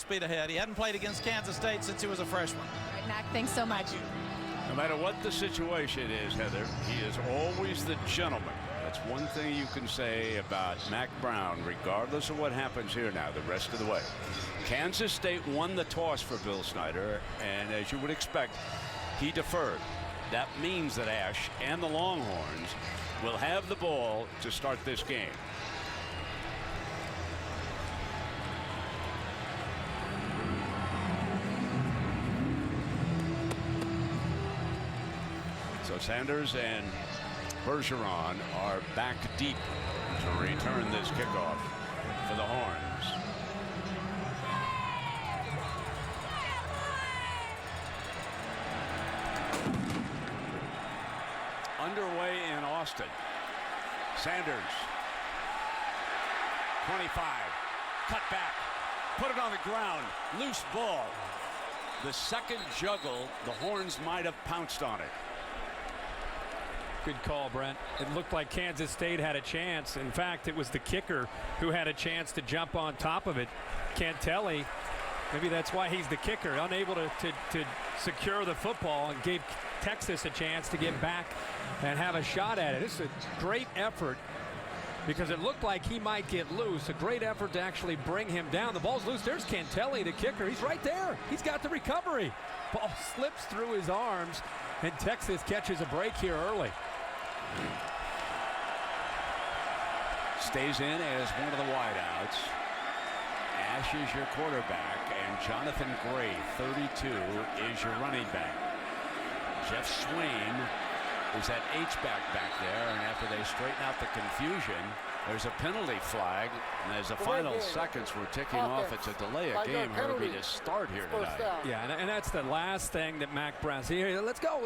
speed ahead. He hadn't played against Kansas State since he was a freshman. All right, Mac, thanks so much. No matter what the situation is, Heather, he is always the gentleman. That's one thing you can say about Mack Brown, regardless of what happens here now the rest of the way. Kansas State won the toss for Bill Snyder, and as you would expect, he deferred. That means that Ash and the Longhorns will have the ball to start this game. So Sanders and Bergeron are back deep to return this kickoff for the Horns. Underway in Austin. Sanders. 25. Cut back. Put it on the ground. Loose ball. The second juggle, the Horns might have pounced on it. Good call, Brent. It looked like Kansas State had a chance. In fact, it was the kicker who had a chance to jump on top of it. Cantelli, maybe that's why he's the kicker, unable to secure the football, and gave Texas a chance to get back and have a shot at it. This is a great effort because it looked like he might get loose. A great effort to actually bring him down. The ball's loose. There's Cantelli, the kicker. He's right there. He's got the recovery. Ball slips through his arms, and Texas catches a break here early. Stays in as one of the wideouts. Ash is your quarterback, and Jonathan Gray, 32, is your running back. Jeff Swain is that H-back back there, and after they straighten out the confusion, there's a penalty flag, and as the final seconds were ticking off, it's a delay of game, Herbie, to start here tonight. Yeah, and that's the last thing that Mack Brown said. Here, let's go.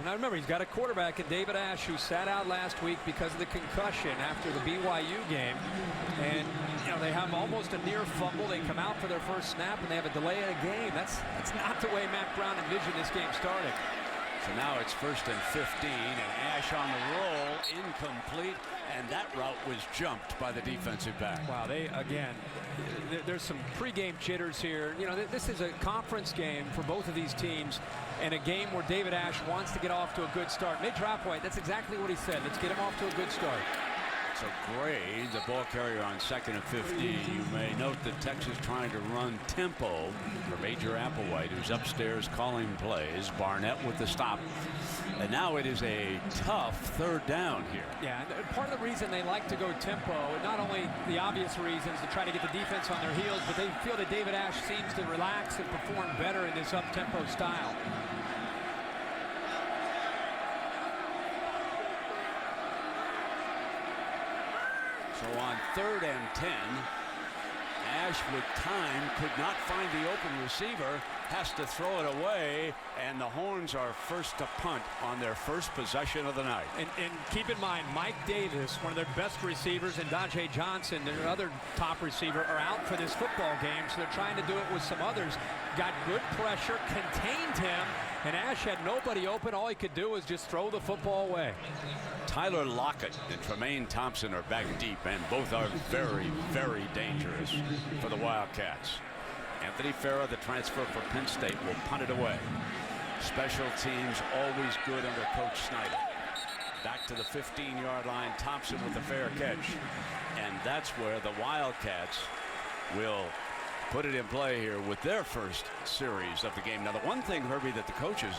Now remember, he's got a quarterback in David Ash who sat out last week because of the concussion after the BYU game, and they have almost a near fumble. They come out for their first snap, and they have a delay of a game. That's not the way Mack Brown envisioned this game starting. So now it's 1st and 15, and Ash on the roll, incomplete, and that route was jumped by the defensive back. Wow, there's some pregame jitters here. This is a conference game for both of these teams, and a game where David Ash wants to get off to a good start. Mitch Rapwhite, that's exactly what he said. Let's get him off to a good start. So Gray, the ball carrier on 2nd and 15. You may note that Texas trying to run tempo for Major Applewhite, who's upstairs calling plays. Barnett with the stop. And now it is a tough 3rd down here. Yeah, and part of the reason they like to go tempo, not only the obvious reasons to try to get the defense on their heels, but they feel that David Ash seems to relax and perform better in this up-tempo style. So on 3rd and 10, Ash with time could not find the open receiver, has to throw it away, and the Horns are first to punt on their first possession of the night. And keep in mind, Mike Davis, one of their best receivers, and Dajay Johnson, their other top receiver, are out for this football game, so they're trying to do it with some others. Got good pressure, contained him, and Ash had nobody open. All he could do was just throw the football away. Tyler Lockett and Tremaine Thompson are back deep, and both are very, very dangerous for the Wildcats. Anthony Farah, the transfer for Penn State, will punt it away. Special teams always good under Coach Snyder. Back to the 15-yard line, Thompson with the fair catch. And that's where the Wildcats will put it in play here with their first series of the game. Now, the one thing, Herbie, that the coaches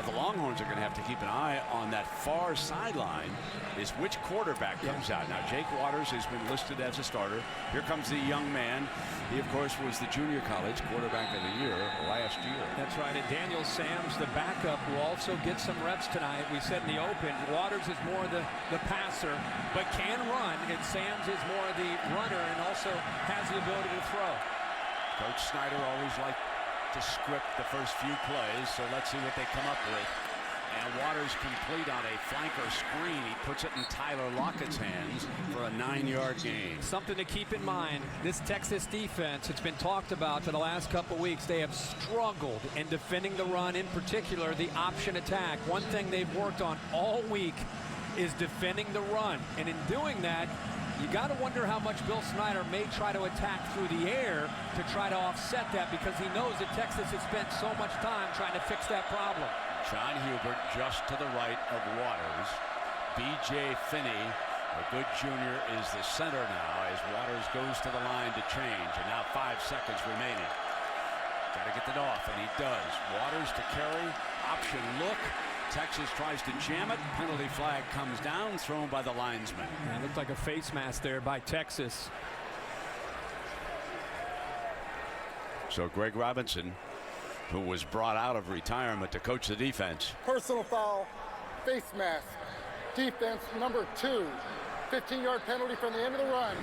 of the Longhorns are going to have to keep an eye on that far sideline is which quarterback comes out. Now, Jake Waters has been listed as a starter. Here comes the young man. He, of course, was the junior college quarterback of the year last year. That's right. And Daniel Sams, the backup, will also get some reps tonight. We said in the open, Waters is more the passer, but can run, and Sams is more the runner and also has the ability to throw. Coach Snyder always liked to script the first few plays, so let's see what they come up with. And Waters complete on a flanker screen. He puts it in Tyler Lockett's hands for a 9-yard gain. Something to keep in mind, this Texas defense, it's been talked about for the last couple weeks. They have struggled in defending the run, in particular the option attack. One thing they've worked on all week is defending the run. And in doing that, You got to wonder how much Bill Snyder may try to attack through the air to try to offset that, because he knows that Texas has spent so much time trying to fix that problem. John Hubert just to the right of Waters. B.J. Finney, a good junior, is the center now as Waters goes to the line to change. And now 5 seconds remaining. Got to get that off, and he does. Waters to carry, option look. Texas tries to jam it. Penalty flag comes down, thrown by the linesman. It looked like a face mask there by Texas. So Greg Robinson, who was brought out of retirement to coach the defense. Personal foul, face mask, defense number 2. 15-yard penalty from the end of the run.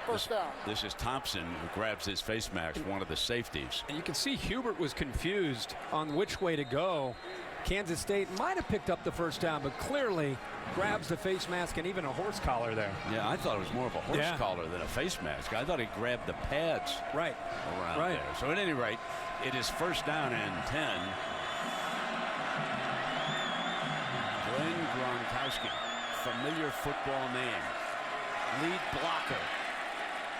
First down. This is Thompson who grabs his face mask, one of the safeties. And you can see Hubert was confused on which way to go. Kansas State might have picked up the first down, but clearly grabs the face mask and even a horse collar there. Yeah, I thought it was more of a horse collar than a face mask. I thought he grabbed the pads around there. So at any rate, it is first down and 10. Glenn Gronkowski, familiar football name, lead blocker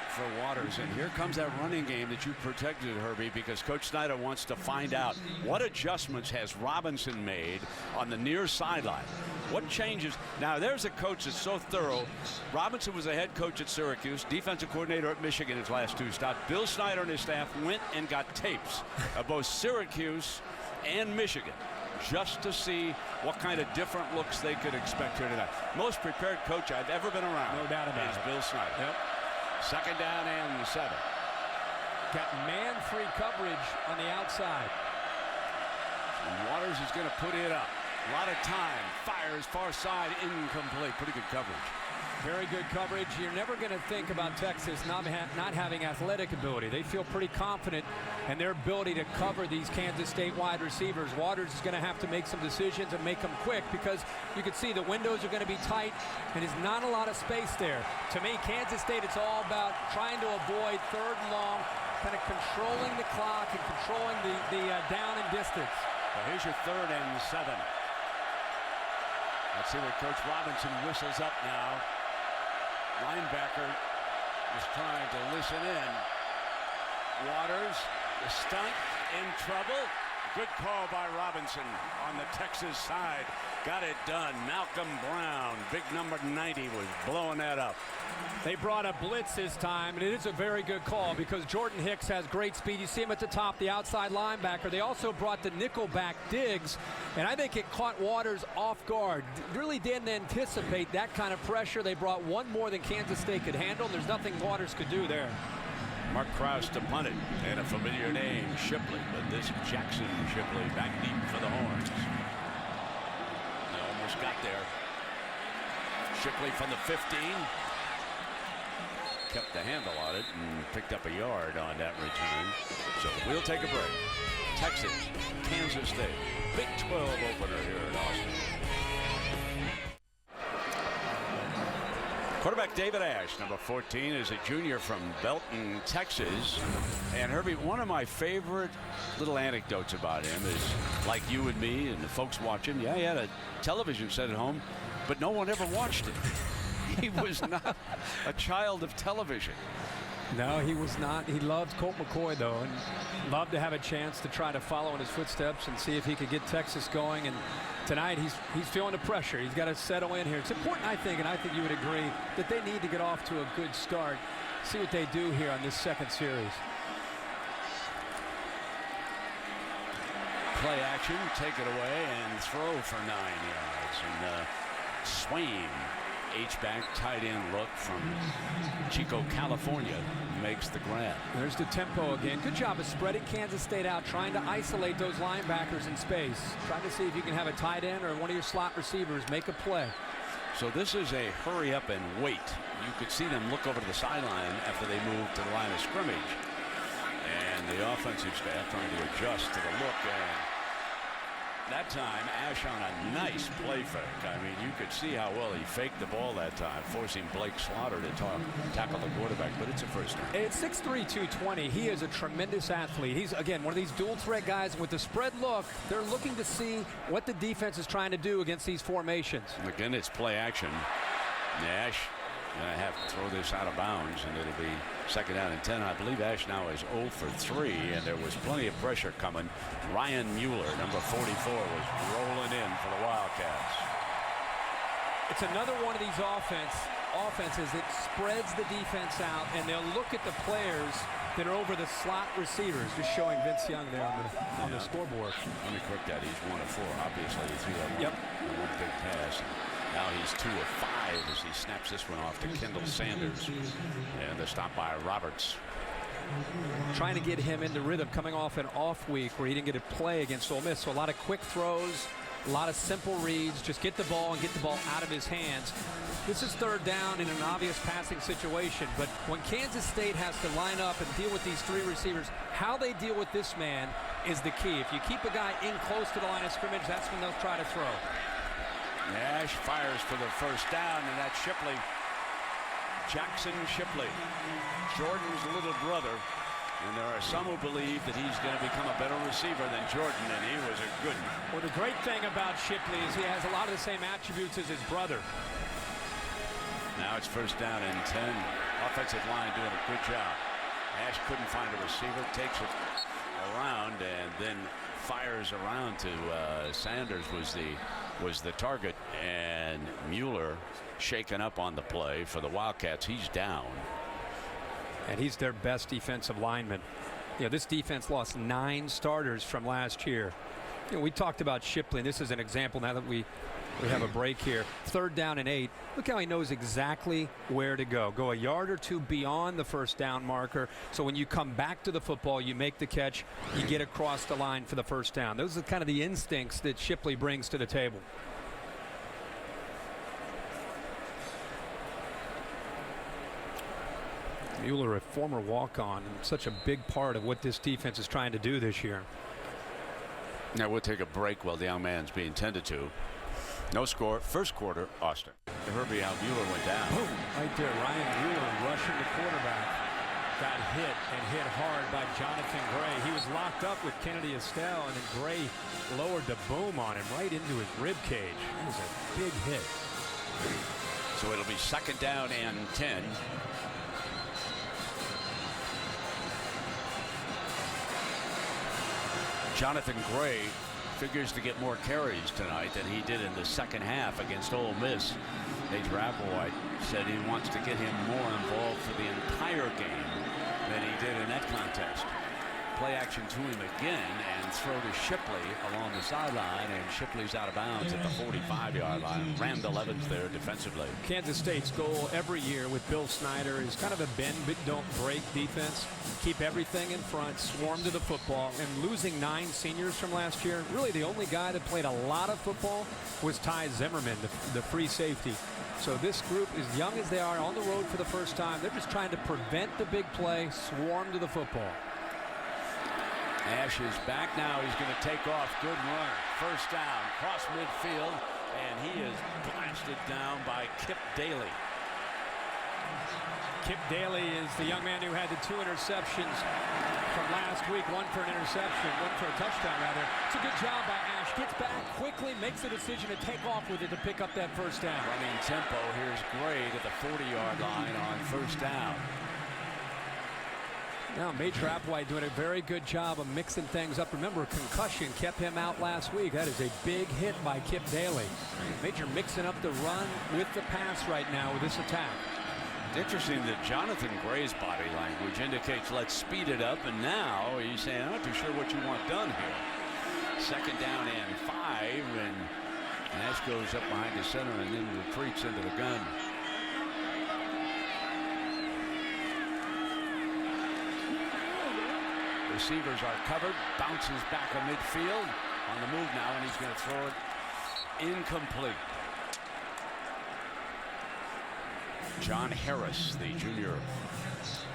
for Waters. And here comes that running game that you protected, Herbie, because Coach Snyder wants to find out what adjustments has Robinson made on the near sideline. What changes? Now, there's a coach that's so thorough. Robinson was a head coach at Syracuse, defensive coordinator at Michigan his last 2 stops. Bill Snyder and his staff went and got tapes of both Syracuse and Michigan just to see what kind of different looks they could expect here tonight. Most prepared coach I've ever been around. No doubt about it. Bill Snyder. Yep. Second down and 7. Got man-free coverage on the outside. And Waters is going to put it up. A lot of time. Fires far side, incomplete. Pretty good coverage. Very good coverage. You're never going to think about Texas not having athletic ability. They feel pretty confident in their ability to cover these Kansas State wide receivers. Waters is going to have to make some decisions and make them quick, because you can see the windows are going to be tight and there's not a lot of space there. To me, Kansas State, it's all about trying to avoid third and long, kind of controlling the clock and controlling the down and distance. Well, here's your 3rd and 7. Let's see what Coach Robinson whistles up now. Linebacker is trying to listen in. Waters, the stunt, in trouble. Good call by Robinson on the Texas side. Got it done. Malcolm Brown, big number 90, was blowing that up. They brought a blitz this time, and it is a very good call because Jordan Hicks has great speed. You see him at the top, the outside linebacker. They also brought the nickelback Diggs, and I think it caught Waters off guard. Really didn't anticipate that kind of pressure. They brought one more than Kansas State could handle. There's nothing Waters could do there. Mark Krause to punt it, and a familiar name, Shipley, but this Jackson Shipley back deep for the Horns. They almost got there. Shipley from the 15. Kept the handle on it and picked up a yard on that return. So we'll take a break. Texas, Kansas State, Big 12 opener here in Austin. Quarterback David Ash, number 14, is a junior from Belton, Texas. And Herbie, one of my favorite little anecdotes about him is, like you and me and the folks watching, yeah, he had a television set at home, but no one ever watched it. He was not a child of television. No, he was not. He loved Colt McCoy, though, and loved to have a chance to try to follow in his footsteps and see if he could get Texas going. And tonight, he's feeling the pressure. He's got to settle in here. It's important, I think, and I think you would agree, that they need to get off to a good start. See what they do here on this second series. Play action, take it away, and throw for 9 yards. And Swain, H-back tight end look from Chico, California, makes the grab. There's the tempo again. Good job of spreading Kansas State out, trying to isolate those linebackers in space. Trying to see if you can have a tight end or one of your slot receivers make a play. So this is a hurry up and wait. You could see them look over to the sideline after they moved to the line of scrimmage. And the offensive staff trying to adjust to the look. And that time, Ash on a nice play fake. I mean, you could see how well he faked the ball that time, forcing Blake Slaughter to tackle the quarterback, but it's a first down. It's 6'3", 220. He is a tremendous athlete. He's, again, one of these dual threat guys. With the spread look, they're looking to see what the defense is trying to do against these formations. And again, it's play action. Ash Going to have to throw this out of bounds, and it'll be second down and 10. I believe Ash now is 0 for 3, and there was plenty of pressure coming. Ryan Moeller, number 44, was rolling in for the Wildcats. It's another one of these offenses that spreads the defense out, and they'll look at the players that are over the slot receivers, just showing Vince Young there on the scoreboard. Let me correct that. He's 1 of 4. Obviously, he threw that one big pass. Now he's 2 of 5 as he snaps this one off to Kendall Sanders. And the stop by Roberts. Trying to get him into rhythm, coming off an off week where he didn't get to play against Ole Miss. So a lot of quick throws, a lot of simple reads. Just get the ball and get the ball out of his hands. This is third down in an obvious passing situation. But when Kansas State has to line up and deal with these 3 receivers, how they deal with this man is the key. If you keep a guy in close to the line of scrimmage, that's when they'll try to throw. Ash fires for the first down, and that's Shipley. Jackson Shipley, Jordan's little brother. And there are some who believe that he's going to become a better receiver than Jordan, and he was a good one. Well, the great thing about Shipley is he has a lot of the same attributes as his brother. Now it's first down and 10. Offensive line doing a good job. Ash couldn't find a receiver, takes it around, and then fires around to Sanders was the target, and Moeller shaken up on the play for the Wildcats. He's down. And he's their best defensive lineman. You know, this defense lost 9 starters from last year. You know, we talked about Shipley, and this is an example now that we have a break here. Third down and 8. Look how he knows exactly where to go. Go a yard or 2 beyond the first down marker. So when you come back to the football, you make the catch, you get across the line for the first down. Those are kind of the instincts that Shipley brings to the table. Moeller, a former walk-on, and such a big part of what this defense is trying to do this year. Now we'll take a break while the young man's being tended to. No score. First quarter, Austin. Herbie, how Moeller went down. Boom. Right there, Ryan Moeller rushing the quarterback. Got hit and hit hard by Jonathan Gray. He was locked up with Kennedy Estelle, and then Gray lowered the boom on him right into his rib cage. It was a big hit. So it'll be second down and 10. Jonathan Gray figures to get more carries tonight than he did in the second half against Ole Miss. Major Applewhite said he wants to get him more involved for the entire game than he did in that contest. Play action to him again and throw to Shipley along the sideline, and Shipley's out of bounds at the 45-yard line. Rand 11's there defensively. Kansas State's goal every year with Bill Snyder is kind of a bend but don't break defense. Keep everything in front, swarm to the football, and losing 9 seniors from last year, really the only guy that played a lot of football was Ty Zimmerman, the free safety. So this group, as young as they are, on the road for the first time, they're just trying to prevent the big play, swarm to the football. Ash is back now. He's going to take off. Good run. First down, cross midfield, and he is blasted down by Kip Daly. Kip Daly is the young man who had the 2 interceptions from last week. 1 for an interception, 1 for a touchdown, rather. It's a good job by Ash. Gets back quickly, makes the decision to take off with it to pick up that first down. Running tempo. Here's Gray to the 40-yard line on first down. Now, Major Applewhite doing a very good job of mixing things up. Remember, concussion kept him out last week. That is a big hit by Kip Daly. Major mixing up the run with the pass right now with this attack. It's interesting that Jonathan Gray's body language indicates let's speed it up, and now he's saying I'm not too sure what you want done here. Second down and 5, and Ash goes up behind the center and then retreats into the gun. Receivers are covered, bounces back a midfield, on the move now, and he's going to throw it incomplete. John Harris, the junior,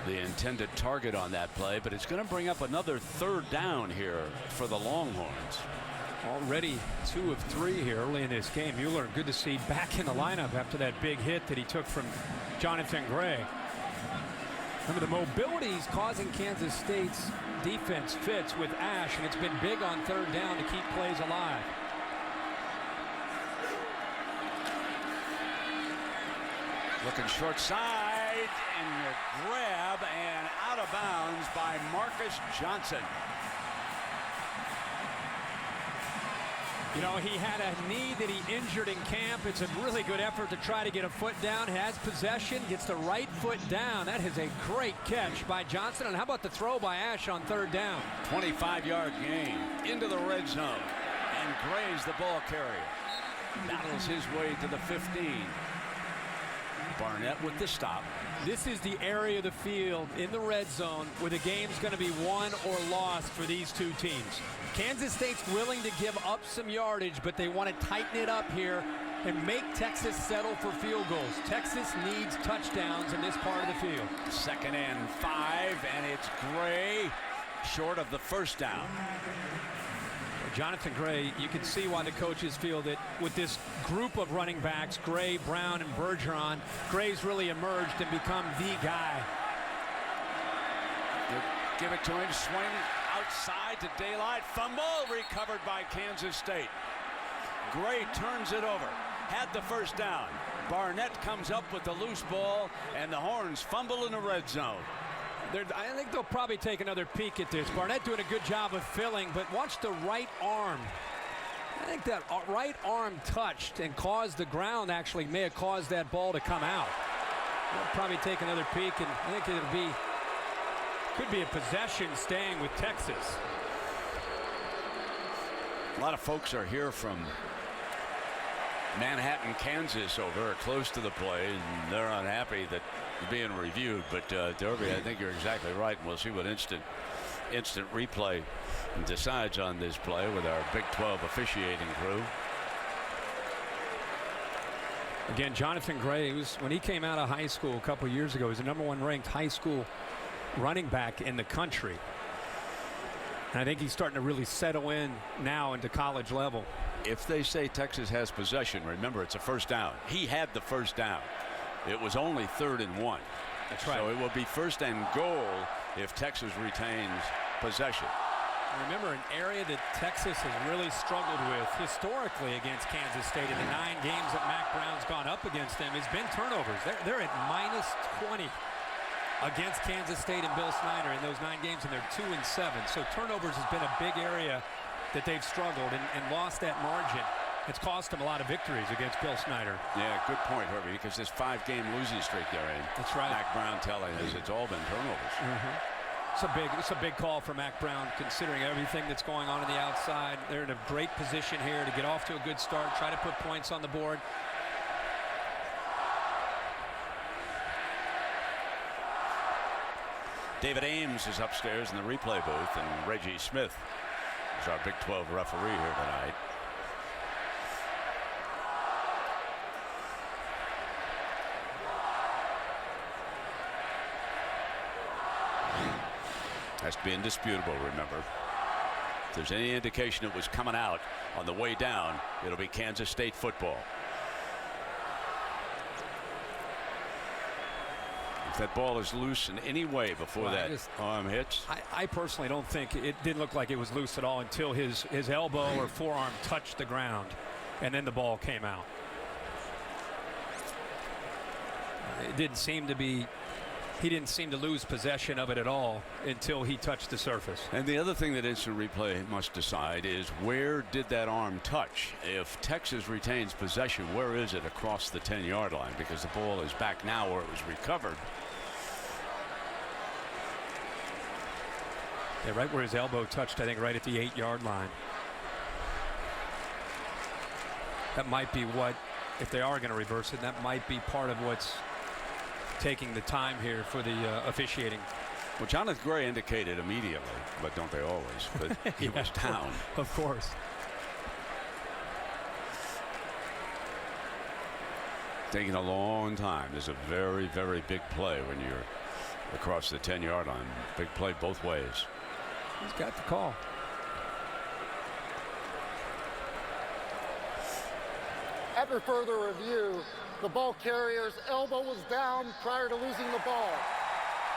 the intended target on that play, but it's going to bring up another third down here for the Longhorns. Already 2 of 3 here early in this game. Moeller, good to see back in the lineup after that big hit that he took from Jonathan Gray. Remember, the mobility is causing Kansas State's defense fits with Ash, and it's been big on third down to keep plays alive. Looking short side, and a grab, and out of bounds by Marcus Johnson. You know, he had a knee that he injured in camp. It's a really good effort to try to get a foot down. Has possession, gets the right foot down. That is a great catch by Johnson. And how about the throw by Ash on 3rd down? 25-yard gain into the red zone. And Gray's the ball carrier. Battles his way to the 15. Barnett with the stop. This is the area of the field in the red zone where the game's going to be won or lost for these two teams. Kansas State's willing to give up some yardage, but they want to tighten it up here and make Texas settle for field goals. Texas needs touchdowns in this part of the field. 2nd and 5, and it's Gray short of the 1st down. Jonathan Gray, you can see why the coaches feel that with this group of running backs, Gray, Brown, and Bergeron, Gray's really emerged and become the guy. Give it to him, swing outside to daylight, fumble recovered by Kansas State. Gray turns it over, had the 1st down. Barnett comes up with the loose ball, and the Horns fumble in the red zone. I think they'll probably take another peek at this. Barnett doing a good job of filling, but watch the right arm. I think that right arm touched and caused the ground, actually may have caused that ball to come out. They'll probably take another peek, and I think could be a possession staying with Texas. A lot of folks are here from Manhattan, Kansas, or very close to the play, and they're unhappy that being reviewed. But Derby, I think you're exactly right, and we'll see what instant replay decides on this play with our Big 12 officiating crew. Again, Jonathan Gray, when he came out of high school a couple years ago, he was the #1 ranked high school running back in the country. And I think he's starting to really settle in now into college level. If they say Texas has possession, remember it's a 1st down. He had the 1st down. It was only 3rd and 1. That's right. So it will be 1st and goal if Texas retains possession. Remember, an area that Texas has really struggled with historically against Kansas State in the 9 games that Mac Brown's gone up against them has been turnovers. They're at -20 against Kansas State and Bill Snyder in those 9 games, and they're 2-7. So turnovers has been a big area that they've struggled and lost that margin. It's cost them a lot of victories against Bill Snyder. Yeah, good point, Herbie, because this 5-game losing streak they're in. That's right. Mac Brown telling us it's all been turnovers. It's a big call for Mac Brown, considering everything that's going on the outside. They're in a great position here to get off to a good start, try to put points on the board. David Ames is upstairs in the replay booth, and Reggie Smith is our Big 12 referee here tonight. Has to be indisputable, remember. If there's any indication it was coming out on the way down, it'll be Kansas State football. If that ball is loose in any way before that arm hits. I personally don't think it didn't look like it was loose at all until his elbow or forearm touched the ground, and then the ball came out. It didn't seem to be. He didn't seem to lose possession of it at all until he touched the surface. And the other thing that instant replay must decide is, where did that arm touch? If Texas retains possession, where is it across the 10-yard line? Because the ball is back now where it was recovered. Yeah, right where his elbow touched, I think right at the 8-yard line. That might be what, if they are going to reverse it, that might be part of what's taking the time here for the officiating. Well, Jonathan Gray indicated immediately, but don't they always, but he was down. Of course. Taking a long time. There's a very, very big play when you're across the 10-yard line. Big play both ways. He's got the call. After further review, the ball carrier's elbow was down prior to losing the ball.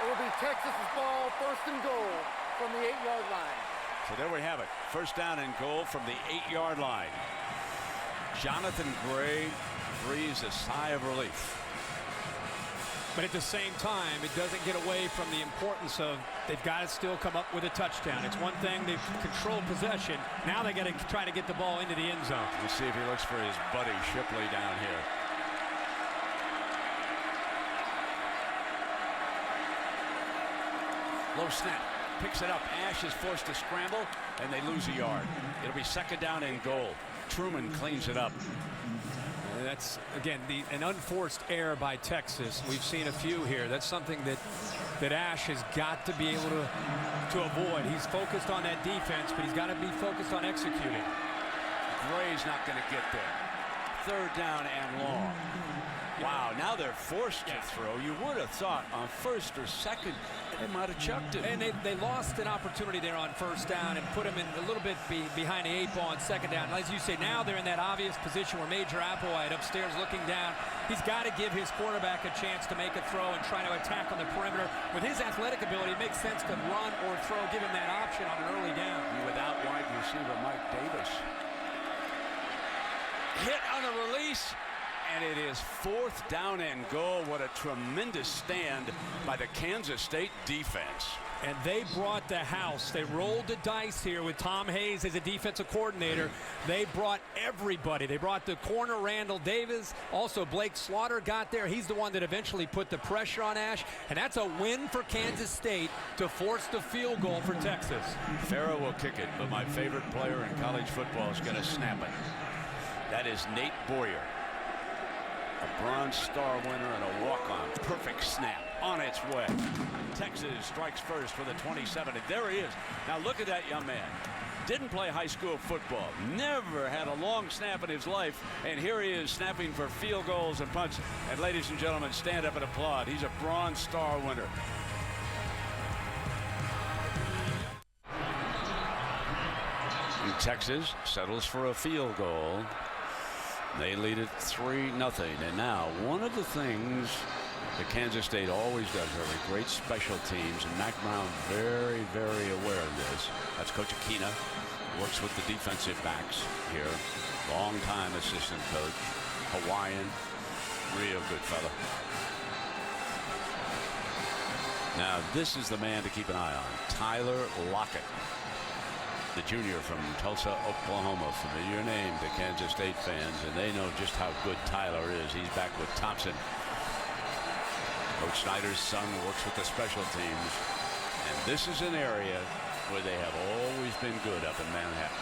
It will be Texas's ball, 1st and goal from the 8-yard line. So there we have it. 1st down and goal from the 8-yard line. Jonathan Gray breathes a sigh of relief. But at the same time, it doesn't get away from the importance of they've got to still come up with a touchdown. It's one thing they've controlled possession. Now they got to try to get the ball into the end zone. We'll see if he looks for his buddy Shipley down here. Low snap. Picks it up. Ash is forced to scramble, and they lose a yard. It'll be 2nd down and goal. Truman cleans it up. That's, again, an unforced error by Texas. We've seen a few here. That's something that Ash has got to be able to avoid. He's focused on that defense, but he's got to be focused on executing. Gray's not going to get there. 3rd down and long. Wow, now they're forced to throw. You would have thought on 1st or 2nd they might have chucked it. And they lost an opportunity there on 1st down and put them in a little bit behind the 8 ball on 2nd down. As you say, now they're in that obvious position where Major Applewhite upstairs looking down. He's got to give his quarterback a chance to make a throw and try to attack on the perimeter. With his athletic ability, it makes sense to run or throw, give him that option on an early down. Without wide receiver Mike Davis. Hit on the release. And it is 4th down and goal. What a tremendous stand by the Kansas State defense. And they brought the house. They rolled the dice here with Tom Hayes as a defensive coordinator. They brought everybody. They brought the corner Randall Davis. Also Blake Slaughter got there. He's the one that eventually put the pressure on Ash. And that's a win for Kansas State to force the field goal for Texas. Farrah will kick it, but my favorite player in college football is going to snap it. That is Nate Boyer. A Bronze Star winner and a walk-on. Perfect snap on its way. Texas strikes first for the 27, and there he is. Now look at that young man. Didn't play high school football. Never had a long snap in his life, and here he is snapping for field goals and punts. And ladies and gentlemen, stand up and applaud. He's a Bronze Star winner. And Texas settles for a field goal. They lead it 3-0. And now, one of the things that Kansas State always does, very great special teams, and Mac Brown very, very aware of this. That's Coach Aquina, works with the defensive backs here. Long-time assistant coach, Hawaiian, real good fella. Now, this is the man to keep an eye on, Tyler Lockett. The junior from Tulsa, Oklahoma, familiar name to Kansas State fans, and they know just how good Tyler is. He's back with Thompson. Coach Snyder's son works with the special teams, and this is an area where they have always been good up in Manhattan.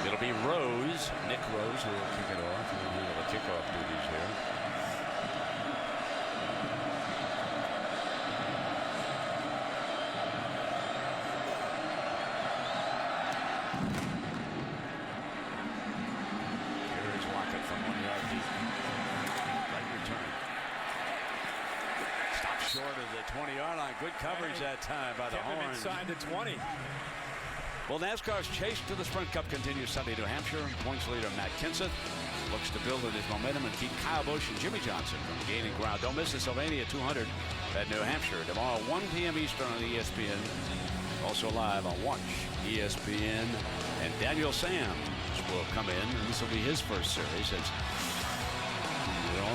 It'll be Rose, Nick Rose, who will kick it off. He'll handle the kickoff duties here. Short of the 20-yard line. Good coverage that time by the Horns. Inside the 20. Well, NASCAR's chase to the Sprint Cup continues Sunday. New Hampshire points leader Matt Kenseth looks to build on his momentum and keep Kyle Busch and Jimmy Johnson from gaining ground. Don't miss the Sylvania 200 at New Hampshire tomorrow, 1 p.m. Eastern on ESPN. Also live on Watch ESPN. And Daniel Sams will come in, and this will be his first series.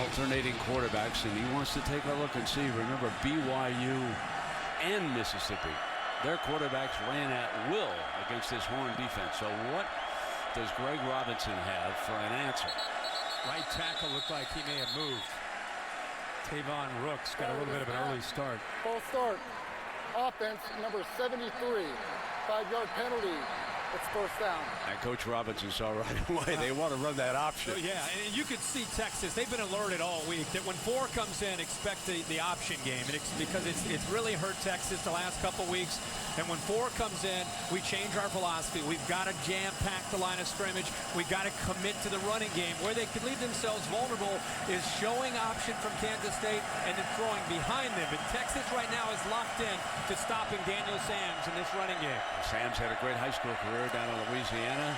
Alternating quarterbacks, and he wants to take a look and see. Remember, BYU and Mississippi, their quarterbacks ran at will against this Horn defense. So what does Greg Robinson have for an answer? Right tackle looked like he may have moved. Tavon Rooks got a little bit of an early start. Full start. Offense number 73. 5-yard penalty. It's 1st down. And Coach Robinson saw right away they want to run that option. So yeah, and you could see Texas, they've been alerted all week that when 4 comes in, expect the option game. Because it's really hurt Texas the last couple weeks. And when 4 comes in, we change our philosophy. We've got to jam-pack the line of scrimmage. We've got to commit to the running game. Where they could leave themselves vulnerable is showing option from Kansas State and then throwing behind them. But Texas right now is locked in to stopping Daniel Sams in this running game. Sams had a great high school career down in Louisiana.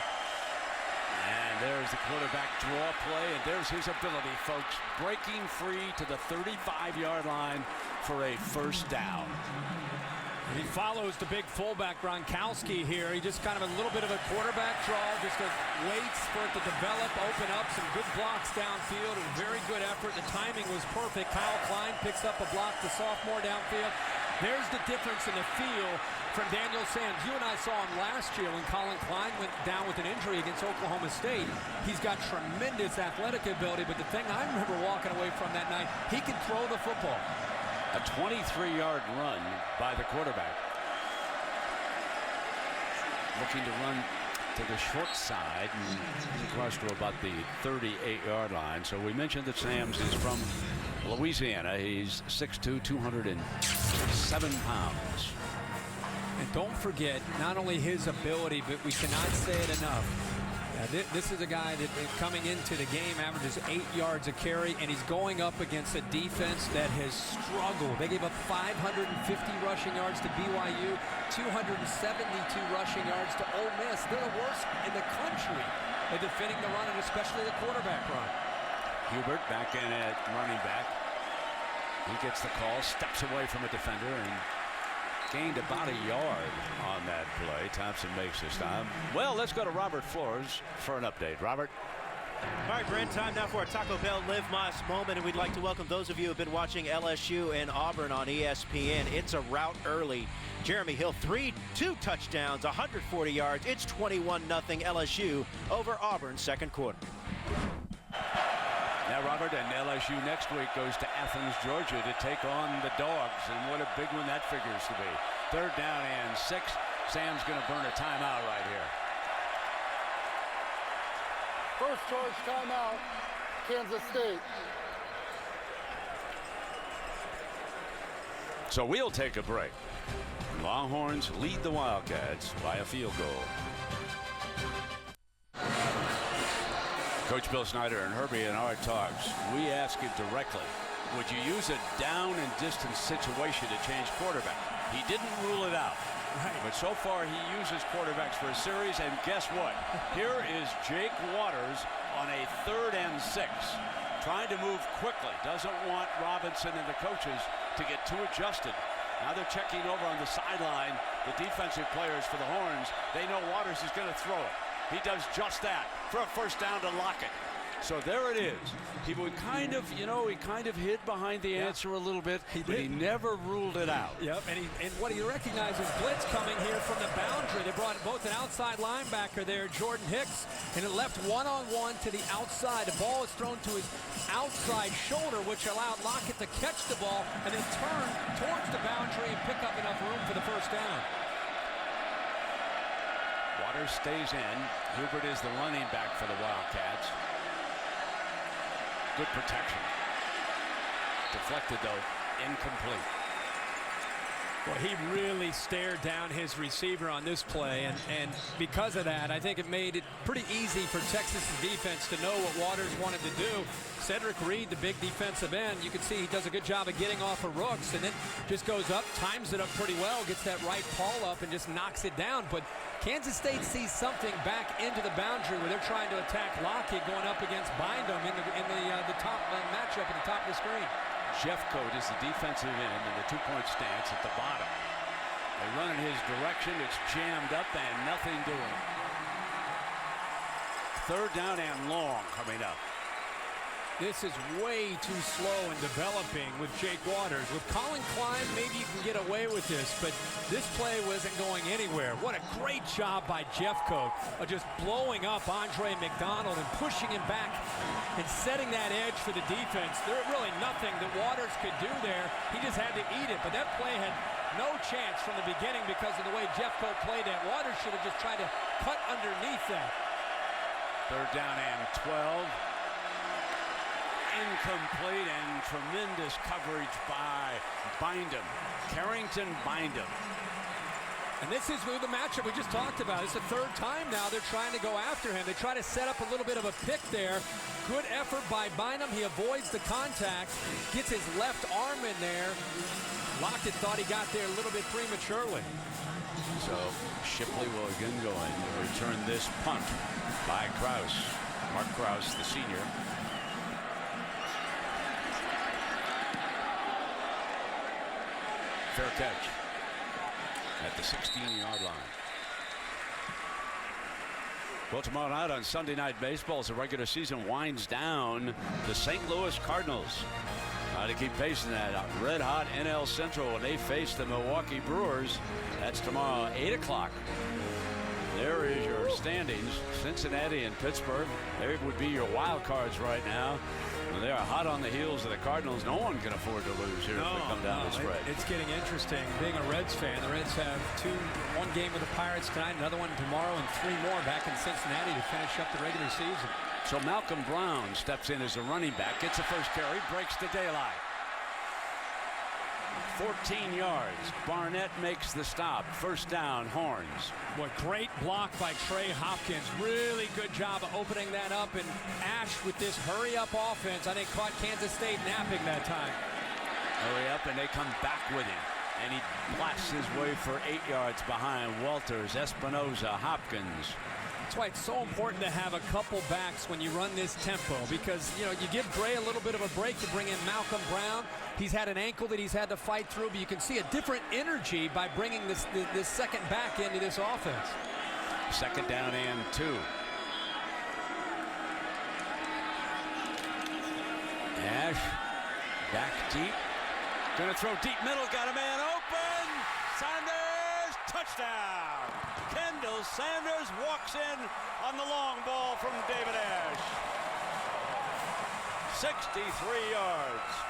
And there's the quarterback draw play, and there's his ability, folks. Breaking free to the 35-yard line for a 1st down. He follows the big fullback Gronkowski here. He just kind of a little bit of a quarterback draw, just waits for it to develop, open up, some good blocks downfield, and very good effort. The timing was perfect. Kyle Klein picks up a block, the sophomore downfield. There's the difference in the feel from Daniel Sands. You and I saw him last year when Colin Klein went down with an injury against Oklahoma State. He's got tremendous athletic ability, but the thing I remember walking away from that night, he can throw the football. A 23-yard run by the quarterback. Looking to run to the short side and across to about the 38-yard line. So we mentioned that Sams is from Louisiana. He's 6'2", 207 pounds. And don't forget, not only his ability, but we cannot say it enough. This is a guy that coming into the game averages 8 yards a carry, and he's going up against a defense that has struggled. They gave up 550 rushing yards to BYU, 272 rushing yards to Ole Miss. They're the worst in the country at defending the run, and especially the quarterback run. Hubert back in at running back. He gets the call, steps away from a defender, and gained about a yard on that play. Thompson makes the stop. Well, let's go to Robert Flores for an update. Robert. All right, Brent, time now for a Taco Bell Live Moss moment, and we'd like to welcome those of you who have been watching LSU and Auburn on ESPN. It's a rout early. Jeremy Hill, 2 touchdowns, 140 yards. It's 21-0 LSU over Auburn second quarter. Now, Robert, and LSU next week goes to Athens, Georgia to take on the Dogs, and what a big one that figures to be. 3rd down and 6. Sam's going to burn a timeout right here. First charge timeout, Kansas State. So we'll take a break. Longhorns lead the Wildcats by a field goal. Coach Bill Snyder and Herbie in our talks, we ask him directly, would you use a down and distance situation to change quarterback? He didn't rule it out. Right. But so far he uses quarterbacks for a series, and guess what? Here is Jake Waters on a 3rd and 6. Trying to move quickly. Doesn't want Robinson and the coaches to get too adjusted. Now they're checking over on the sideline. The defensive players for the Horns, they know Waters is going to throw it. He does just that for a 1st down to Lockett. So there it is. He would kind of, he kind of hid behind the answer a little bit, but he never ruled it out. Yep, and what he recognizes, blitz coming here from the boundary. They brought both an outside linebacker there, Jordan Hicks, and it left one-on-one to the outside. The ball is thrown to his outside shoulder, which allowed Lockett to catch the ball and then turn towards the boundary and pick up enough room for the 1st down. Waters stays in. Hubert is the running back for the Wildcats. Good protection. Deflected, though, incomplete. Well, he really stared down his receiver on this play, and because of that, I think it made it pretty easy for Texas's defense to know what Waters wanted to do. Cedric Reed, the big defensive end, you can see he does a good job of getting off of Rooks, and then just goes up, times it up pretty well, gets that right paw up, and just knocks it down. But Kansas State sees something back into the boundary where they're trying to attack Lockett going up against Bindum in the top matchup at the top of the screen. Jeffcoat is the defensive end in the 2-point stance at the bottom. They run in his direction. It's jammed up and nothing doing. 3rd down and long coming up. This is way too slow in developing with Jake Waters. With Colin Klein, maybe you can get away with this, but this play wasn't going anywhere. What a great job by Jeffcoat of just blowing up Andre McDonald and pushing him back and setting that edge for the defense. There's really nothing that Waters could do there. He just had to eat it, but that play had no chance from the beginning because of the way Jeffcoat played that. Waters should have just tried to cut underneath that. 3rd down and 12. Incomplete, and tremendous coverage by Bindum. Carrington Bindum. And this is the matchup we just talked about. It's the 3rd time now they're trying to go after him. They try to set up a little bit of a pick there. Good effort by Bindum. He avoids the contact, gets his left arm in there. Lockett thought he got there a little bit prematurely. So Shipley will again go in to return this punt by Krause. Mark Krause, the senior. Fair catch. at the 16-yard line. Well, tomorrow night on Sunday Night Baseball, as the regular season winds down, the St. Louis Cardinals to keep pacing that red-hot NL Central when they face the Milwaukee Brewers. That's tomorrow, 8 o'clock. There is your standings. Cincinnati and Pittsburgh, they would be your wild cards right now. They are hot on the heels of the Cardinals. No one can afford to lose here if they come down the stretch. It's getting interesting. Being a Reds fan, the Reds have one game with the Pirates tonight, another one tomorrow, and 3 more back in Cincinnati to finish up the regular season. So Malcolm Brown steps in as a running back, gets the first carry, breaks the daylight. 14 yards. Barnett makes the stop. First down, Horns. What great block by Trey Hopkins. Really good job of opening that up. And Ash with this hurry-up offense, I think caught Kansas State napping that time. Hurry up, and they come back with him. And he blasts his way for 8 yards behind Walters, Espinoza, Hopkins. That's why it's so important to have a couple backs when you run this tempo, because you give Gray a little bit of a break to bring in Malcolm Brown. He's had an ankle that he's had to fight through, but you can see a different energy by bringing this second back into this offense. Second down and 2. Ash back deep. Gonna throw deep middle, got a man open. Sanders, touchdown. Kendall Sanders walks in on the long ball from David Ash. 63 yards.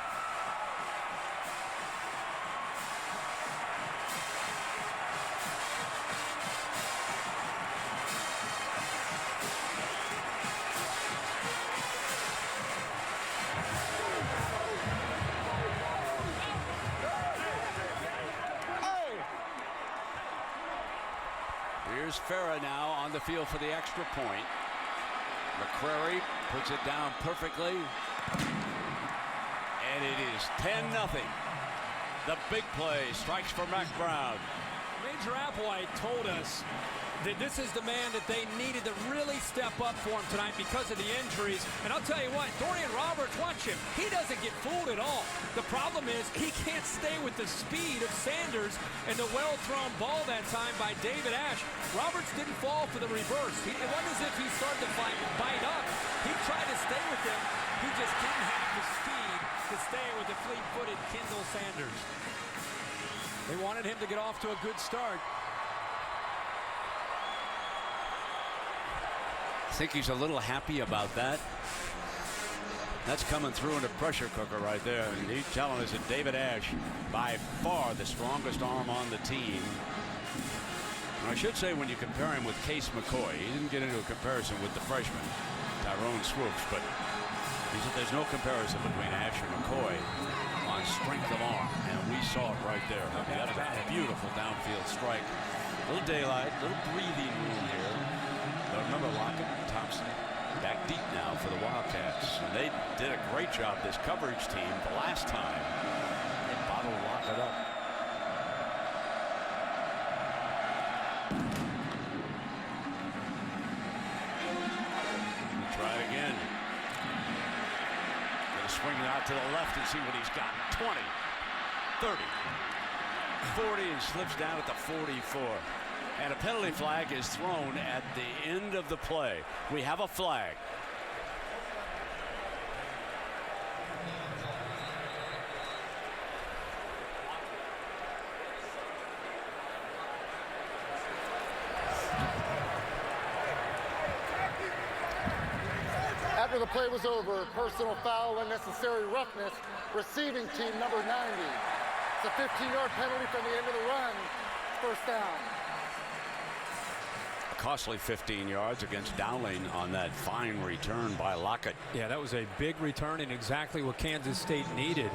Here's Farah now on the field for the extra point. McCrary puts it down perfectly. And it is 10-0. The big play strikes for Mac Brown. Major Applewhite told us that this is the man that they needed to really step up for him tonight because of the injuries. And I'll tell you what, Dorian Roberts, watch him. He doesn't get fooled at all. The problem is he can't stay with the speed of Sanders and the well-thrown ball that time by David Ash. Roberts didn't fall for the reverse. It wasn't as if he started to bite up. He tried to stay with him. He just didn't have the speed to stay with the fleet-footed Kendall Sanders. They wanted him to get off to a good start. I think he's a little happy about that. That's coming through in a pressure cooker right there. And he's telling us that David Ash, by far the strongest arm on the team. And I should say, when you compare him with Case McCoy, he didn't get into a comparison with the freshman, Tyrone Swoops, but he said there's no comparison between Ash and McCoy on strength of arm. And we saw it right there. That was a beautiful downfield strike. A little daylight, a little breathing room here. But remember, Lockett, Thompson, back deep now for the Wildcats. And they did a great job, this coverage team, the last time. They bottled Lockett up. Try it again. Gonna swing it out to the left and see what he's got. 20, 30, 40, and slips down at the 44. And a penalty flag is thrown at the end of the play. We have a flag. After the play was over, personal foul, unnecessary roughness, receiving team number 90. It's a 15-yard penalty from the end of the run. First down. Costly 15 yards against Dowling on that fine return by Lockett. Yeah, that was a big return and exactly what Kansas State needed.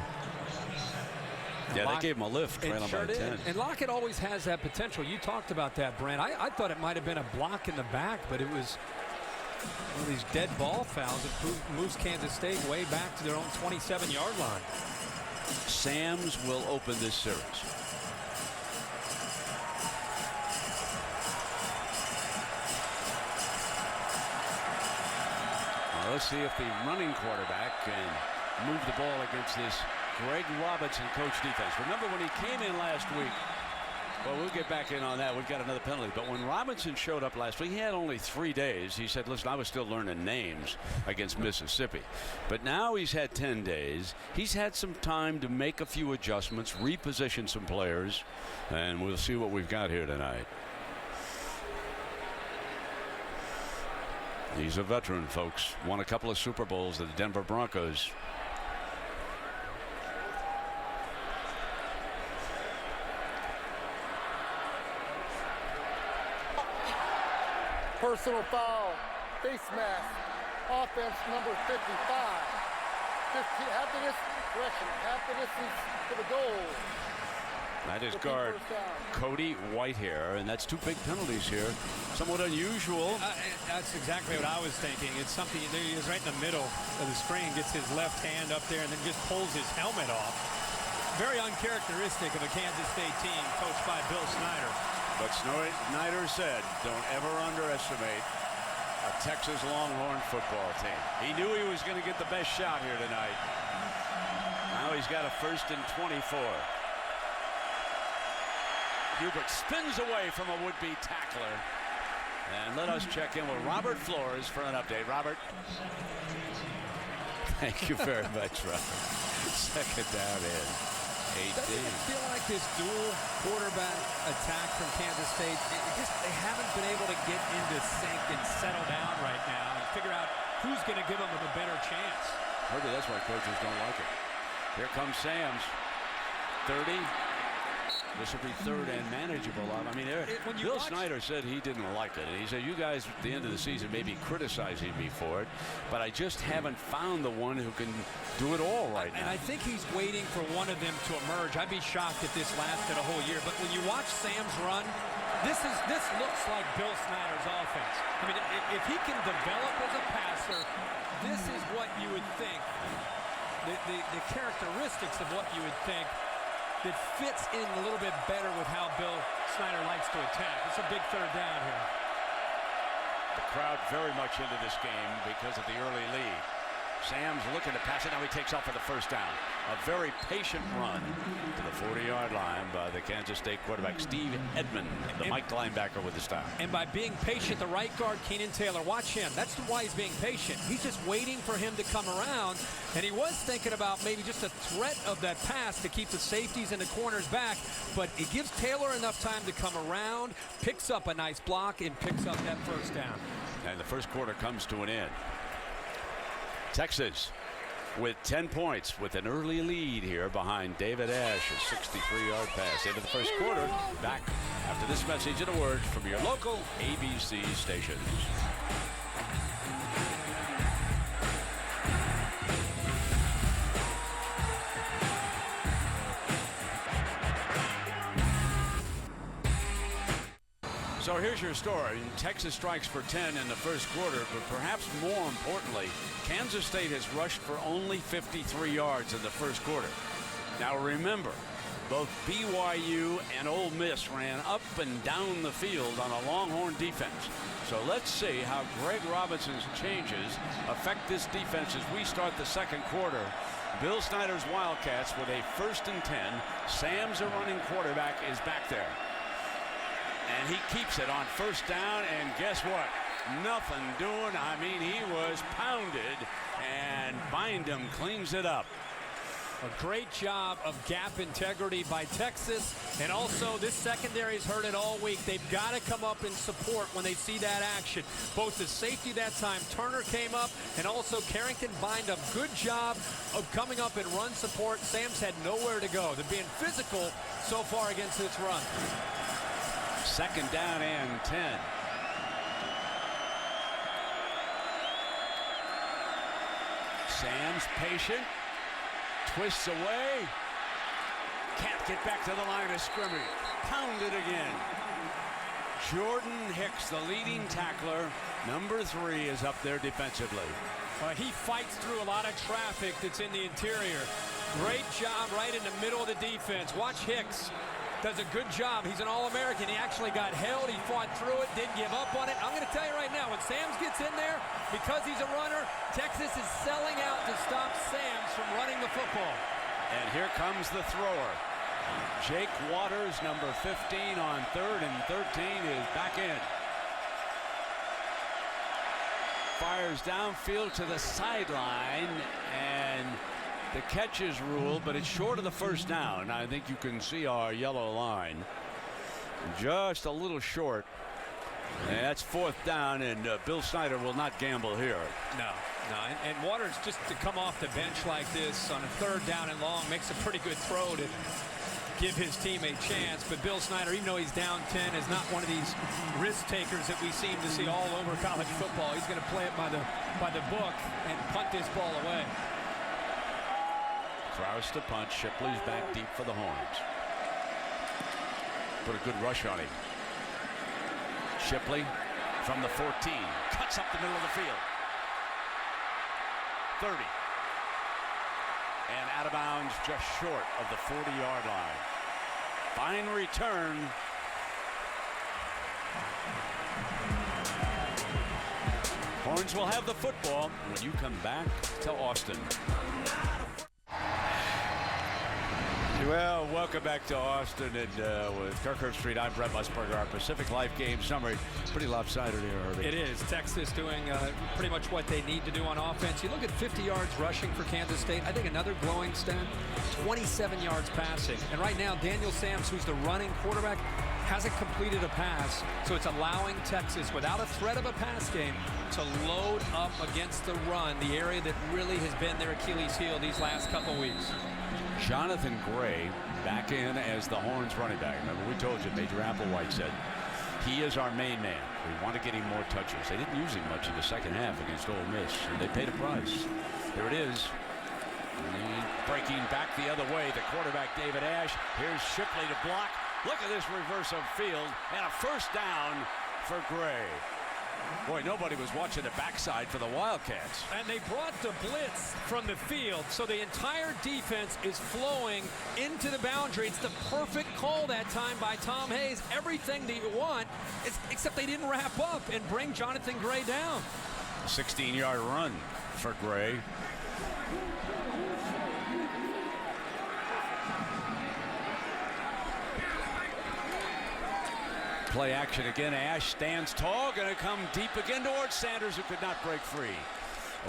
Yeah, they gave him a lift, trailing by 10. And Lockett always has that potential. You talked about that, Brent. I thought it might have been a block in the back, but it was one of these dead ball fouls that moves Kansas State way back to their own 27-yard line. Sam's will open this series. Let's see if the running quarterback can move the ball against this Greg Robinson coach defense. Remember when he came in last week, Well, we'll get back in on that. We've got another penalty. But when Robinson showed up last week, he had only 3 days. He said, listen, I was still learning names against Mississippi. But now he's had 10 days. He's had some time to make a few adjustments, reposition some players, and we'll see what we've got here tonight. He's a veteran, folks. Won a couple of Super Bowls at the Denver Broncos. Personal foul, face mask, offense number 55. 15, half the distance, correction, half the distance to the goal. That is guard Cody Whitehair, and that's 2 big penalties here. Somewhat unusual. That's exactly what I was thinking. It's something, there he is right in the middle of the screen, gets his left hand up there and then just pulls his helmet off. Very uncharacteristic of a Kansas State team coached by Bill Snyder. But Snyder said, don't ever underestimate a Texas Longhorn football team. He knew he was going to get the best shot here tonight. Now he's got a 1st and 24. Hubert spins away from a would-be tackler. And let us check in with Robert Flores for an update. Robert. Thank you very much, Robert. 2nd down in. 18. Doesn't it feel like this dual quarterback attack from Kansas State, they haven't been able to get into sync and settle down right now and figure out who's going to give them a better chance? Maybe that's why coaches don't like it. Here comes Sam's. 30. This will be 3rd and manageable. I mean, Bill Snyder said he didn't like it. And he said, you guys at the end of the season may be criticizing me for it, but I just haven't found the one who can do it all right now. And I think he's waiting for one of them to emerge. I'd be shocked if this lasted a whole year. But when you watch Sam's run, this looks like Bill Snyder's offense. I mean, if he can develop as a passer, this is what you would think. The characteristics of what you would think that fits in a little bit better with how Bill Snyder likes to attack. It's a big 3rd down here. The crowd very much into this game because of the early lead. Sam's looking to pass it. Now he takes off for the 1st down. A very patient run to the 40-yard line by the Kansas State quarterback, Steve Edmond, the Mike linebacker with the stop. And by being patient, the right guard, Keenan Taylor, watch him. That's why he's being patient. He's just waiting for him to come around. And he was thinking about maybe just a threat of that pass to keep the safeties and the corners back. But it gives Taylor enough time to come around, picks up a nice block, and picks up that 1st down. And the 1st quarter comes to an end. Texas with 10 points with an early lead here behind David Ash, a 63-yard pass into the 1st quarter. Back after this message and a word from your local ABC stations. So here's your story. Texas strikes for 10 in the 1st quarter, but perhaps more importantly, Kansas State has rushed for only 53 yards in the 1st quarter. Now remember, both BYU and Ole Miss ran up and down the field on a Longhorn defense. So let's see how Greg Robinson's changes affect this defense as we start the 2nd quarter. Bill Snyder's Wildcats with a 1st and 10. Sam's a running quarterback is back there. And he keeps it on 1st down, and guess what? Nothing doing. I mean, he was pounded, and Bindum cleans it up. A great job of gap integrity by Texas, and also this secondary's heard it all week. They've got to come up and support when they see that action. Both the safety that time, Turner came up, and also Carrington Bindum. Good job of coming up and run support. Sam's had nowhere to go. They're being physical so far against this run. 2nd down and 10. Sam's patient, twists away, can't get back to the line of scrimmage, pounded again. Jordan Hicks, the leading tackler, number 3, is up there defensively. He fights through a lot of traffic that's in the interior. Great job right in the middle of the defense. Watch Hicks. Does a good job. He's an All-American. He actually got held. He fought through it, didn't give up on it. I'm going to tell you right now, when Sam's gets in there, because he's a runner, Texas is selling out to stop Sam's from running the football. And here comes the thrower. Jake Waters, number 15, on 3rd and 13, is back in. Fires downfield to the sideline, and the catch is ruled, but it's short of the first down. I think you can see our yellow line. Just a little short. And that's 4th down, and Bill Snyder will not gamble here. No. And Waters, just to come off the bench like this on a 3rd down and long, makes a pretty good throw to give his team a chance. But Bill Snyder, even though he's down 10, is not one of these risk takers that we seem to see all over college football. He's going to play it by the book and punt this ball away. Kraus to punt. Shipley's back deep for the Horns. Put a good rush on him. Shipley from the 14. Cuts up the middle of the field. 30. And out of bounds just short of the 40-yard line. Fine return. Horns will have the football when you come back to Austin. Well, welcome back to Austin, and with Kirkwood Street, I'm Brett Musburger. Our Pacific Life game summary, pretty lopsided here, Herbie. It is. Texas doing pretty much what they need to do on offense. You look at 50 yards rushing for Kansas State. I think another glowing stat, 27 yards passing. And right now, Daniel Sams, who's the running quarterback, hasn't completed a pass, so it's allowing Texas, without a threat of a pass game, to load up against the run, the area that really has been their Achilles heel these last couple weeks. Jonathan Gray back in as the Horns running back. Remember, we told you, Major Applewhite said, he is our main man. We want to get him more touches. They didn't use him much in the second half against Ole Miss, and they paid a price. Here it is. Breaking back the other way, the quarterback, David Ash. Here's Shipley to block. Look at this reverse of field, and a first down for Gray. Boy, nobody was watching the backside for the Wildcats. And they brought the blitz from the field, so the entire defense is flowing into the boundary. It's the perfect call that time by Tom Hayes. Everything that you want, except they didn't wrap up and bring Jonathan Gray down. A 16-yard run for Gray. Play action again. Ash stands tall, going to come deep again towards Sanders, who could not break free.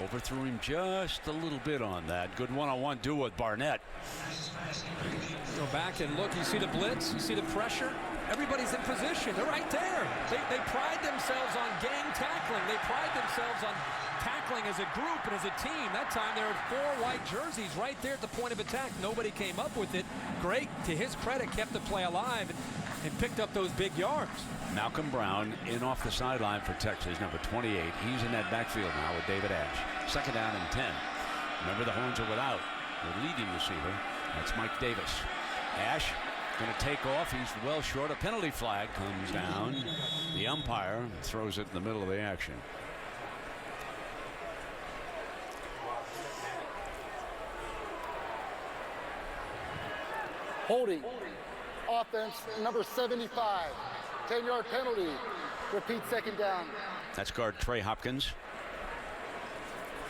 Overthrew him just a little bit on that. Good one-on-one duel with Barnett. Go back and look. You see the blitz. You see the pressure. Everybody's in position. They're right there. They pride themselves on gang tackling. They pride themselves on tackling as a group and as a team. That time there were 4 white jerseys right there at the point of attack. Nobody came up with it. Great, to his credit, kept the play alive and picked up those big yards. Malcolm Brown in off the sideline for Texas, number 28. He's in that backfield now with David Ash. Second down and 10. Remember, the Horns are without the leading receiver. That's Mike Davis. Ash going to take off. He's well short. A penalty flag comes down. The umpire throws it in the middle of the action. Holding. Offense, number 75. 10-yard penalty. Repeat second down. That's guard Trey Hopkins.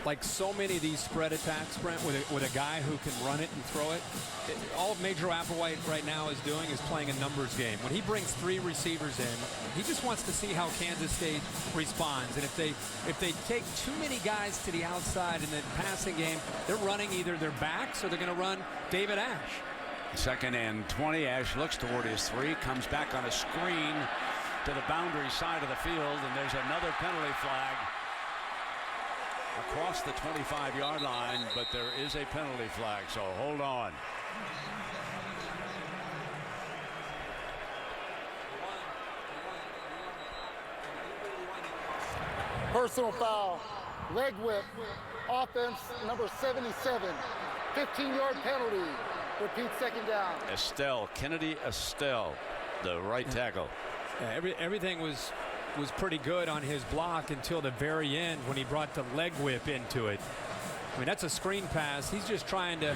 Like so many of these spread attacks, Brent, with a guy who can run it and throw it, all Major Applewhite right now is doing is playing a numbers game. When he brings 3 receivers in, he just wants to see how Kansas State responds. And if they take too many guys to the outside in the passing game, they're running either their backs or they're going to run David Ash. Second and 20. Ash looks toward his 3, comes back on a screen to the boundary side of the field, and there's another penalty flag across the 25-yard line, but there is a penalty flag, so hold on. Personal foul. Leg whip. Offense, number 77. 15-yard penalty. Repeat second down. Estelle, Kennedy Estelle, the right tackle. Yeah, everything was pretty good on his block until the very end when he brought the leg whip into it. I mean, that's a screen pass. He's just trying to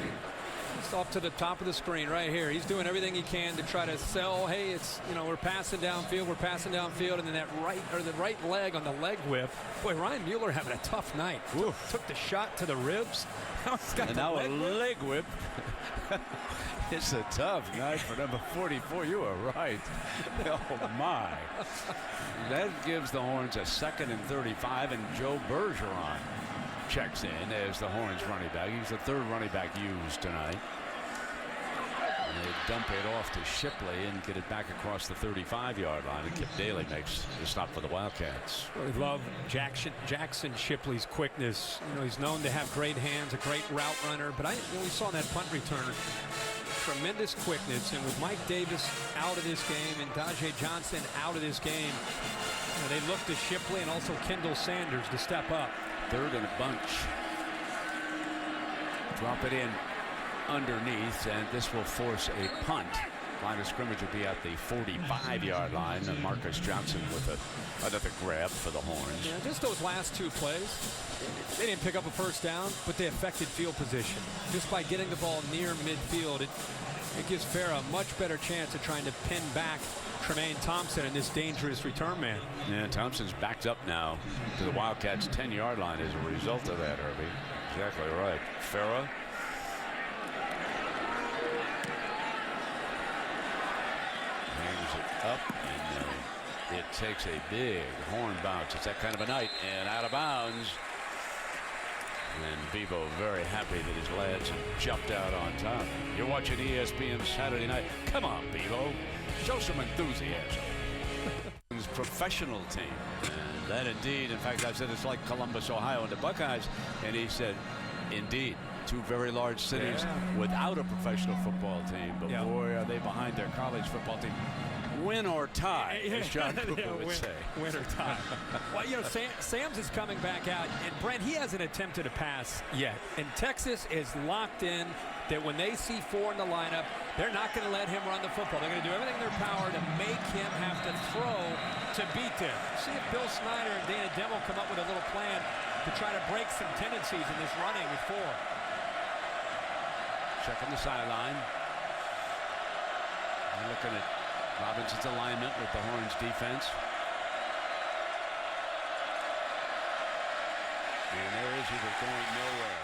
Just off to the top of the screen right here. He's doing everything he can to try to sell, hey, it's, you know, we're passing downfield, and then that right leg on the leg whip. Boy, Ryan Moeller having a tough night. Took the shot to the ribs. Now he's got a leg whip. It's a tough night for number 44. You are right. Oh, my. That gives the Horns a 2nd and 35, and Joe Bergeron checks in as the Horns running back. He's the 3rd running back used tonight. And they dump it off to Shipley and get it back across the 35-yard line. And Kip Daly makes the stop for the Wildcats. Really love Jackson Shipley's quickness. You know, he's known to have great hands, a great route runner. But we saw in that punt return, tremendous quickness. And with Mike Davis out of this game and Dajay Johnson out of this game, you know, they look to Shipley and also Kendall Sanders to step up. 3rd and a bunch. Drop it in underneath, and this will force a punt. Line of scrimmage will be at the 45-yard line, and Marcus Johnson with another grab for the Horns. Yeah, just those last 2 plays, they didn't pick up a first down, but they affected field position. Just by getting the ball near midfield, it gives Farah a much better chance of trying to pin back Tremaine Thompson and this dangerous return man. Yeah, Thompson's backed up now to the Wildcats' 10-yard line as a result of that, Herbie. Exactly right. Farah. Hangs it up, and it takes a big Horn bounce. It's that kind of a night, and out of bounds. And Bevo very happy that his lads have jumped out on top. You're watching ESPN Saturday night. Come on, Bevo. Show some enthusiasm. His professional team. And that indeed, in fact, I said it's like Columbus, Ohio, and the Buckeyes. And he said, indeed, 2 very large cities without a professional football team. But boy, are they behind their college football team. Win or tie, as John Cooper would say. Win or tie. Well, you know, Sam's is coming back out, and Brent, he hasn't attempted a pass yet. And Texas is locked in that when they see 4 in the lineup, they're not going to let him run the football. They're going to do everything in their power to make him have to throw to beat them. See if Bill Snyder and Dana Demo come up with a little plan to try to break some tendencies in this running with 4. Checking the sideline. And looking at Robinson's alignment with the Horns defense. And there is he was going nowhere.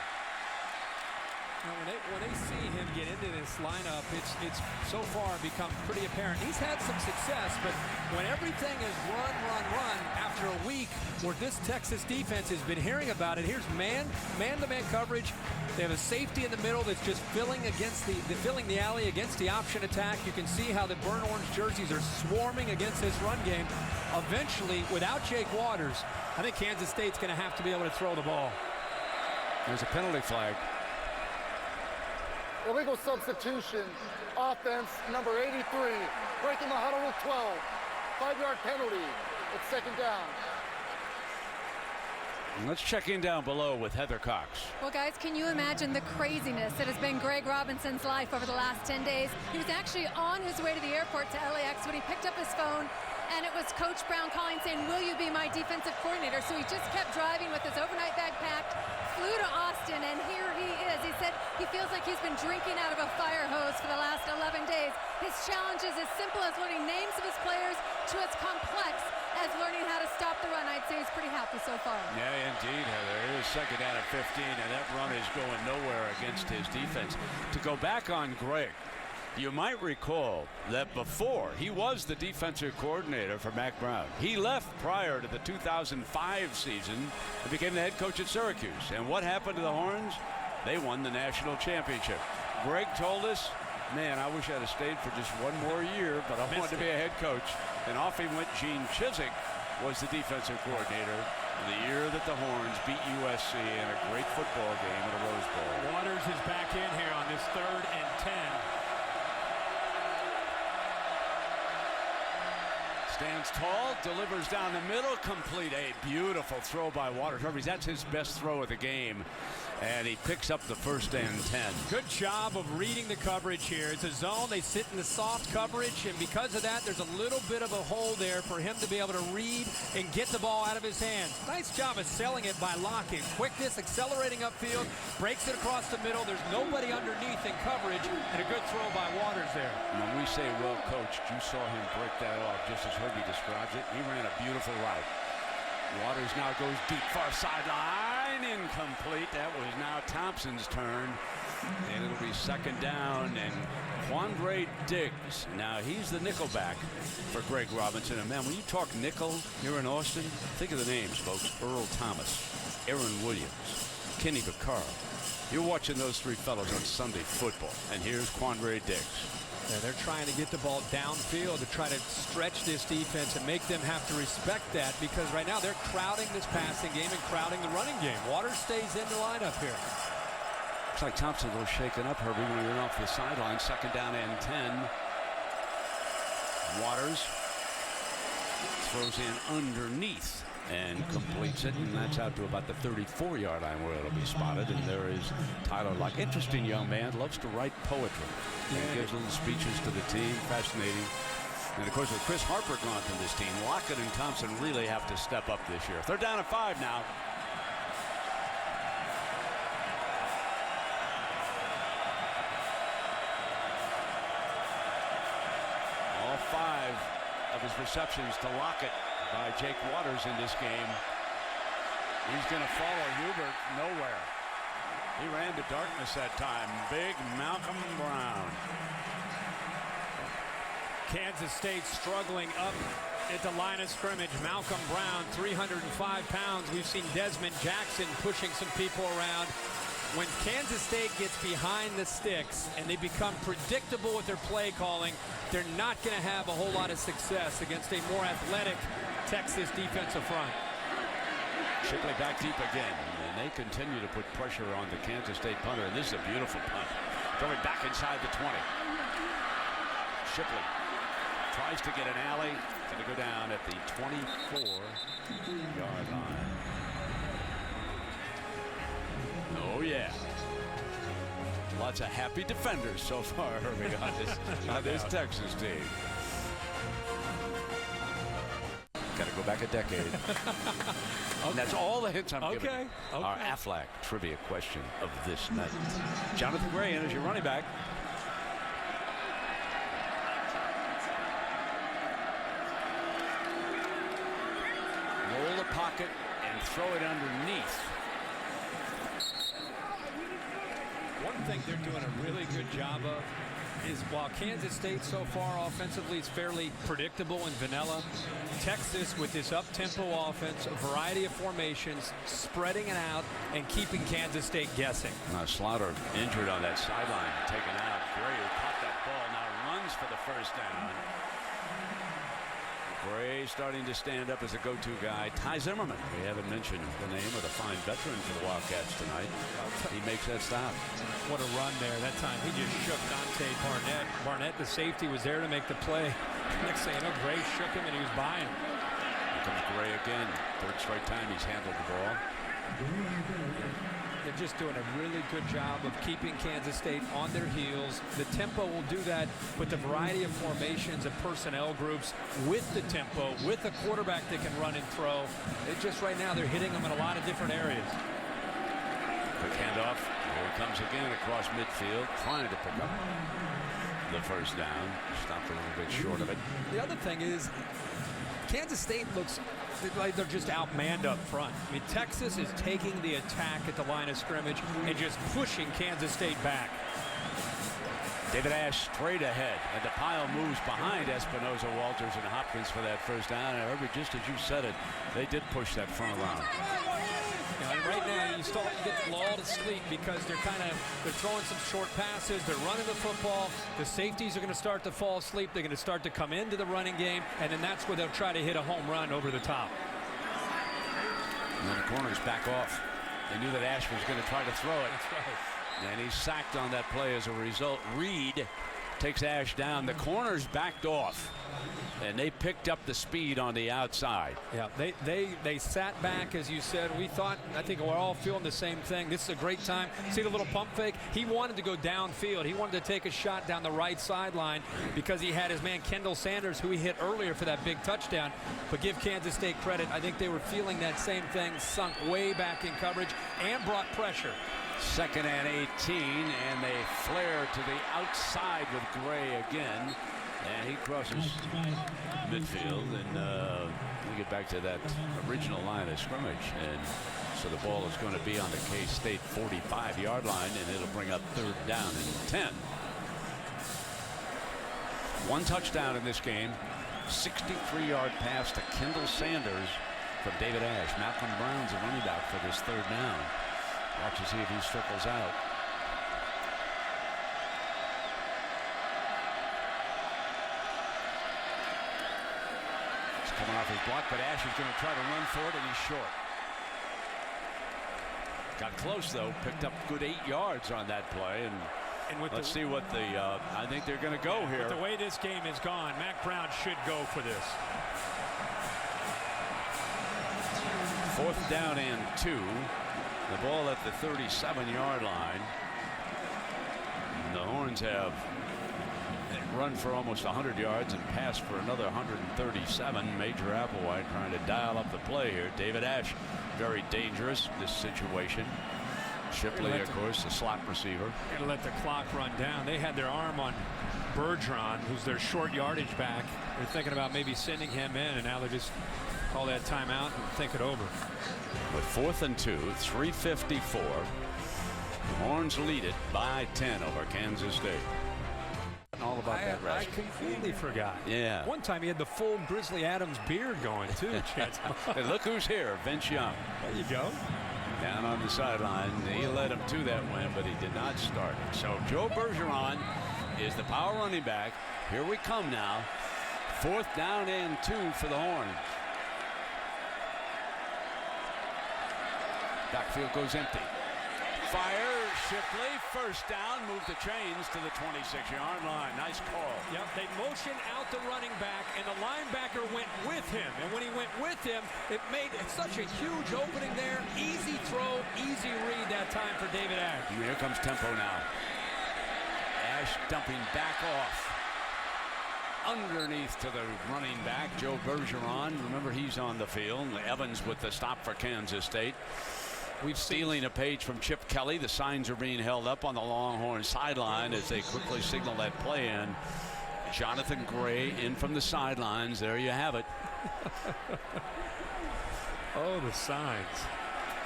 When they see him get into this lineup, it's so far become pretty apparent. He's had some success, but when everything is run after a week where this Texas defense has been hearing about it, here's man-to-man coverage. They have a safety in the middle that's just filling the alley against the option attack. You can see how the burnt orange jerseys are swarming against this run game. Eventually, without Jake Waters, I think Kansas State's going to have to be able to throw the ball. There's a penalty flag. Illegal substitution, offense, number 83, breaking the huddle with 12. 5-yard penalty. It's 2nd down. Let's check in down below with Heather Cox. Well, guys, can you imagine the craziness that has been Greg Robinson's life over the last 10 days? He was actually on his way to the airport to LAX when he picked up his phone, and it was Coach Brown calling saying, will you be my defensive coordinator? So he just kept driving with his overnight bag packed, flew to Austin, and here he is. He said he feels like he's been drinking out of a fire hose for the last 11 days. His challenge is as simple as learning names of his players to as complex as learning how to stop the run. I'd say he's pretty happy so far. Yeah, indeed, Heather. It is 2nd down at 15, and that run is going nowhere against his defense. To go back on Greg, you might recall that before he was the defensive coordinator for Mac Brown. He left prior to the 2005 season and became the head coach at Syracuse. And what happened to the Horns? They won the national championship. Greg told us, man, I wish I'd have stayed for just one more year, but I wanted to be a head coach. And off he went. Gene Chizik was the defensive coordinator the year that the Horns beat USC in a great football game at a Rose Bowl. Waters is back in here on this 3rd and 10. Stands tall, delivers down the middle, complete. A beautiful throw by Waters. That's his best throw of the game. And he picks up the first and 10. Good job of reading the coverage here. It's a zone. They sit in the soft coverage, and because of that, there's a little bit of a hole there for him to be able to read and get the ball out of his hands. Nice job of selling it by locking. Quickness, accelerating upfield, breaks it across the middle. There's nobody underneath in coverage, and a good throw by Waters there. When we say well coached, you saw him break that off just as Herbie describes it. He ran a beautiful route. Waters now goes deep, far sideline, incomplete. That was now Thompson's turn, and it'll be second down, and Quandre Diggs. Now he's the nickelback for Greg Robinson. And man, when you talk nickel here in Austin, think of the names, folks. Earl Thomas, Aaron Williams, Kenny Vaccaro. You're watching those three fellows on Sunday football, and here's Quandre Diggs. Yeah, they're trying to get the ball downfield to try to stretch this defense and make them have to respect that, because right now they're crowding this passing game and crowding the running game. Waters stays in the lineup here. Looks like Thompson's a little shaken up, Herbie, when he went off the sideline. Second down and 10. Waters throws in underneath and completes it, and that's out to about the 34-yard line where it'll be spotted. And there is Tyler Lockett. Interesting young man, loves to write poetry. And gives little speeches to the team. Fascinating. And of course, with Chris Harper gone from this team, Lockett and Thompson really have to step up this year. They're down at 5 now. All 5 of his receptions to Lockett by Jake Waters in this game. He's going to follow Hubert nowhere. He ran to darkness that time. Big Malcolm Brown. Kansas State struggling up at the line of scrimmage. Malcolm Brown, 305 pounds. We've seen Desmond Jackson pushing some people around. When Kansas State gets behind the sticks and they become predictable with their play calling, they're not going to have a whole lot of success against a more athletic Texas defensive front. Shipley back deep again, and they continue to put pressure on the Kansas State punter, and this is a beautiful punt. Throwing back inside the 20. Shipley tries to get an alley. Going to go down at the 24-yard line. Oh, yeah. Lots of happy defenders so far, Herbie, on this Texas team. Got to go back a decade. Okay. And that's all the hits I'm giving. Okay. Our Aflac trivia question of this night. Jonathan Gray in as your running back. Roll the pocket and throw it underneath. One thing they're doing a really good job of is, while Kansas State so far offensively is fairly predictable and vanilla, Texas with this up-tempo offense, a variety of formations, spreading it out and keeping Kansas State guessing. Now Slaughter injured on that sideline, taken out. Gray, who caught that ball, now runs for the first down. Gray starting to stand up as a go-to guy. Ty Zimmerman, we haven't mentioned the name of the fine veteran for the Wildcats tonight. He makes that stop. What a run there. That time he just shook Dante Barnett. Barnett, the safety, was there to make the play. Next thing you know, Gray shook him and he was by him. Here comes Gray again. Third straight time he's handled the ball. They're just doing a really good job of keeping Kansas State on their heels. The tempo will do that with the variety of formations and personnel groups, with the tempo, with a quarterback that can run and throw. It just right now they're hitting them in a lot of different areas. Quick handoff. Here he comes again across midfield, trying to pick up the first down. Stopped a little bit short of it. The other thing is, Kansas State looks like they're just outmanned up front. I mean, Texas is taking the attack at the line of scrimmage and just pushing Kansas State back. David Ash straight ahead, and the pile moves behind Espinoza, Walters, and Hopkins for that first down. And Herbie, just as you said it, they did push that front line. And right now you start to get lulled to sleep because they're throwing some short passes, they're running the football, the safeties are going to start to fall asleep, they're going to start to come into the running game, and then that's where they'll try to hit a home run over the top. And then the corners back off. They knew that Ash was going to try to throw it. That's right. And he's sacked on that play as a result. Reed takes Ash down. The corners backed off, and they picked up the speed on the outside. Yeah, they sat back, as you said. We thought, I think we're all feeling the same thing. This is a great time. See the little pump fake? He wanted to go downfield. He wanted to take a shot down the right sideline because he had his man Kendall Sanders, who he hit earlier for that big touchdown. But give Kansas State credit. I think they were feeling that same thing, sunk way back in coverage and brought pressure. 2nd and 18, and they flare to the outside with Gray again. And he crosses midfield, and we get back to that original line of scrimmage. And so the ball is going to be on the K-State 45-yard line, and it'll bring up 3rd down and 10. One touchdown in this game, 63-yard pass to Kendall Sanders from David Ash. Malcolm Brown's a running back for this 3rd down. Watch to see if he circles out. It's coming off his block, but Ash is going to try to run for it, and he's short. Got close, though. Picked up good 8 yards on that play, and with let's see what the I think they're going to go here. With the way this game has gone, Mac Brown should go for this. 4th down and 2. The ball at the 37-yard line. The Horns have run for almost 100 yards and passed for another 137. Major Applewhite trying to dial up the play here. David Ash, very dangerous this situation. Shipley, of course, the slot receiver. Going to let the clock run down. They had their arm on Bergeron, who's their short yardage back. They're thinking about maybe sending him in, and now they just call that timeout and think it over. With 4th and 2, 3:54. The Horns lead it by 10 over Kansas State. All about that, I completely forgot. Yeah. One time he had the full Grizzly Adams beard going, too, Chance. Hey, look who's here, Vince Young. There you go. Down on the sideline. He led him to that win, but he did not start. So Joe Bergeron is the power running back. Here we come now. 4th down and 2 for the Horns. Backfield goes empty. Fire, Shipley, 1st down, move the chains to the 26-yard line. Nice call. Yep, they motioned out the running back, and the linebacker went with him. And when he went with him, it made such a huge opening there. Easy throw, easy read that time for David Ash. Here comes tempo now. Ash dumping back off. Underneath to the running back, Joe Bergeron. Remember, he's on the field. Evans with the stop for Kansas State. We've stealing a page from Chip Kelly. The signs are being held up on the Longhorn sideline as they quickly signal that play in. Jonathan Gray in from the sidelines. There you have it. Oh, the signs.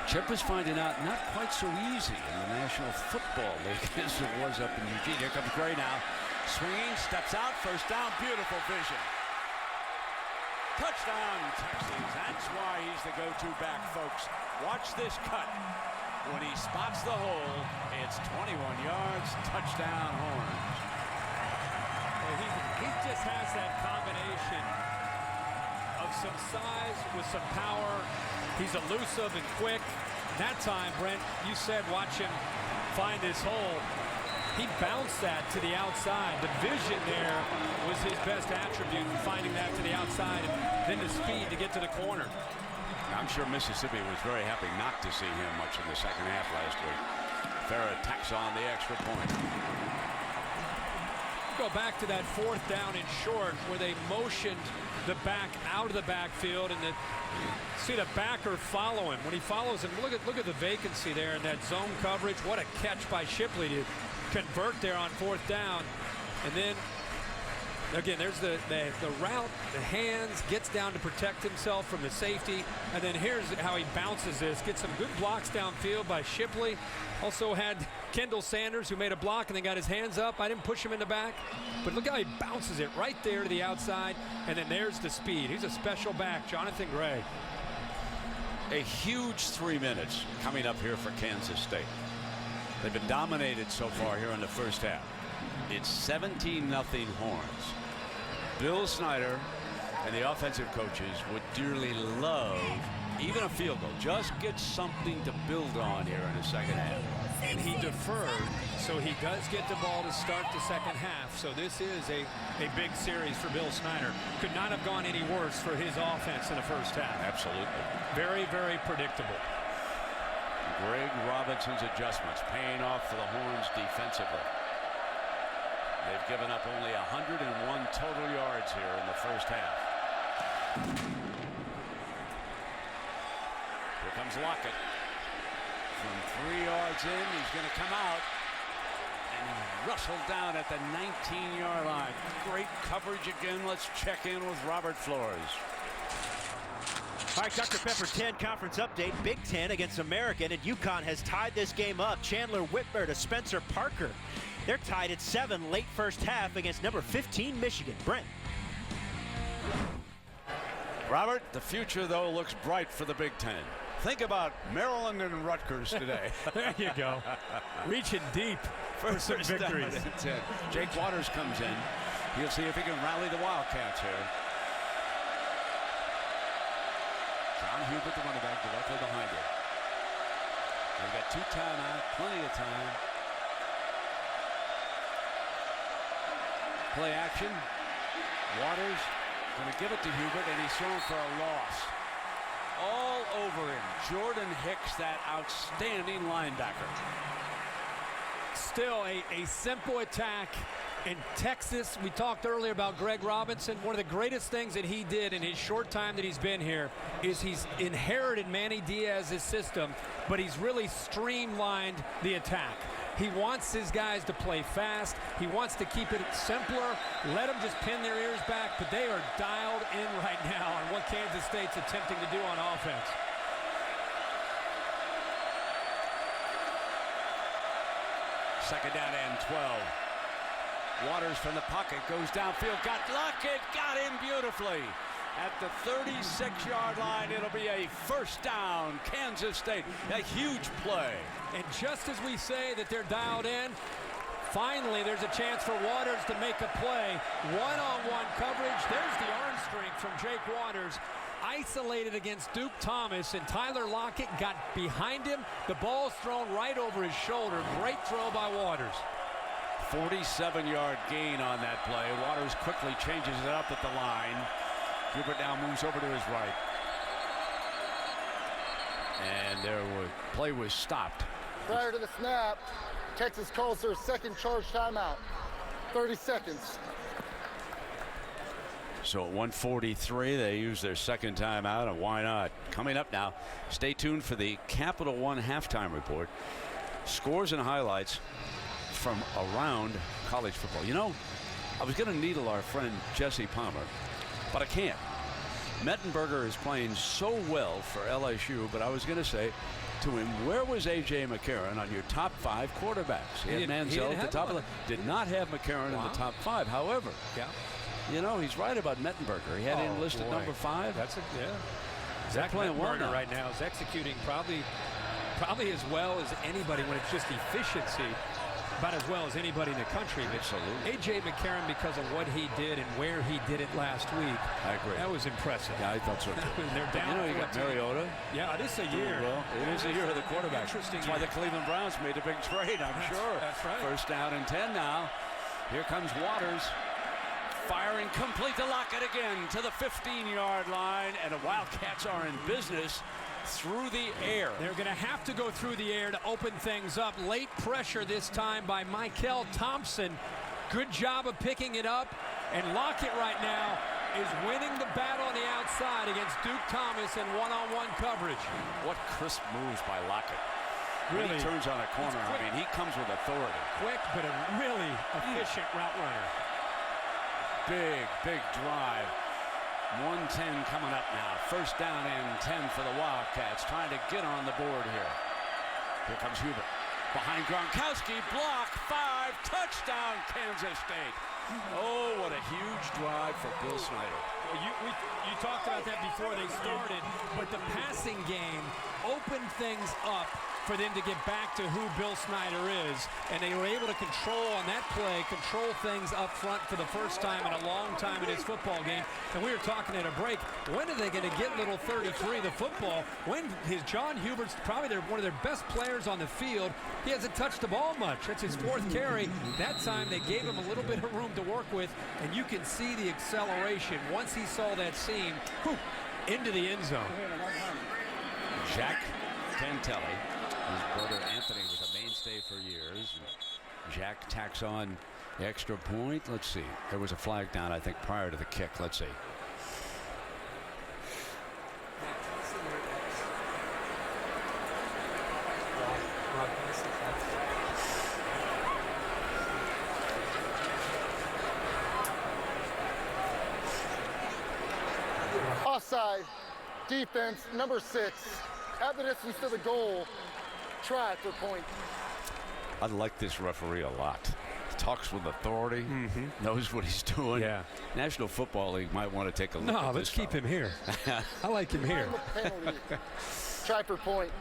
Chip is finding out not quite so easy in the National Football League as it was up in Eugene. Here comes Gray now. Swinging, steps out, 1st down, beautiful vision. Touchdown, Texas. That's why he's the go-to back, folks. Watch this cut. When he spots the hole, it's 21 yards, touchdown Horns. Well, he just has that combination of some size with some power. He's elusive and quick. That time, Brent, you said watch him find this hole. He bounced that to the outside. The vision there was his best attribute, finding that to the outside, and then the speed to get to the corner. I'm sure Mississippi was very happy not to see him much in the second half last week. Farrah tacks on the extra point. Go back to that 4th down and short where they motioned the back out of the backfield, and see the backer follow him. When he follows him, look at the vacancy there in that zone coverage. What a catch by Shipley to convert there on 4th down. And then again, there's the route, the hands, gets down to protect himself from the safety. And then here's how he bounces this. Gets some good blocks downfield by Shipley. Also had Kendall Sanders, who made a block and then got his hands up. I didn't push him in the back, but look how he bounces it right there to the outside. And then there's the speed. He's a special back, Jonathan Gray. A huge 3 minutes coming up here for Kansas State. They've been dominated so far here in the first half. It's 17-0 Horns. Bill Snyder and the offensive coaches would dearly love Even a field goal. Just get something to build on here in the second half. And he deferred, so he does get the ball to start the second half. So this is a big series for Bill Snyder. Could not have gone any worse for his offense in the first half. Absolutely. Very, very predictable. Greg Robinson's adjustments paying off for the Horns defensively. They've given up only 101 total yards here in the first half. Here comes Lockett. From 3 yards in, he's going to come out and rustled down at the 19-yard line. Great coverage again. Let's check in with Robert Flores. All right, Dr. Pepper 10 conference update. Big Ten against American, and UConn has tied this game up. Chandler Whitmer to Spencer Parker. They're tied at 7 late first half against number 15 Michigan. Brent. Robert, the future, though, looks bright for the Big Ten. Think about Maryland and Rutgers today. There you go. Reaching deep for some victories. Jake Waters comes in. He'll see if he can rally the Wildcats here. John Hubert, the running back, directly behind him. They've got 2 timeouts, plenty of time. Play action. Waters going to give it to Hubert, and he's thrown for a loss. All over him. Jordan Hicks, that outstanding linebacker. Still a simple attack. In Texas, we talked earlier about Greg Robinson. One of the greatest things that he did in his short time that he's been here is he's inherited Manny Diaz's system, but he's really streamlined the attack. He wants his guys to play fast. He wants to keep it simpler. Let them just pin their ears back, but they are dialed in right now on what Kansas State's attempting to do on offense. Second down and 12. Waters from the pocket goes downfield. Got Lockett, got him beautifully. At the 36-yard line, it'll be a first down, Kansas State. A huge play. And just as we say that they're dialed in, finally there's a chance for Waters to make a play. One-on-one coverage. There's the arm strength from Jake Waters. Isolated against Duke Thomas, and Tyler Lockett got behind him. The ball's thrown right over his shoulder. Great throw by Waters. 47-yard gain on that play. Waters quickly changes it up at the line. Hubert now moves over to his right. And play was stopped. Prior to the snap, Texas calls their second charge timeout. 30 seconds. So at 1:43, they use their second timeout, and why not? Coming up now, stay tuned for the Capital One halftime report. Scores and highlights from around college football. You know, I was going to needle our friend Jesse Palmer, but I can't. Mettenberger is playing so well for LSU, but I was going to say to him, where was A.J. McCarron on your top 5 quarterbacks? He had Manziel at the top of the... Did not have McCarron in the top 5. However, you know, he's right about Mettenberger. He had him listed number 5. That's Zach playing well Mettenberger right now is executing probably as well as anybody when it's just efficiency. About as well as anybody in the country. Absolutely. A.J. McCarron, because of what he did and where he did it last week. I agree. That was impressive. Yeah, I thought so too. They're down. You know, you got Mariota. Yeah, this is a year. Well, it is a year of the quarterback. Interesting. That's why the Cleveland Browns made a big trade, I'm sure. That's right. First down and 10 now. Here comes Waters. Firing complete to Lockett again to the 15-yard line, and the Wildcats are in business through the air. They're going to have to go through the air to open things up. Late pressure this time by Michael Thompson. Good job of picking it up, and Lockett right now is winning the battle on the outside against Duke Thomas in one-on-one coverage. What crisp moves by Lockett. Really, when he turns on a corner, I mean, he comes with authority. Quick, but a really efficient route runner. Big drive. 1:10 coming up now. First down and 10 for the Wildcats, trying to get on the board here. Here comes Hubert. Behind Gronkowski, block, 5, touchdown, Kansas State. Oh, what a huge drive for Bill Snyder. You talked about that before they started, but the passing game opened things up for them to get back to who Bill Snyder is. And they were able to control on that play, control things up front for the first time in a long time in his football game. And we were talking at a break, when are they going to get little 33 the football? When his John Hubert's probably one of their best players on the field. He hasn't touched the ball much. That's his 4th carry. That time they gave him a little bit of room to work with, and you can see the acceleration once he saw that seam into the end zone. Jack Cantelli, his brother Anthony was a mainstay for years. Jack tacks on the extra point. Let's see. There was a flag down, I think, prior to the kick. Let's see. Offside, defense, number 6, at the distance to the goal, try for point. I like this referee a lot. Talks with authority, knows what he's doing. Yeah. National Football League might want to take a look at No, this. let's keep him here. I like him here. Penalty. Try for point.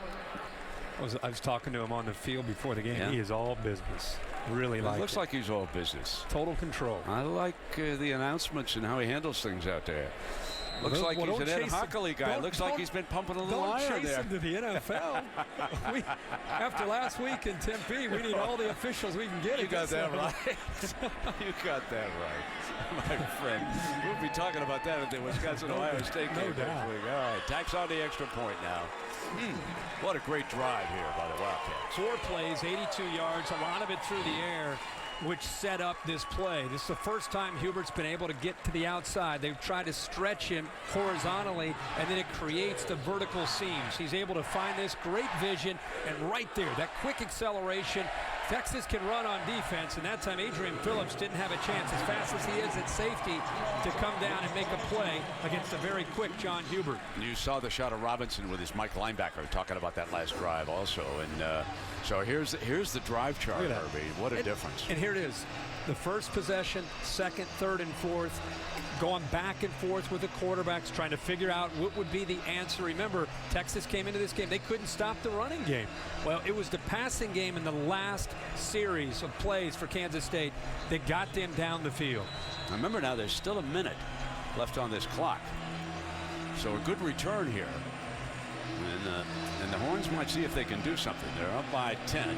I was talking to him on the field before the game. Yeah. He is all business. Really like it. Looks like he's all business. Total control. I like the announcements and how he handles things out there. Looks like he's an Ed Hockley guy. Looks like he's been pumping a little iron Don't chase there. him to the NFL. After last week in Tempe, we need all the officials we can get. You got that right. You got that right, my friend. We'll be talking about that at the Wisconsin-Ohio State game next week. All right, tacks on the extra point now. What a great drive here by the Wildcats. 4 plays, 82 yards, a lot of it through the air, which set up this play. This is the first time Hubert's been able to get to the outside. They've tried to stretch him horizontally, and then it creates the vertical seams. He's able to find this great vision, and right there, that quick acceleration. Texas can run on defense, and that time Adrian Phillips didn't have a chance, as fast as he is at safety, to come down and make a play against a very quick John Hubert. You saw the shot of Robinson with his Mike linebacker talking about that last drive also. And so here's the drive chart, Herbie. What a difference. And here it is. The first possession, second, third, and fourth, going back and forth with the quarterbacks, trying to figure out what would be the answer. Remember, Texas came into this game. They couldn't stop the running game. Well, it was the passing game in the last series of plays for Kansas State that got them down the field. Remember now, there's still a minute left on this clock. So a good return here. And the Horns might see if they can do something. They're up by 10.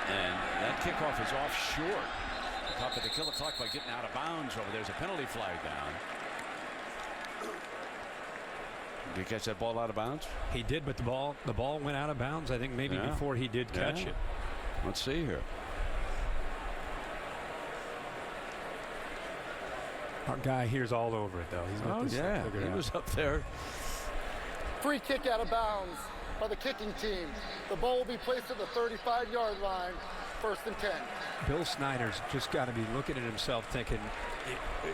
And that kickoff is off short. Up at the kill the clock by getting out of bounds over there's a penalty flag down. Did he catch that ball out of bounds? He did, but the ball went out of bounds, I think, maybe before he did catch it. Let's see here. Our guy here's all over it, though. He's got this thing figured out. He was up there. Free kick out of bounds by the kicking team. The ball will be placed at the 35-yard line, 1st and 10. Bill Snyder's just got to be looking at himself thinking,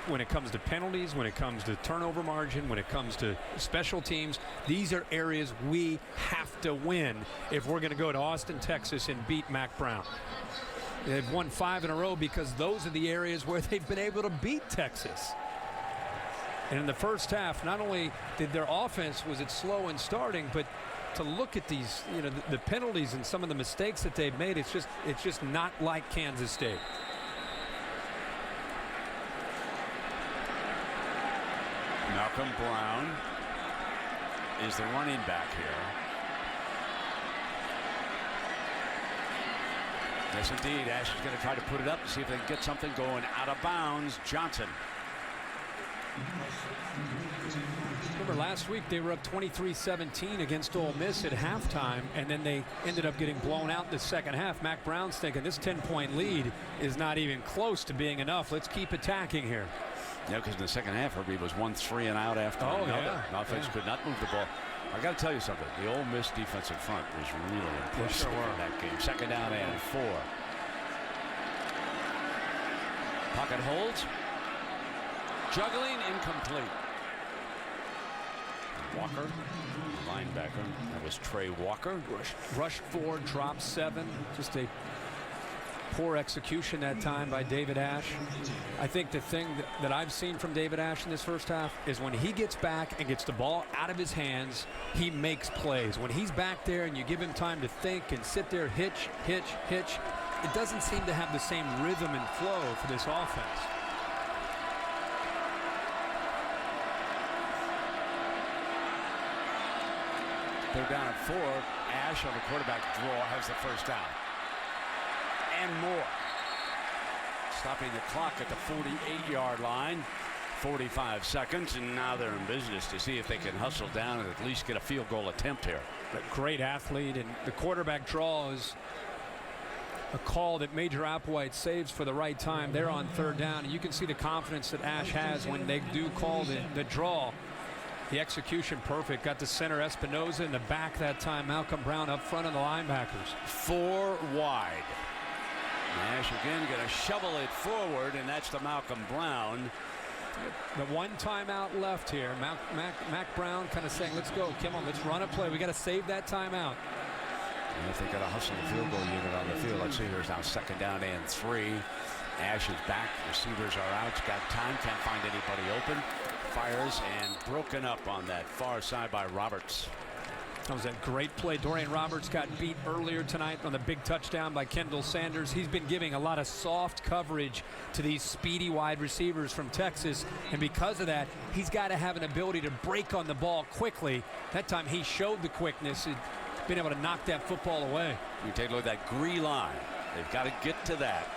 when it comes to penalties, when it comes to turnover margin, when it comes to special teams, these are areas we have to win if we're going to go to Austin, Texas and beat Mack Brown. They've won 5 in a row because those are the areas where they've been able to beat Texas. And in the first half, not only did their offense was it slow in starting, but to look at these, the penalties and some of the mistakes that they've made, it's just not like Kansas State. Malcolm Brown is the running back here. Yes, indeed. Ash is going to try to put it up and see if they can get something going out of bounds. Johnson. Remember last week they were up 23-17 against Ole Miss at halftime, and then they ended up getting blown out in the second half. Mack Brown's thinking this 10-point lead is not even close to being enough. Let's keep attacking here. Yeah, because in the second half, Herbie was 1 3 and out after another. Offense could not move the ball. I got to tell you something. The Ole Miss defensive front was really impressive in that game. 2nd down and 4. Pocket holds. Juggling, incomplete. Walker, linebacker. That was Trey Walker. Rushed 4, dropped 7. Just a Poor execution that time by David Ash. I think the thing that I've seen from David Ash in this first half is when he gets back and gets the ball out of his hands, he makes plays. When he's back there and you give him time to think and sit there, hitch, it doesn't seem to have the same rhythm and flow for this offense. They're down at 4. Ash on the quarterback draw has the first down. And more. Stopping the clock at the 48-yard line. 45 seconds, and now they're in business to see if they can hustle down and at least get a field goal attempt here. A great athlete, and the quarterback draw is a call that Major Applewhite saves for the right time. They're on third down, and you can see the confidence that Ash has when they do call the draw. The execution perfect. Got the center Espinoza in the back that time. Malcolm Brown up front of the linebackers. 4 wide. Nash again going to shovel it forward, and that's to Malcolm Brown. The one timeout left here. Mac Brown kind of saying, let's go. Come on, let's run a play. We got to save that timeout. And if they got to hustle the field goal unit on the field, let's see, here's now 2nd down and 3. Ash is back. Receivers are out. Got time. Can't find anybody open. Fires and broken up on that far side by Roberts. That was a great play. Dorian Roberts got beat earlier tonight on the big touchdown by Kendall Sanders. He's been giving a lot of soft coverage to these speedy wide receivers from Texas, and because of that, he's got to have an ability to break on the ball quickly. That time he showed the quickness and been able to knock that football away. You take a look at that green line. They've got to get to that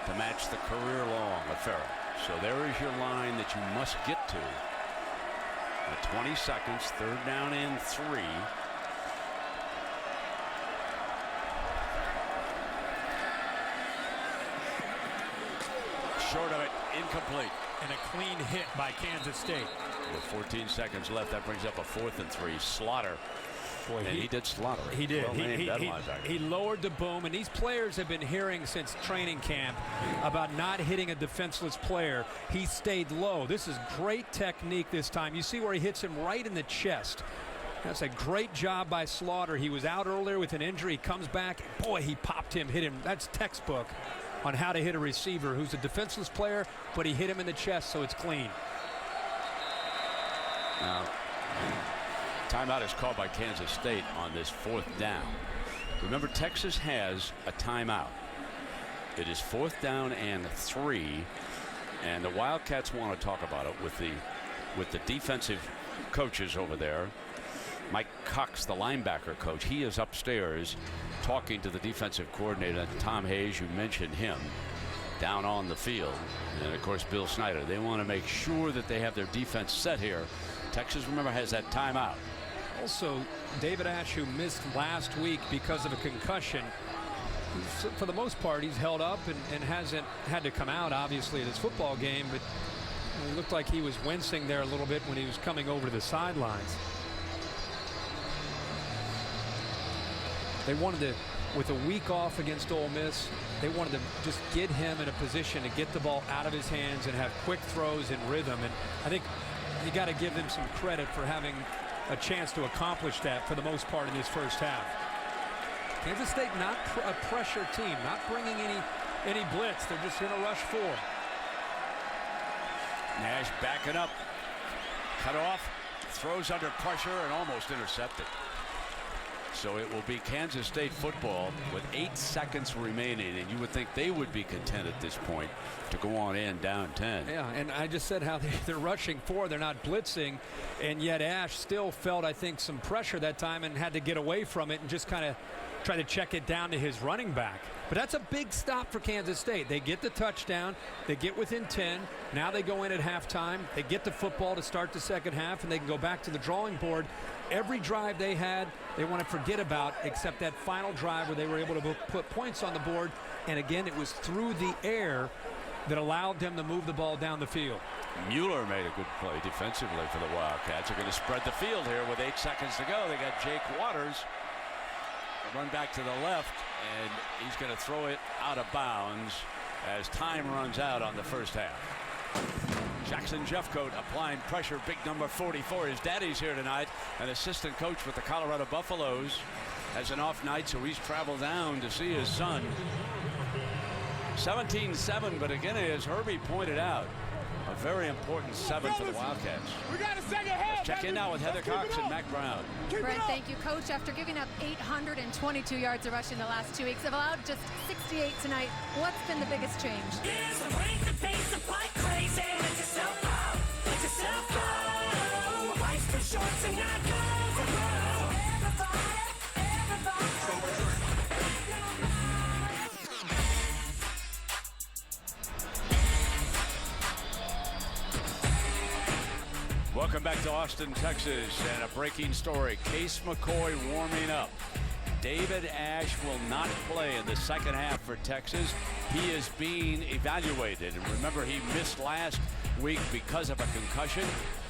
to match the career long of Farrell. So there is your line that you must get to. At 20 seconds, 3rd down and 3. Short of it, incomplete. And a clean hit by Kansas State. With 14 seconds left, that brings up a 4th and 3. Slaughter. Boy, and he did slaughter it. He did. Well, he lowered the boom, and these players have been hearing since training camp about not hitting a defenseless player. He stayed low. This is great technique this time. You see where he hits him right in the chest. That's a great job by Slaughter. He was out earlier with an injury. He comes back. Boy, he popped him, hit him. That's textbook on how to hit a receiver who's a defenseless player, but he hit him in the chest, so it's clean. Now, timeout is called by Kansas State on this 4th down. Remember, Texas has a timeout. It is 4th down and 3, and the Wildcats want to talk about it with the defensive coaches over there. Mike Cox, the linebacker coach, he is upstairs talking to the defensive coordinator, Tom Hayes. You mentioned him down on the field, and of course Bill Snyder. They want to make sure that they have their defense set here. Texas, remember, has that timeout. Also, David Ash, who missed last week because of a concussion, for the most part he's held up and hasn't had to come out obviously at his football game, but it looked like he was wincing there a little bit when he was coming over to the sidelines. They wanted to, with a week off against Ole Miss, they wanted to just get him in a position to get the ball out of his hands and have quick throws and rhythm. And I think you got to give them some credit for having a chance to accomplish that for the most part in this first half. Kansas State not a pressure team, not bringing any blitz. They're just going to rush 4. Nash backing up, cut off, throws under pressure and almost intercepted. So it will be Kansas State football with 8 seconds remaining, and you would think they would be content at this point to go on in down 10. Yeah, and I just said how they're rushing 4, they're not blitzing, and yet Ash still felt, I think, some pressure that time and had to get away from it and just kind of try to check it down to his running back. But that's a big stop for Kansas State. They get the touchdown, they get within 10, now they go in at halftime, they get the football to start the second half, and they can go back to the drawing board. Every drive they had, they want to forget about, except that final drive where they were able to put points on the board. And again, it was through the air that allowed them to move the ball down the field. Moeller made a good play defensively for the Wildcats. They're going to spread the field here with 8 seconds to go. They got Jake Waters. Run back to the left, and he's going to throw it out of bounds as time runs out on the first half. Jackson Jeffcoat applying pressure, big number 44. His daddy's here tonight, an assistant coach with the Colorado Buffaloes. Has an off night, so he's traveled down to see his son. 17-7, but again, as Herbie pointed out, a very important 7 for the Wildcats. We got a second half. Let's check in now with Heather Cox and Mac Brown. Brent, thank you, Coach. After giving up 822 yards of rushing the last 2 weeks, they've allowed just 68 tonight. What's been the biggest change? Welcome back to Austin, Texas, and a breaking story. Case McCoy warming up. David Ash will not play in the second half for Texas. He is being evaluated. And remember, he missed last week because of a concussion.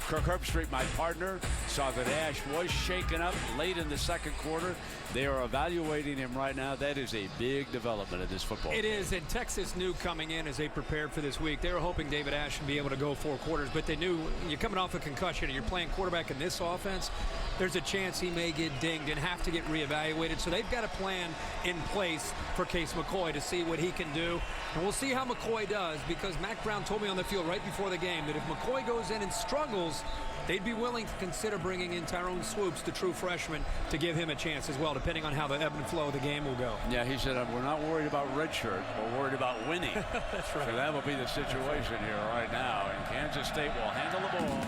Kirk Herbstreit, my partner, saw that Ash was shaken up late in the second quarter. They are evaluating him right now. That is a big development in this football. It is, and Texas knew coming in as they prepared for this week. They were hoping David Ash would be able to go 4 quarters, but they knew you're coming off a concussion and you're playing quarterback in this offense, there's a chance he may get dinged and have to get reevaluated. So they've got a plan in place for Case McCoy to see what he can do. And we'll see how McCoy does, because Mac Brown told me on the field right before the game that if McCoy goes in and struggles, they'd be willing to consider bringing in Tyrone Swoops, the true freshman, to give him a chance as well, depending on how the ebb and flow of the game will go. Yeah, he said, we're not worried about redshirt, we're worried about winning. That's right. So that will be the situation here right now. And Kansas State will handle the ball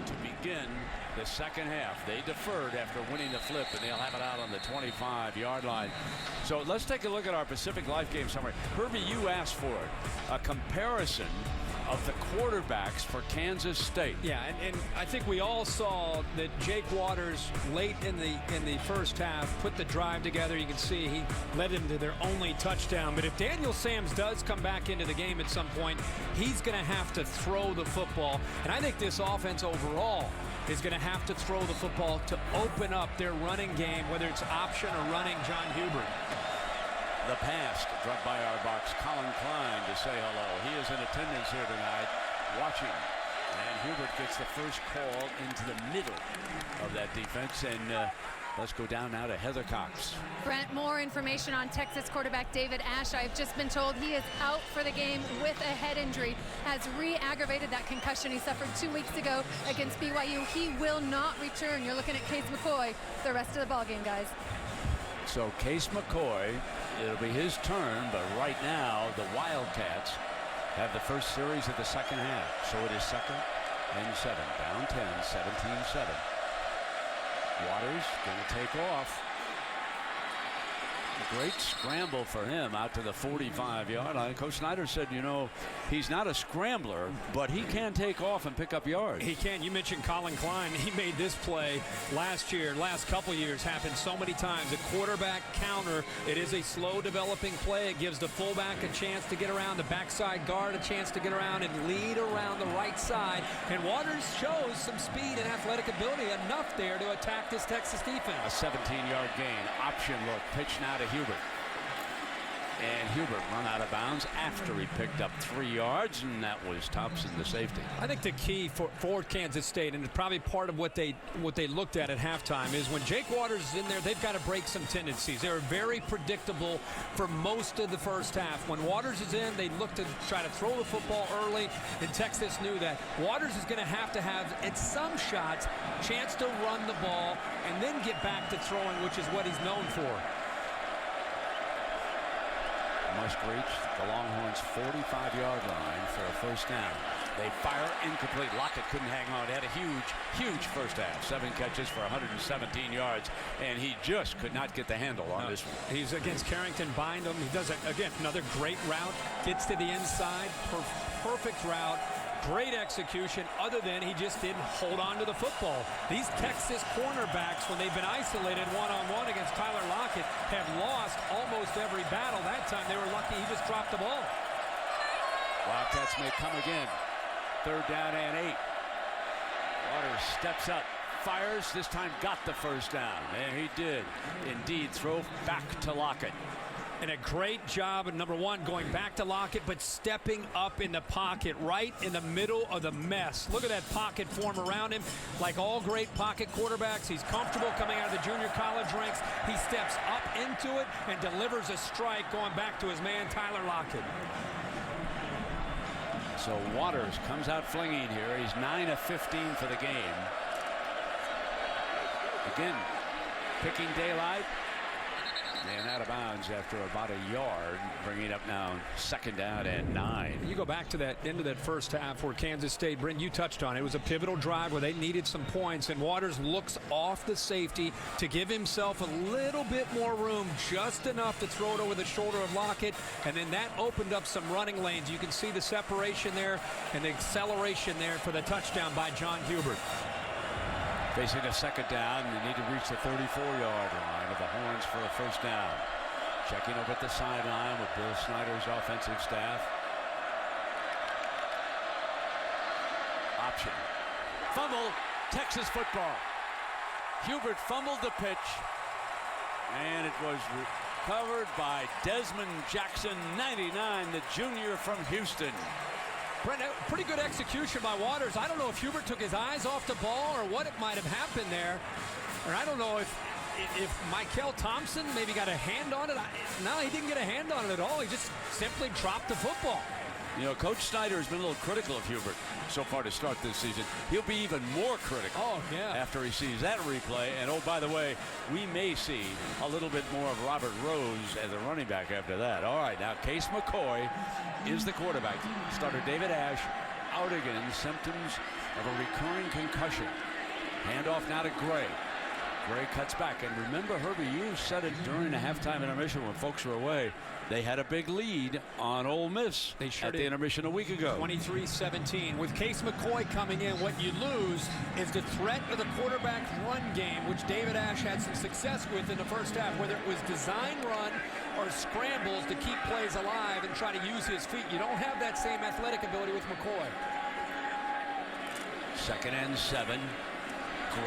to begin the second half. They deferred after winning the flip, and they'll have it out on the 25-yard line. So let's take a look at our Pacific Life game summary. Herbie, you asked for it. A comparison of the quarterbacks for Kansas State. Yeah, and I think we all saw that Jake Waters late in the first half put the drive together. You can see he led them to their only touchdown. But if Daniel Sams does come back into the game at some point, he's going to have to throw the football. And I think this offense overall is going to have to throw the football to open up their running game, whether it's option or running John Hubert. The pass dropped by our box. Colin Klein to say hello. He is in attendance here tonight watching. And Hubert gets the first call into the middle of that defense. And let's go down now to Heather Cox. Brent, more information on Texas quarterback David Ash. I've just been told he is out for the game with a head injury. Has re-aggravated that concussion he suffered 2 weeks ago against BYU. He will not return. You're looking at Case McCoy the rest of the ballgame, guys. So Case McCoy, it'll be his turn, but right now the Wildcats have the first series of the second half. So it is 2nd and 7, down 10, 17-7. Waters going to take off. A great scramble for him out to the 45-yard line. Coach Snyder said, you know, he's not a scrambler, but he can take off and pick up yards. He can. You mentioned Colin Klein. He made this play last couple years, happen so many times. A quarterback counter. It is a slow developing play. It gives the fullback a chance to get around, the backside guard a chance to get around and lead around the right side. And Waters shows some speed and athletic ability, enough there to attack this Texas defense. A 17-yard gain. Option look. Pitch now to Hubert. And Hubert run out of bounds after he picked up 3 yards, and that was Thompson, the safety. I think the key for Kansas State, and it's probably part of what they looked at halftime, is when Jake Waters is in there, they've got to break some tendencies. They were very predictable for most of the first half. When Waters is in, they look to try to throw the football early, and Texas knew that Waters is going to have, at some shots, chance to run the ball and then get back to throwing, which is what he's known for. Must reach the Longhorns' 45-yard line for a first down. They fire incomplete. Lockett couldn't hang on. Had a huge first half. 7 catches for 117 yards, and he just could not get the handle on this one. He's against Carrington Bindum. He does, again, another great route. Gets to the inside. Perfect route. Great execution, other than he just didn't hold on to the football. These Texas cornerbacks, when they've been isolated one-on-one against Tyler Lockett, have lost almost every battle. That time they were lucky he just dropped the ball. Wildcats may come again. 3rd down and 8. Waters steps up, fires, this time got the first down. And he did indeed throw back to Lockett. And a great job of, number one, going back to Lockett, but stepping up in the pocket, right in the middle of the mess. Look at that pocket form around him. Like all great pocket quarterbacks, he's comfortable coming out of the junior college ranks. He steps up into it and delivers a strike going back to his man, Tyler Lockett. So Waters comes out flinging here. He's 9 of 15 for the game. Again, picking daylight. And out of bounds after about a yard, bringing up now 2nd down and 9. You go back to that end of that first half where Kansas State, Brent, you touched on it. It was a pivotal drive where they needed some points, and Waters looks off the safety to give himself a little bit more room, just enough to throw it over the shoulder of Lockett, and then that opened up some running lanes. You can see the separation there and the acceleration there for the touchdown by John Hubert. Facing a 2nd down, they need to reach the 34-yard line of the Horns for a 1st down. Checking over at the sideline with Bill Snyder's offensive staff. Option. Fumble, Texas football. Hubert fumbled the pitch, and it was recovered by Desmond Jackson, 99, the junior from Houston. Brent, pretty good execution by Waters. I don't know if Hubert took his eyes off the ball or what it might have happened there. Or I don't know if Michael Thompson maybe got a hand on it. No, he didn't get a hand on it at all. He just simply dropped the football. You know, Coach Snyder has been a little critical of Hubert so far to start this season. He'll be even more critical after he sees that replay. And, oh, by the way, we may see a little bit more of Robert Rose as a running back after that. All right, now Case McCoy is the quarterback. Starter David Ash out again, symptoms of a recurring concussion. Handoff now to Gray. Gray cuts back, and remember, Herbie, you said it during the halftime intermission when folks were away. They had a big lead on Ole Miss at the intermission a week ago. 23-17. With Case McCoy coming in, what you lose is the threat of the quarterback's run game, which David Ash had some success with in the first half, whether it was design run or scrambles to keep plays alive and try to use his feet. You don't have that same athletic ability with McCoy. 2nd and 7.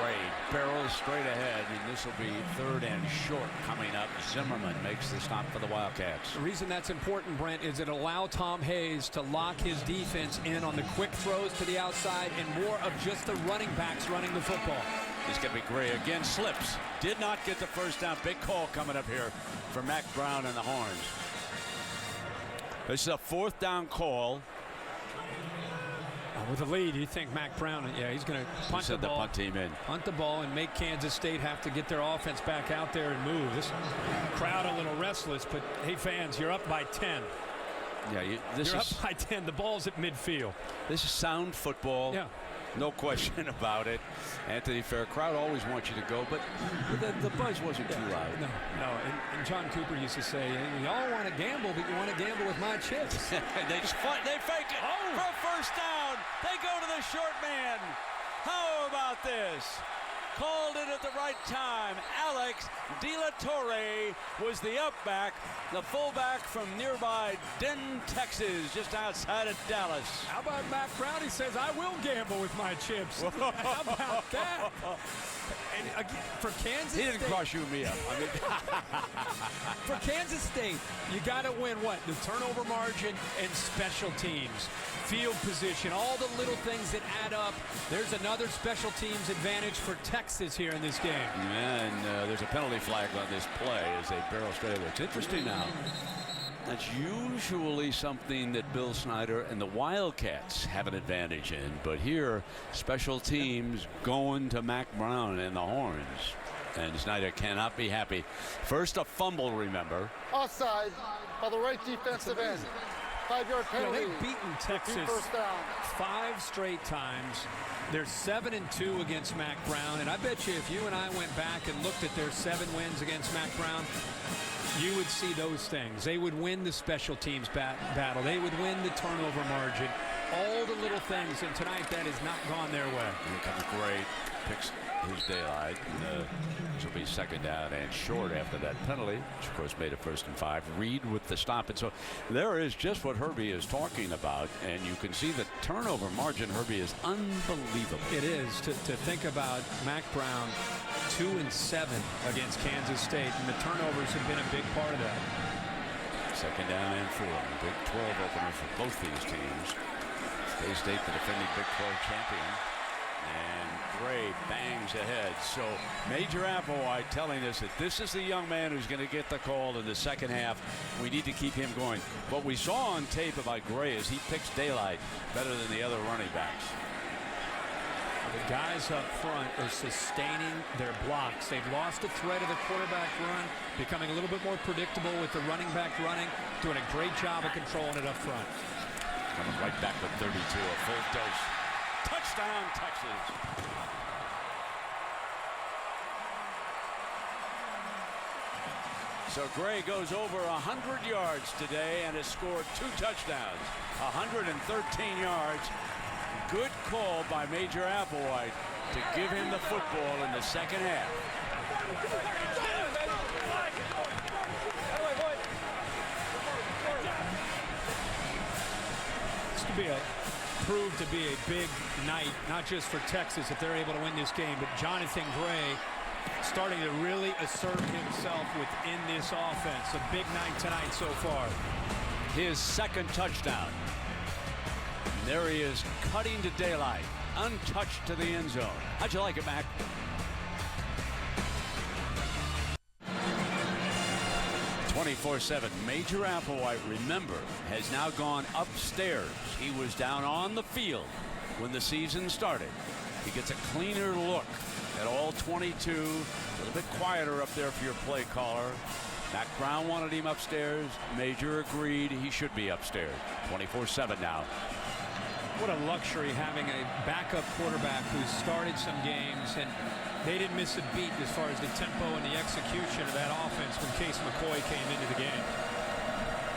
Gray barrels straight ahead, and this will be 3rd and short coming up. Zimmerman makes the stop for the Wildcats. The reason that's important, Brent, is it allows Tom Hayes to lock his defense in on the quick throws to the outside and more of just the running backs running the football. It's going to be Gray again. Slips. Did not get the 1st down. Big call coming up here for Mac Brown and the Horns. This is a 4th down call. With a lead, you think Mac Brown, he's going to punt the ball. Punt team in. Punt the ball and make Kansas State have to get their offense back out there and move. This crowd a little restless, but hey, fans, you're up by 10. Yeah, you're up by 10. The ball's at midfield. This is sound football. Yeah. No question about it. Anthony Fair, crowd always wants you to go, but the buzz wasn't too loud. No. And John Cooper used to say, y'all want to gamble, but you want to gamble with my chips. They fake it for a 1st down. They go to the short man. How about this? Called it at the right time. Alex De La Torre was the upback, the fullback from nearby Denton, Texas, just outside of Dallas. How about Mac Brown? He says, I will gamble with my chips. How about that? And again, for Kansas State. He didn't cross you and me up. For Kansas State, you got to win what? The turnover margin and special teams. Field position, all the little things that add up. There's another special teams advantage for Texas here in this game. And there's a penalty flag on this play as they barrel straight away. It's interesting now. That's usually something that Bill Snyder and the Wildcats have an advantage in. But here, special teams going to Mac Brown and the Horns. And Snyder cannot be happy. First, a fumble, remember. Offside by the right defensive end. 5-yard penalty. They've beaten Texas 5 straight times. They're 7-2 against Mac Brown. And I bet you if you and I went back and looked at their 7 wins against Mac Brown, you would see those things. They would win the special teams battle. They would win the turnover margin. All the little things. And tonight that has not gone their way. Here comes Gray. Picks his daylight. This will be 2nd down and short after that penalty, which of course made it 1st and 5. Reed with the stop. And so there is just what Herbie is talking about. And you can see the turnover margin, Herbie, is unbelievable. It is to think about Mac Brown 2-7 against Kansas State. And the turnovers have been a big part of that. Second down and 4. Big 12 opener for both these teams. K-State, the defending Big 12 champion. And Gray bangs ahead. So Major Applewhite telling us that this is the young man who's going to get the call in the second half. We need to keep him going. What we saw on tape about Gray is he picks daylight better than the other running backs. The guys up front are sustaining their blocks. They've lost the threat of the quarterback run, becoming a little bit more predictable with the running back running, doing a great job of controlling it up front. Coming right back with 32, a full dose. Touchdown, Texas. So Gray goes over 100 yards today and has scored 2 touchdowns, 113 yards. Good call by Major Applewhite to give him the football in the second half. This could be prove to be a big night, not just for Texas if they're able to win this game, but Jonathan Gray starting to really assert himself within this offense. A big night tonight so far. His second touchdown. There he is, cutting to daylight, untouched to the end zone. How'd you like it, Mac? .24/7. Major Applewhite, remember, has now gone upstairs. He was down on the field when the season started. He gets a cleaner look at all 22. A little bit quieter up there for your play caller. Mac Brown wanted him upstairs. Major agreed he should be upstairs. 24/7 now. What a luxury having a backup quarterback who started some games and they didn't miss a beat as far as the tempo and the execution of that offense when Case McCoy came into the game.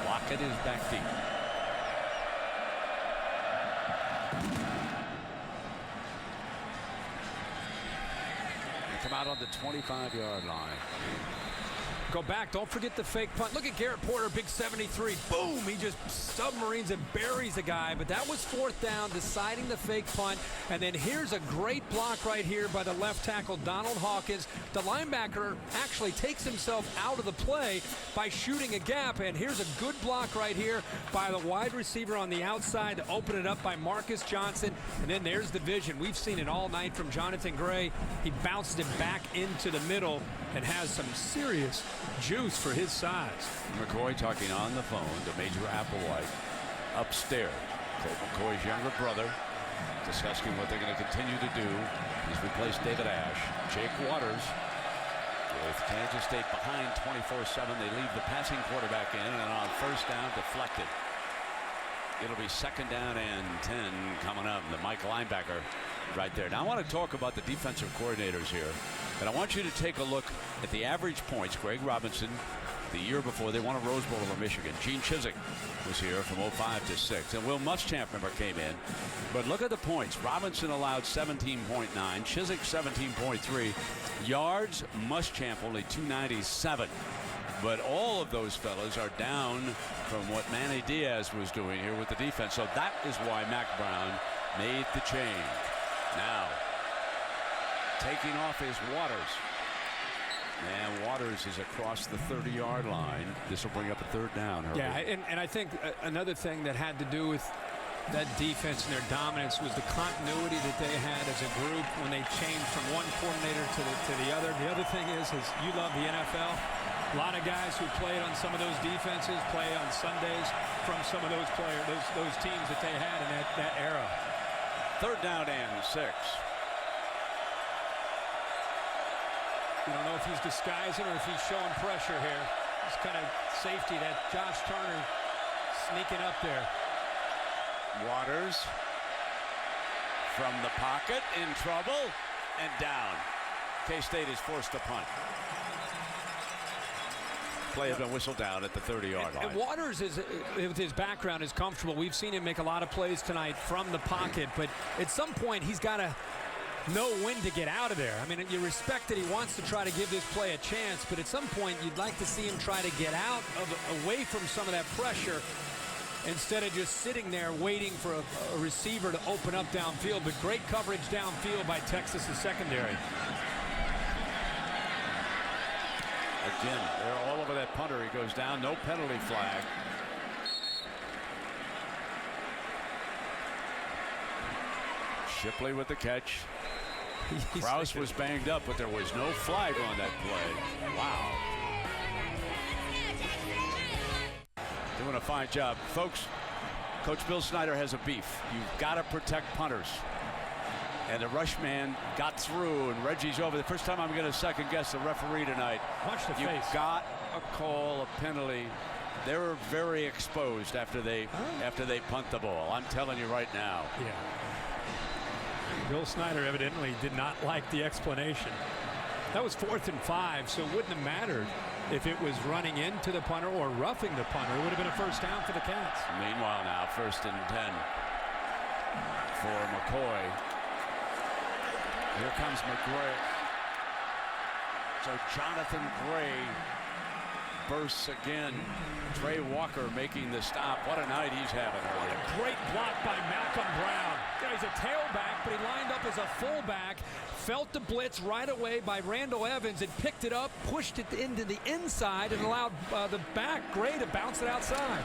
Lockett is back deep. They come out on the 25-yard line. Go back. Don't forget the fake punt. Look at Garrett Porter, big 73. Boom! He just submarines and buries the guy. But that was fourth down, deciding the fake punt. And then here's a great block right here by the left tackle, Donald Hawkins. The linebacker actually takes himself out of the play by shooting a gap. And here's a good block right here by the wide receiver on the outside to open it up by Marcus Johnson. And then there's the vision. We've seen it all night from Jonathan Gray. He bounced it back into the middle and has some serious juice for his size. McCoy talking on the phone to Major Applewhite upstairs. Colt McCoy's younger brother discussing what they're going to continue to do. He's replaced David Ash. Jake Waters with Kansas State behind 24/7. They leave the passing quarterback in, and on first down, deflected. It'll be second down and 10 coming up. The Mike linebacker right there. Now I want to talk about the defensive coordinators here. And I want you to take a look at the average points. Greg Robinson, the year before, they won a Rose Bowl over Michigan. Gene Chizik was here from 05 to 6. And Will Muschamp, remember, came in. But look at the points. Robinson allowed 17.9. Chizik 17.3. Yards, Muschamp only 297. But all of those fellas are down from what Manny Diaz was doing here with the defense. So that is why Mac Brown made the change. Now, taking off is Waters. And Waters is across the 30-yard line. This will bring up a third down. Herbert. Yeah, and I think another thing that had to do with that defense and their dominance was the continuity that they had as a group when they changed from one coordinator to the other. The other thing is you love the NFL. A lot of guys who played on some of those defenses play on Sundays from some of those players, those teams that they had in that era. Third down and 6. I don't know if he's disguising or if he's showing pressure here. It's kind of safety that Josh Turner sneaking up there. Waters from the pocket, in trouble, and down. K-State is forced to punt. Play has been whistled down at the 30-yard line. And Waters, with his background, is comfortable. We've seen him make a lot of plays tonight from the pocket, but at some point he's got to know when to get out of there. I mean, you respect that he wants to try to give this play a chance, but at some point you'd like to see him try to get out away from some of that pressure instead of just sitting there waiting for a receiver to open up downfield. But great coverage downfield by Texas's secondary. Again, they're all over that punter. He goes down. No penalty flag. Shipley with the catch. Krause was banged up, but there was no flag on that play. Wow. Doing a fine job. Folks, Coach Bill Snyder has a beef. You've got to protect punters. And the rush man got through, and Reggie's over. The first time I'm going to second guess the referee tonight. Watch the face. You've got a call, a penalty. They were very exposed after they punt the ball. I'm telling you right now. Yeah. Bill Snyder evidently did not like the explanation. That was 4th and 5, so it wouldn't have mattered if it was running into the punter or roughing the punter. It would have been a first down for the Cats. Meanwhile now, 1st and 10 for McCoy. Here comes McGray. So Jonathan Gray bursts again. Trey Walker making the stop. What a night he's having earlier. Great block by Malcolm Brown. Yeah, he's a tailback, but he lined up as a fullback. Felt the blitz right away by Randall Evans and picked it up, pushed it into the inside, and allowed the back Gray to bounce it outside.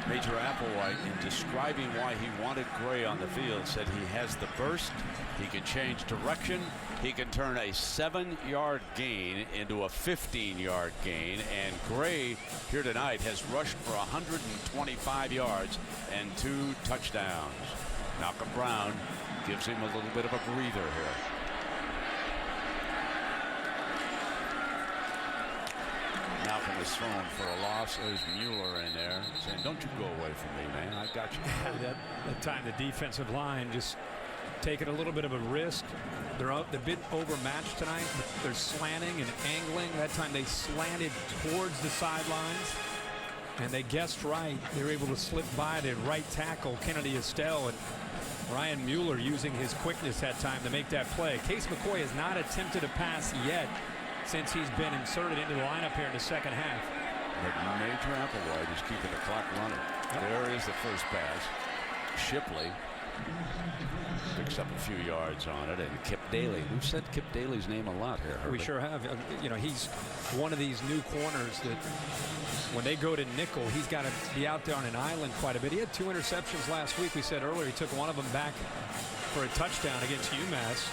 Major Applewhite, in describing why he wanted Gray on the field, said he has the burst, he can change direction, he can turn a 7-yard gain into a 15-yard gain, and Gray here tonight has rushed for 125 yards and 2 touchdowns. Malcolm Brown gives him a little bit of a breather here. Malcolm is thrown for a loss. There's Moeller in there saying, don't you go away from me, man. I got you. That time the defensive line just taking a little bit of a risk. They're a bit overmatched tonight. They're slanting and angling. That time they slanted towards the sidelines. And they guessed right. They were able to slip by the right tackle, Kennedy Estelle, and Ryan Moeller using his quickness that time to make that play. Case McCoy has not attempted a pass yet since he's been inserted into the lineup here in the second half. But Major Applewhite is keeping the clock running. There is the first pass. Shipley picks up a few yards on it, and Kip Daly. We've said Kip Daly's name a lot here, Herbert. We sure have. You know, he's one of these new corners that when they go to nickel, he's got to be out there on an island quite a bit. He had 2 interceptions last week. We said earlier he took one of them back for a touchdown against UMass.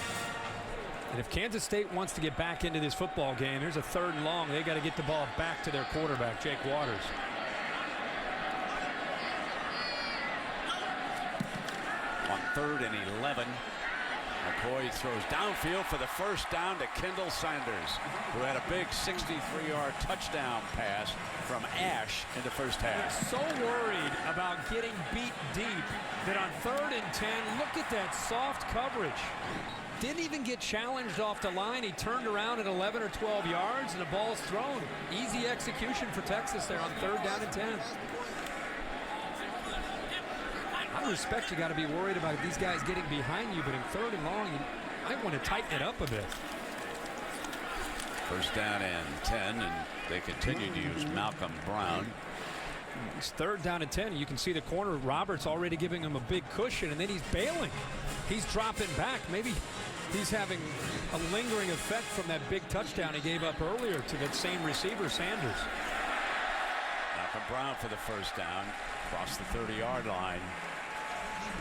And if Kansas State wants to get back into this football game, here's a 3rd and long. They got to get the ball back to their quarterback, Jake Waters. On 3rd and 11, McCoy throws downfield for the first down to Kendall Sanders, who had a big 63-yard touchdown pass from Ash in the first half. They're so worried about getting beat deep that on 3rd and 10, look at that soft coverage. Didn't even get challenged off the line. He turned around at 11 or 12 yards, and the ball's thrown. Easy execution for Texas there on 3rd down and 10. I respect you got to be worried about these guys getting behind you, but in 3rd and long, you might want to tighten it up a bit. First down and 10, and they continue to use Malcolm Brown. It's 3rd down and 10. You can see the corner, Roberts, already giving him a big cushion, and then he's bailing. He's dropping back. Maybe he's having a lingering effect from that big touchdown he gave up earlier to that same receiver, Sanders. Malcolm Brown for the first down, across the 30-yard line.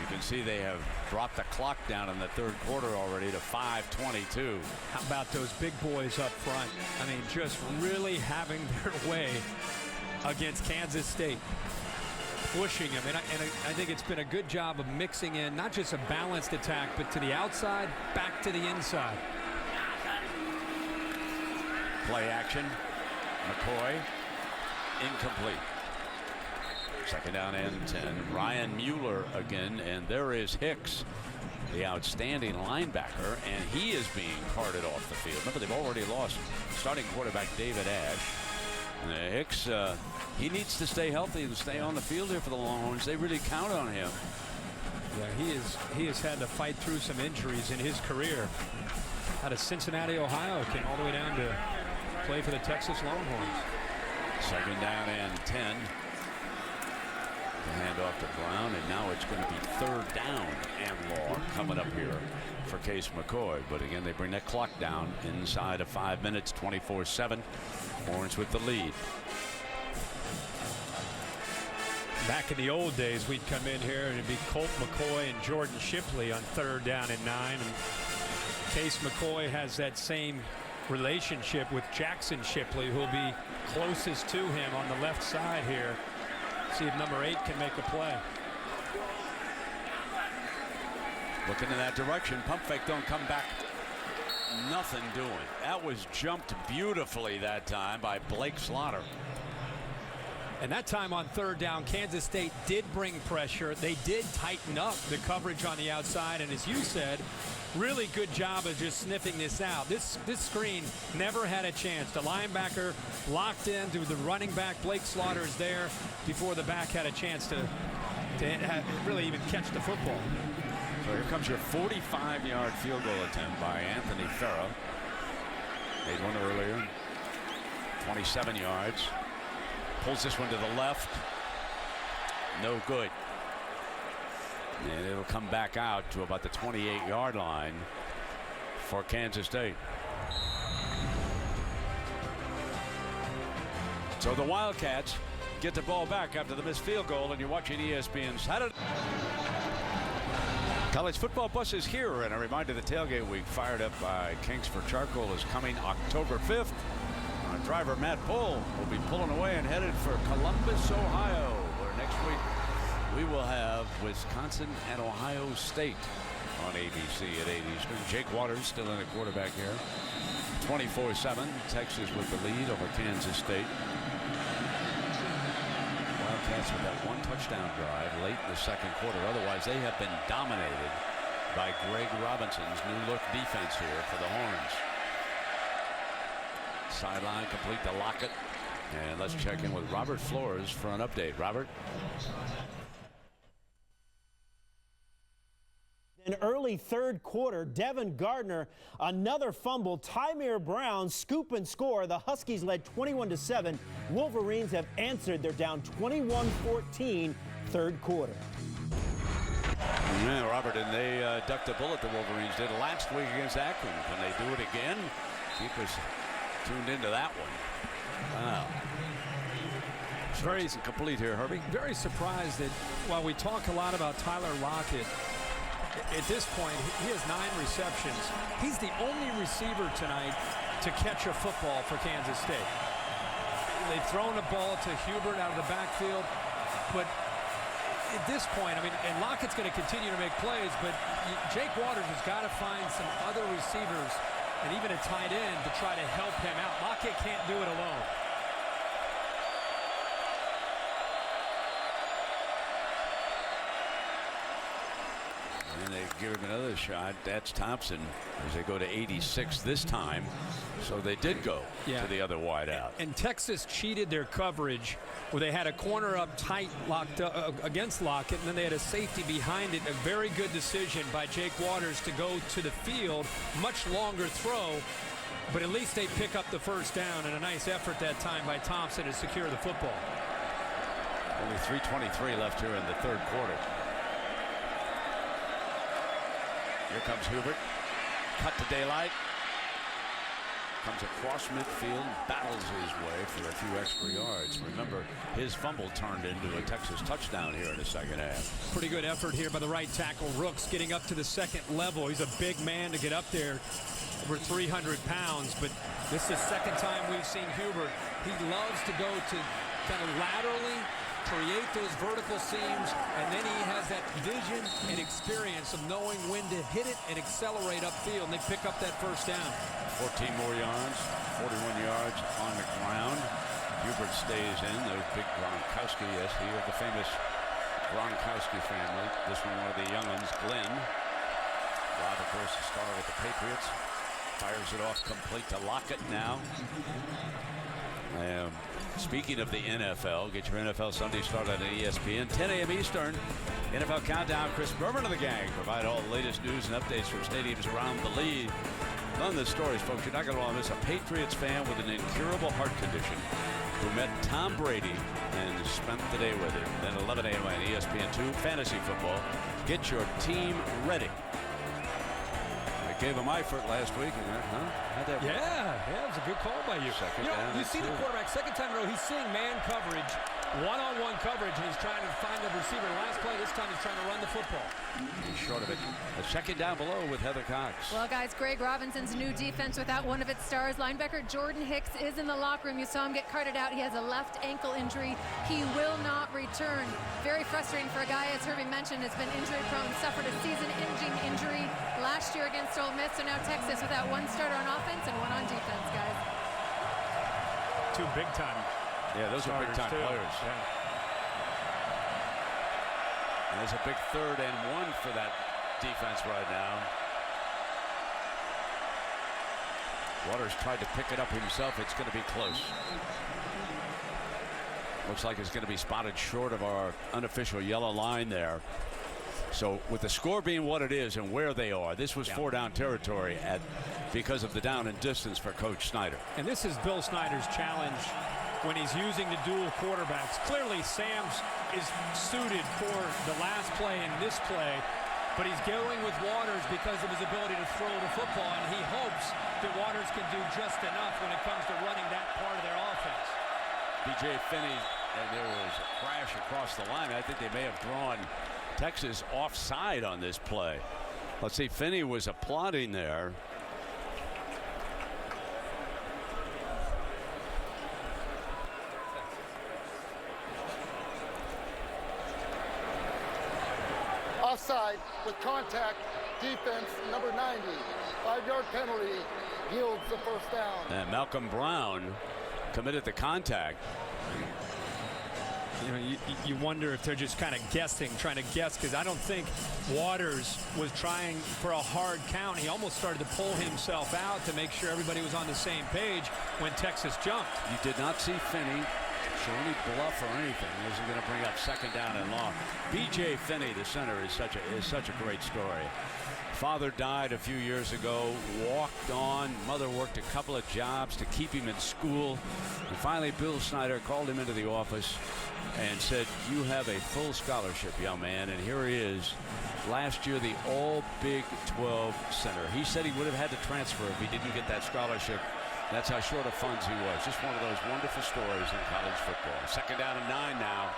You can see they have brought the clock down in the 3rd quarter already to 5:22. How about those big boys up front? I mean, just really having their way against Kansas State. Pushing him, and I think it's been a good job of mixing in not just a balanced attack, but to the outside, back to the inside. Play action. McCoy, incomplete. 2nd down and 10. Ryan Moeller again, and there is Hicks, the outstanding linebacker, and he is being carted off the field. Remember, they've already lost starting quarterback David Ash. And Hicks, he needs to stay healthy and stay on the field here for the Longhorns. They really count on him. Yeah, he has had to fight through some injuries in his career. Out of Cincinnati, Ohio, came all the way down to play for the Texas Longhorns. 2nd down and 10. The handoff to Brown, and now it's going to be 3rd down and long coming up here for Case McCoy. But again, they bring that clock down inside of 5 minutes, 24-7. Orange with the lead. Back in the old days, we'd come in here and it'd be Colt McCoy and Jordan Shipley on 3rd down and 9. And Case McCoy has that same relationship with Jackson Shipley, who'll be closest to him on the left side here. See if number 8 can make a play. Looking in that direction. Pump fake, don't come back. Nothing doing. That was jumped beautifully that time by Blake Slaughter. And that time on 3rd down, Kansas State did bring pressure. They did tighten up the coverage on the outside. And as you said, really good job of just sniffing this out. This screen never had a chance. The linebacker locked in to the running back. Blake Slaughter is there before the back had a chance to really even catch the football. So here comes your 45-yard field goal attempt by Anthony Farah. Made one earlier. 27 yards. Pulls this one to the left. No good. And it'll come back out to about the 28-yard line for Kansas State. So the Wildcats get the ball back after the missed field goal, and you're watching ESPN Saturday. College football bus is here, and a reminder the tailgate week fired up by Kings for Charcoal is coming October 5th. Our driver Matt Bull will be pulling away and headed for Columbus, Ohio, where next week we will have Wisconsin and Ohio State on ABC at 8 Eastern. Jake Waters still in at quarterback here. 24-7. Texas with the lead over Kansas State. Wildcats with that 1 touchdown drive late in the 2nd quarter. Otherwise, they have been dominated by Greg Robinson's new look defense here for the Horns. Sideline complete to Lockett. And let's check in with Robert Flores for an update. Robert. In early 3rd quarter, Devin Gardner, another fumble. Tymir Brown, scoop and score. The Huskies led 21-7. Wolverines have answered. They're down 21-14, 3rd quarter. Yeah, Robert, and they ducked a bullet, the Wolverines did last week against Akron. Can they do it again? Keep us tuned into that one. Wow. Very complete here, Herbie. Very surprised that while we talk a lot about Tyler Lockett, at this point, he has 9 receptions. He's the only receiver tonight to catch a football for Kansas State. They've thrown a ball to Hubert out of the backfield, but at this point, I mean, and Lockett's going to continue to make plays, but Jake Waters has got to find some other receivers and even a tight end to try to help him out. Lockett can't do it alone. And they give him another shot. That's Thompson as they go to 86 this time. So they did go to the other wide out. And Texas cheated their coverage where they had a corner up tight locked against Lockett, and then they had a safety behind it. A very good decision by Jake Waters to go to the field. Much longer throw, but at least they pick up the 1st down, and a nice effort that time by Thompson to secure the football. Only 3:23 left here in the 3rd quarter. Here comes Hubert. Cut to daylight. Comes across midfield, battles his way for a few extra yards. Remember, his fumble turned into a Texas touchdown here in the 2nd half. Pretty good effort here by the right tackle. Rooks getting up to the 2nd level. He's a big man to get up there, over 300 pounds, but this is the 2nd time we've seen Hubert. He loves to go to kind of laterally, create those vertical seams, and then he has that vision and experience of knowing when to hit it and accelerate upfield, and they pick up that 1st down. 14 more yards, 41 yards on the ground. Hubert stays in. There's big Gronkowski, yes, he of the famous Gronkowski family. This one of the young ones, Glenn. Rob, of course, the star with the Patriots. Fires it off complete to Lockett now. Speaking of the NFL, get your NFL Sunday started on ESPN, 10 a.m. Eastern. NFL Countdown, Chris Berman and the gang provide all the latest news and updates from stadiums around the league. None of the stories, folks, you're not going to want to miss. A Patriots fan with an incurable heart condition who met Tom Brady and spent the day with him. Then 11 a.m. on ESPN2 Fantasy Football. Get your team ready. I gave him Eifert last week. How'd that work? Yeah, it was a good call by you. You see the quarterback, second time in a row, he's seeing man coverage, one-on-one coverage, and he's trying to find the receiver. Last play, this time he's trying to run the football. He's short of it. A second down below with Heather Cox. Well, guys, Greg Robinson's new defense without one of its stars. Linebacker Jordan Hicks is in the locker room. You saw him get carted out. He has a left ankle injury. He will not return. Very frustrating for a guy, as Herbie mentioned, has been injury prone, suffered a season-ending injury last year against Ole Miss. So now Texas without one starter on offense and one on defense, guys. Two big-time. Yeah, those are big-time players. Yeah. And there's a big 3rd and 1 for that defense right now. Waters tried to pick it up himself. It's going to be close. Looks like it's going to be spotted short of our unofficial yellow line there. So with the score being what it is and where they are, this was 4-down territory because of the down and distance for Coach Snyder. And this is Bill Snyder's challenge when he's using the dual quarterbacks. Clearly Sam's is suited for the last play and this play, but he's going with Waters because of his ability to throw the football, and he hopes that Waters can do just enough when it comes to running that part of their offense. B.J. Finney, and there was a crash across the line. I think they may have drawn Texas offside on this play. Let's see, Finney was applauding there. Offside with contact, defense, number 90. 5-yard penalty yields the first down. And Malcolm Brown committed the contact. You know, you wonder if they're just kind of guessing, trying to guess, because I don't think Waters was trying for a hard count. He almost started to pull himself out to make sure everybody was on the same page when Texas jumped. You did not see Finney show any bluff or anything. This is going to bring up 2nd down and long. B.J. Finney, the center, is such a great story. Father died a few years ago, walked on. Mother worked a couple of jobs to keep him in school. And finally, Bill Snyder called him into the office and said, "You have a full scholarship, young man." And here he is, last year the all Big 12 center. He said he would have had to transfer if he didn't get that scholarship. That's how short of funds he was. Just one of those wonderful stories in college football. 2nd down and 9 now.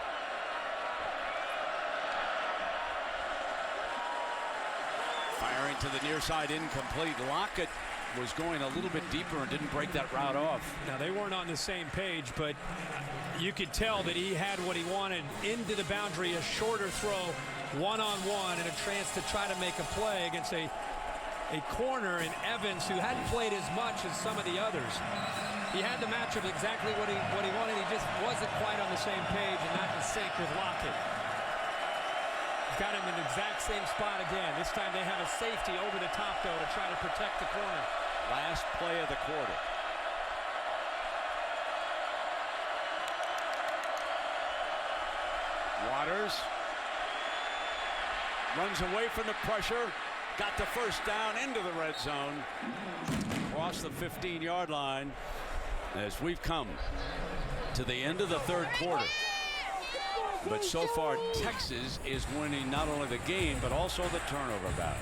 Firing to the near side, incomplete. Lockett was going a little bit deeper and didn't break that route off. Now, they weren't on the same page, but you could tell that he had what he wanted into the boundary, a shorter throw, one-on-one, and a chance to try to make a play against a corner in Evans who hadn't played as much as some of the others. He had the matchup exactly what he wanted. He just wasn't quite on the same page and not in sync with Lockett. He's got him in the exact same spot again. This time they have a safety over the top, though, to try to protect the corner. Last play of the quarter. Waters runs away from the pressure. Got the first down into the red zone. Across the 15-yard line as we've come to the end of the 3rd quarter. But so far, Texas is winning not only the game, but also the turnover battle.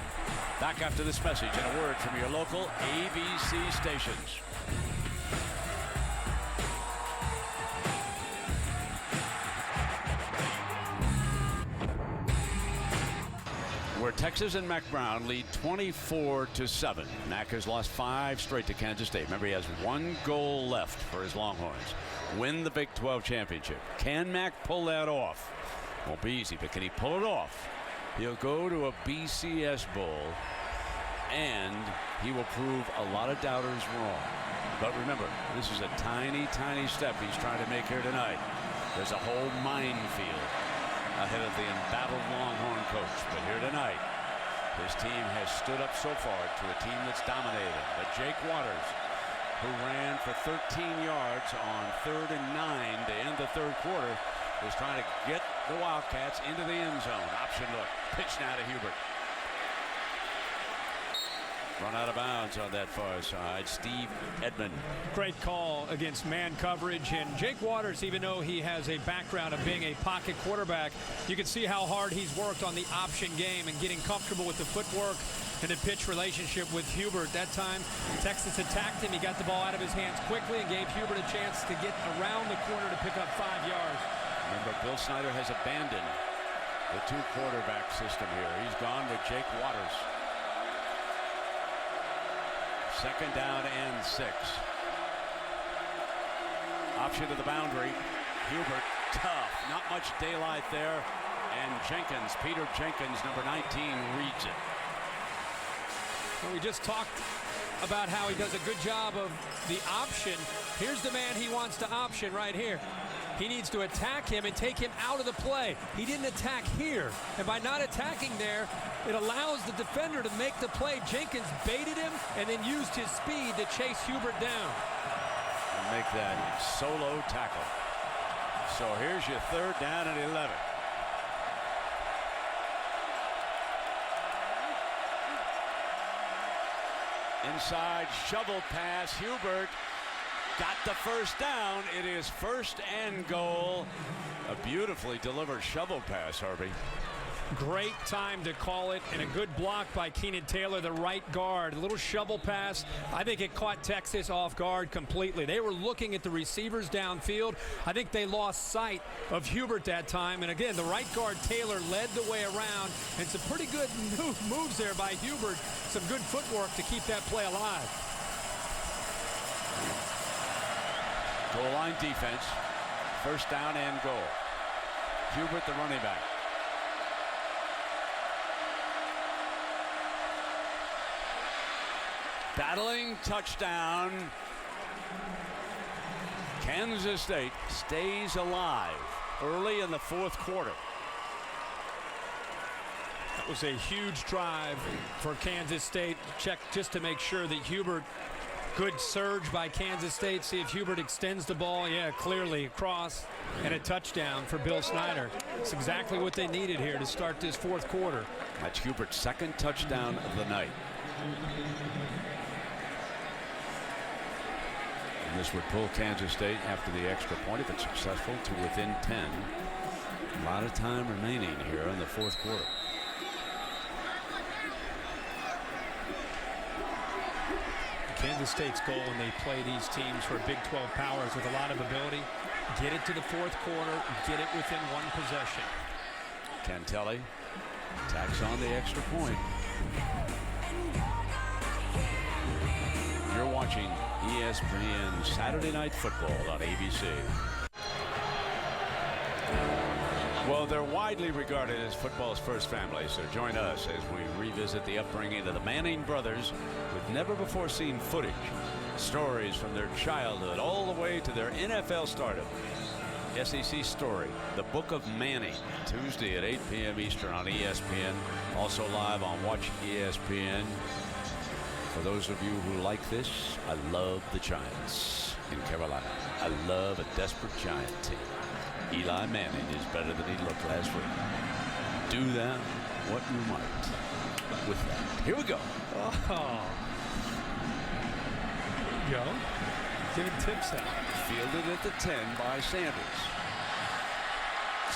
Back after this message and a word from your local ABC stations. Where Texas and Mac Brown lead 24-7. Mac has lost 5 straight to Kansas State. Remember, he has 1 goal left for his Longhorns. Win the Big 12 championship. Can Mac pull that off? Won't be easy, but can he pull it off? He'll go to a BCS Bowl, and he will prove a lot of doubters wrong. But remember, this is a tiny, tiny step he's trying to make here tonight. There's a whole minefield ahead of the embattled Longhorn coach. But here tonight, his team has stood up so far to a team that's dominated. But Jake Waters, who ran for 13 yards on 3rd and 9 to end the 3rd quarter, is trying to get the Wildcats into the end zone. Option look. Pitch now to Hubert. Run out of bounds on that far side. Steve Edmond. Great call against man coverage. And Jake Waters, even though he has a background of being a pocket quarterback, you can see how hard he's worked on the option game and getting comfortable with the footwork and the pitch relationship with Hubert. That time, Texas attacked him. He got the ball out of his hands quickly and gave Hubert a chance to get around the corner to pick up 5 yards. Remember, Bill Snyder has abandoned the 2 quarterback system here. He's gone with Jake Waters. 2nd down and 6. Option to the boundary. Hubert, tough. Not much daylight there. And Jenkins, Peter Jenkins, number 19, reads it. Well, we just talked about how he does a good job of the option. Here's the man he wants to option right here. He needs to attack him and take him out of the play. He didn't attack here. And by not attacking there, it allows the defender to make the play. Jenkins baited him and then used his speed to chase Hubert down. And make that solo tackle. So here's your 3rd down and 11. Inside shovel pass. Hubert got the 1st down. It is 1st and goal. A beautifully delivered shovel pass, Harvey. Great time to call it, and a good block by Keenan Taylor, the right guard. A little shovel pass. I think it caught Texas off guard completely. They were looking at the receivers downfield. I think they lost sight of Hubert that time. And again, the right guard Taylor led the way around, and some pretty good moves there by Hubert. Some good footwork to keep that play alive. Goal line defense. 1st down and goal. Hubert, the running back. Battling touchdown. Kansas State stays alive early in the 4th quarter. That was a huge drive for Kansas State. Check just to make sure that Hubert, good surge by Kansas State. See if Hubert extends the ball. Yeah, clearly across, and a touchdown for Bill Snyder. It's exactly what they needed here to start this 4th quarter. That's Hubert's 2nd touchdown of the night. And this would pull Kansas State after the extra point, if it's successful, to within 10. A lot of time remaining here in the 4th quarter. Kansas State's goal when they play these teams for Big 12 powers with a lot of ability, get it to the 4th quarter, get it within 1 possession. Cantelli tacks on the extra point. You're watching ESPN Saturday Night Football on ABC. Well, they're widely regarded as football's first family, so join us as we revisit the upbringing of the Manning brothers with never-before-seen footage, stories from their childhood all the way to their NFL stardom. SEC Story, The Book of Manning, Tuesday at 8 p.m. Eastern on ESPN, also live on Watch ESPN. For those of you who like this, I love the Giants in Carolina. I love a desperate Giant team. Eli Manning is better than he looked last week. Do that what you might with that. Here we go. Oh. There you go. Giving tips out. Fielded at the 10 by Sanders.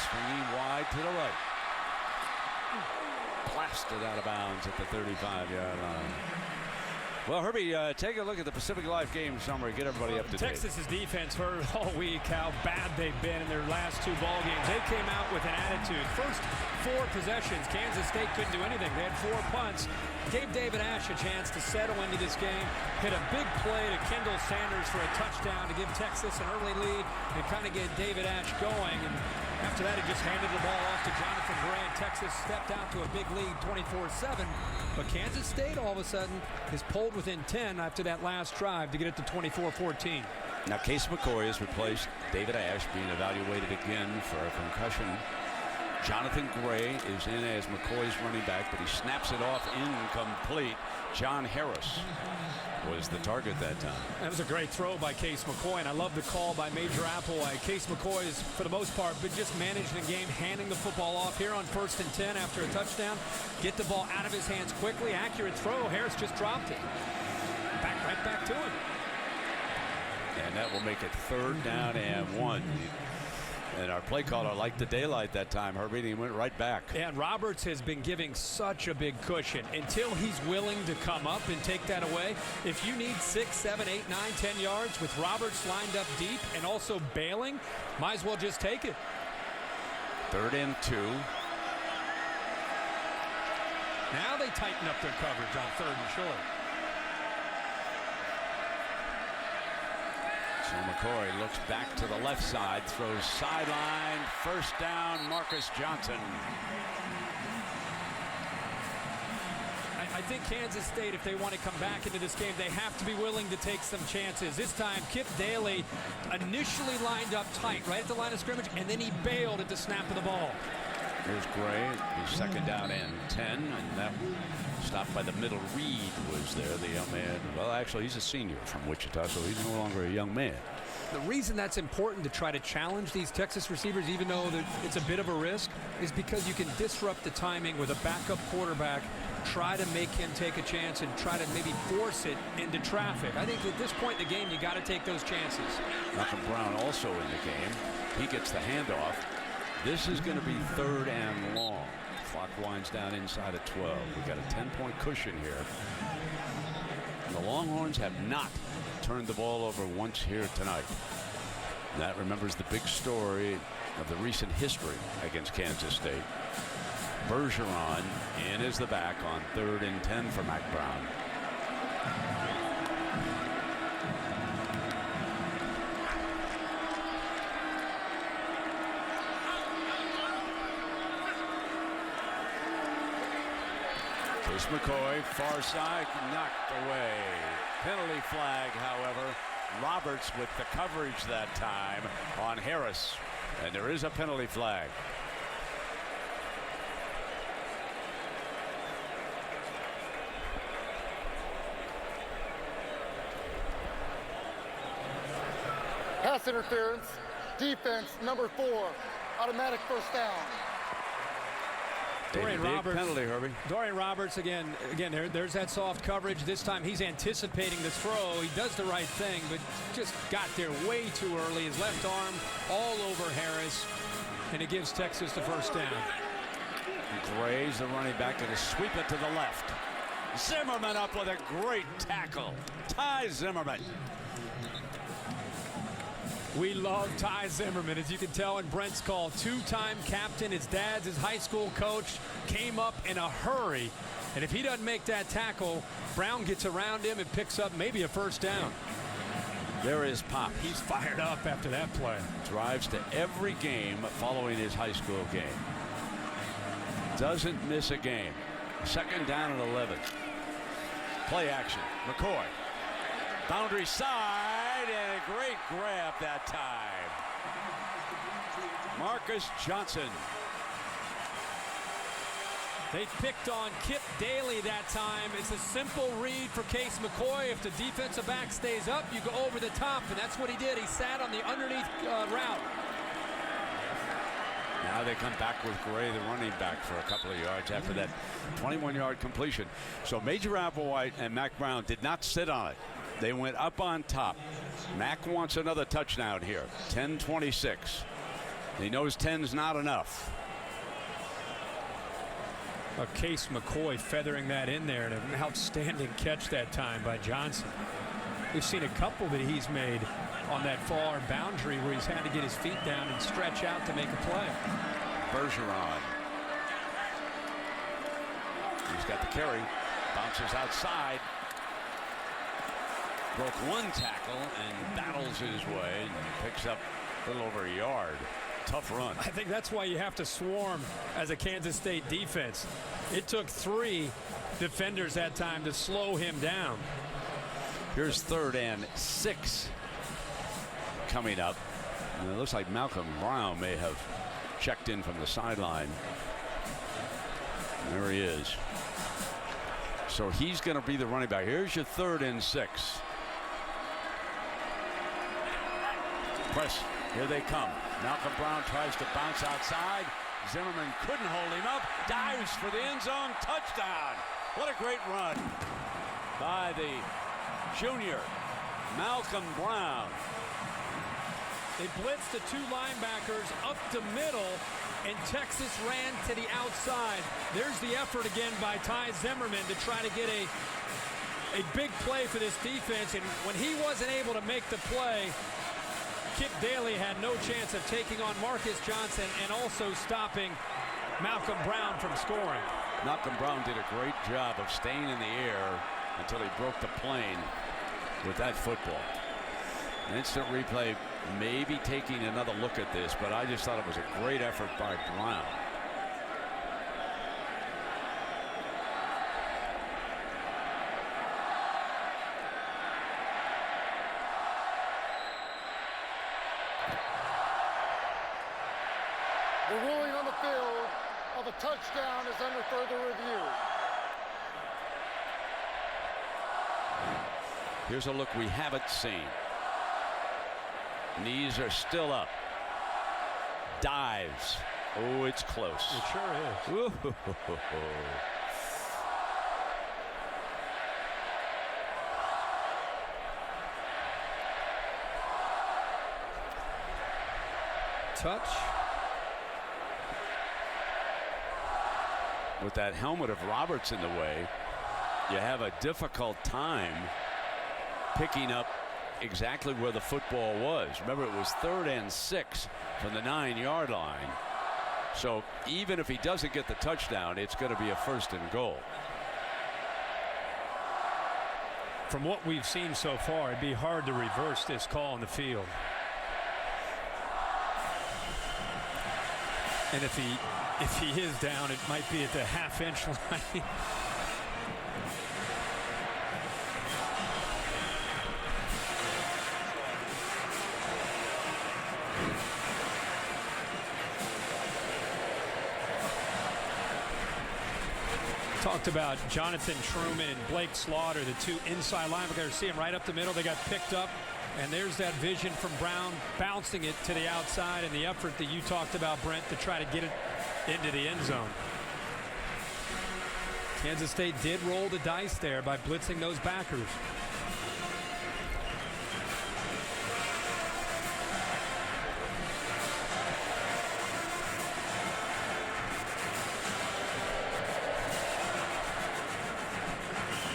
Swinging wide to the right. Blasted out of bounds at the 35-yard line. Well, Herbie, take a look at the Pacific Life game summary. Get everybody up to date. Texas's defense heard all week how bad they've been in their last 2 ball games. They came out with an attitude. First 4 possessions, Kansas State couldn't do anything. They had 4 punts. Gave David Ash a chance to settle into this game. Hit a big play to Kendall Sanders for a touchdown to give Texas an early lead and kind of get David Ash going. And after that, he just handed the ball off to Jonathan Grant. Texas stepped out to a big lead, 24-7. But Kansas State, all of a sudden, is pulled within 10 after that last drive to get it to 24-14. Now, Case McCoy has replaced David Ash, being evaluated again for a concussion Jonathan Gray is in as McCoy's running back, but he snaps it off incomplete. John Harris was the target that time. That was a great throw by Case McCoy, and I love the call by Major Applewhite. Case McCoy is, for the most part, been just managing the game, handing the football off here on 1st and 10 after a touchdown. Get the ball out of his hands quickly. Accurate throw. Harris just dropped it. Right back to him. And that will make it 3rd down and 1. And our play caller liked the daylight that time, Herbie, and he went right back. And Roberts has been giving such a big cushion until he's willing to come up and take that away. If you need 6, 7, 8, 9, 10 yards with Roberts lined up deep and also bailing, might as well just take it. 3rd and 2. Now they tighten up their coverage on 3rd and short. So McCoy looks back to the left side, throws sideline, 1st down, Marcus Johnson. I think Kansas State, if they want to come back into this game, they have to be willing to take some chances. This time, Kip Daly initially lined up tight right at the line of scrimmage, and then he bailed at the snap of the ball. Here's Gray, his 2nd down and 10, and that stopped by the middle. Reed was there, the young man. Well, actually, he's a senior from Wichita, so he's no longer a young man. The reason that's important to try to challenge these Texas receivers, even though it's a bit of a risk, is because you can disrupt the timing with a backup quarterback, try to make him take a chance and try to maybe force it into traffic. I think at this point in the game, you got to take those chances. Malcolm Brown also in the game. He gets the handoff. This is going to be 3rd and long. Clock winds down inside of 12. We got a 10-point cushion here. And the Longhorns have not turned the ball over once here tonight. That remembers the big story of the recent history against Kansas State. Bergeron in as the back on 3rd and 10 for Mac Brown. Case McCoy, far side, knocked away. Penalty flag, however. Roberts with the coverage that time on Harris. And there is a penalty flag. Pass interference, defense, number 4, automatic 1st down. Dorian Roberts, penalty, Herbie. Dorian Roberts again there's that soft coverage. This time he's anticipating the throw. He does the right thing, but just got there way too early. His left arm all over Harris, and it gives Texas the 1st down. Gray's the running back, and to sweep it to the left. Zimmerman up with a great tackle. Ty Zimmerman. We love Ty Zimmerman, as you can tell in Brent's call. 2-time captain. His dad's his high school coach. Came up in a hurry. And if he doesn't make that tackle, Brown gets around him and picks up maybe a 1st down. There is Pop. He's fired up after that play. Drives to every game following his high school game. Doesn't miss a game. 2nd down and 11. Play action. McCoy. Boundary side, and a great grab that time. Marcus Johnson. They picked on Kip Daly that time. It's a simple read for Case McCoy. If the defensive back stays up, you go over the top, and that's what he did. He sat on the underneath route. Now they come back with Gray, the running back, for a couple of yards after that 21-yard completion. So Major Applewhite and Mac Brown did not sit on it. They went up on top. Mac wants another touchdown here. 10-26. He knows 10's not enough. Case McCoy feathering that in there, and an outstanding catch that time by Johnson. We've seen a couple that he's made on that far boundary where he's had to get his feet down and stretch out to make a play. Bergeron. He's got the carry. Bounces outside. Broke one tackle and battles his way and picks up a little over a yard. Tough run. I think that's why you have to swarm as a Kansas State defense. It took 3 defenders that time to slow him down. Here's 3rd and 6 coming up. And it looks like Malcolm Brown may have checked in from the sideline. There he is. So he's going to be the running back. Here's your 3rd and 6. Press. Here they come. Malcolm Brown tries to bounce outside. Zimmerman couldn't hold him up. Dives for the end zone. Touchdown. What a great run by the junior, Malcolm Brown. They blitzed the 2 linebackers up the middle, and Texas ran to the outside. There's the effort again by Ty Zimmerman to try to get a big play for this defense, and when he wasn't able to make the play, Kip Daly had no chance of taking on Marcus Johnson and also stopping Malcolm Brown from scoring. Malcolm Brown did a great job of staying in the air until he broke the plane with that football. An instant replay, maybe taking another look at this, but I just thought it was a great effort by Brown. The ruling on the field of a touchdown is under further review. Here's a look we haven't seen. Knees are still up. Dives. Oh, it's close. It sure is. Ooh. Touch. With that helmet of Roberts in the way, you have a difficult time picking up exactly where the football was. Remember, it was 3rd and 6 from the 9-yard line. So even if he doesn't get the touchdown, it's going to be a 1st and goal. From what we've seen so far, it'd be hard to reverse this call on the field. And if he is down, it might be at the half-inch line. Talked about Jonathan Truman and Blake Slaughter, the 2 inside linebackers. See him right up the middle. They got picked up. And there's that vision from Brown bouncing it to the outside, and the effort that you talked about, Brent, to try to get it into the end zone. Kansas State did roll the dice there by blitzing those backers.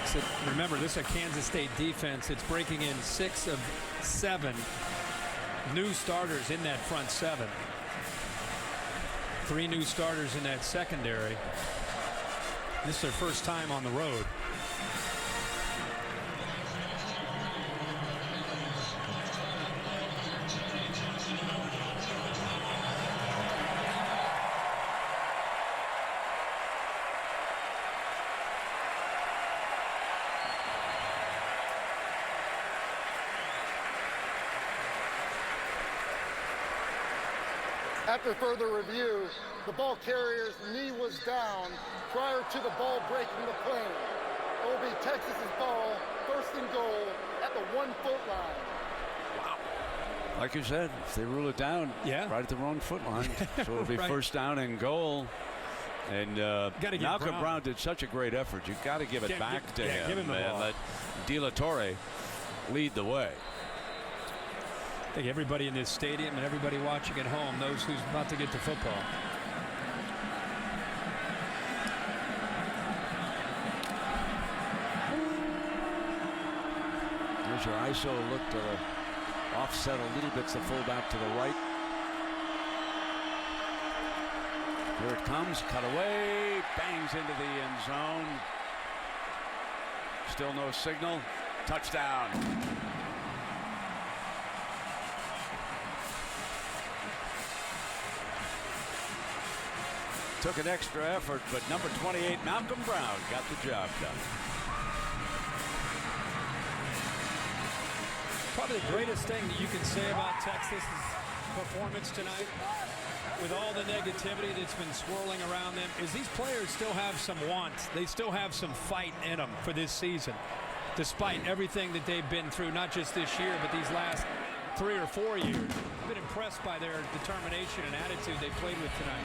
So remember, this is a Kansas State defense. It's breaking in 6 of 7 new starters in that front 7. 3 new starters in that secondary. This is their first time on the road. After further review, the ball carrier's knee was down prior to the ball breaking the plane. It will be Texas's ball, 1st and goal at the 1-foot line. Wow. Like you said, if they rule it down, right at the wrong foot line. So it'll be Right. 1st down and goal. And Malcolm Brown did such a great effort. You've got to give it back to him, give him the and ball. let De La Torre lead the way. I think everybody in this stadium and everybody watching at home knows who's about to get the football. There's your ISO look to the offset a little bit, the fullback to the right. Here it comes, cut away, bangs into the end zone. Still no signal. Touchdown. Took an extra effort, but number 28, Malcolm Brown, got the job done. Probably the greatest thing that you can say about Texas's performance tonight with all the negativity that's been swirling around them, is these players still have some want. They still have some fight in them for this season, despite everything that they've been through, not just this year, but these last 3 or 4 years. I've been impressed by their determination and attitude they played with tonight.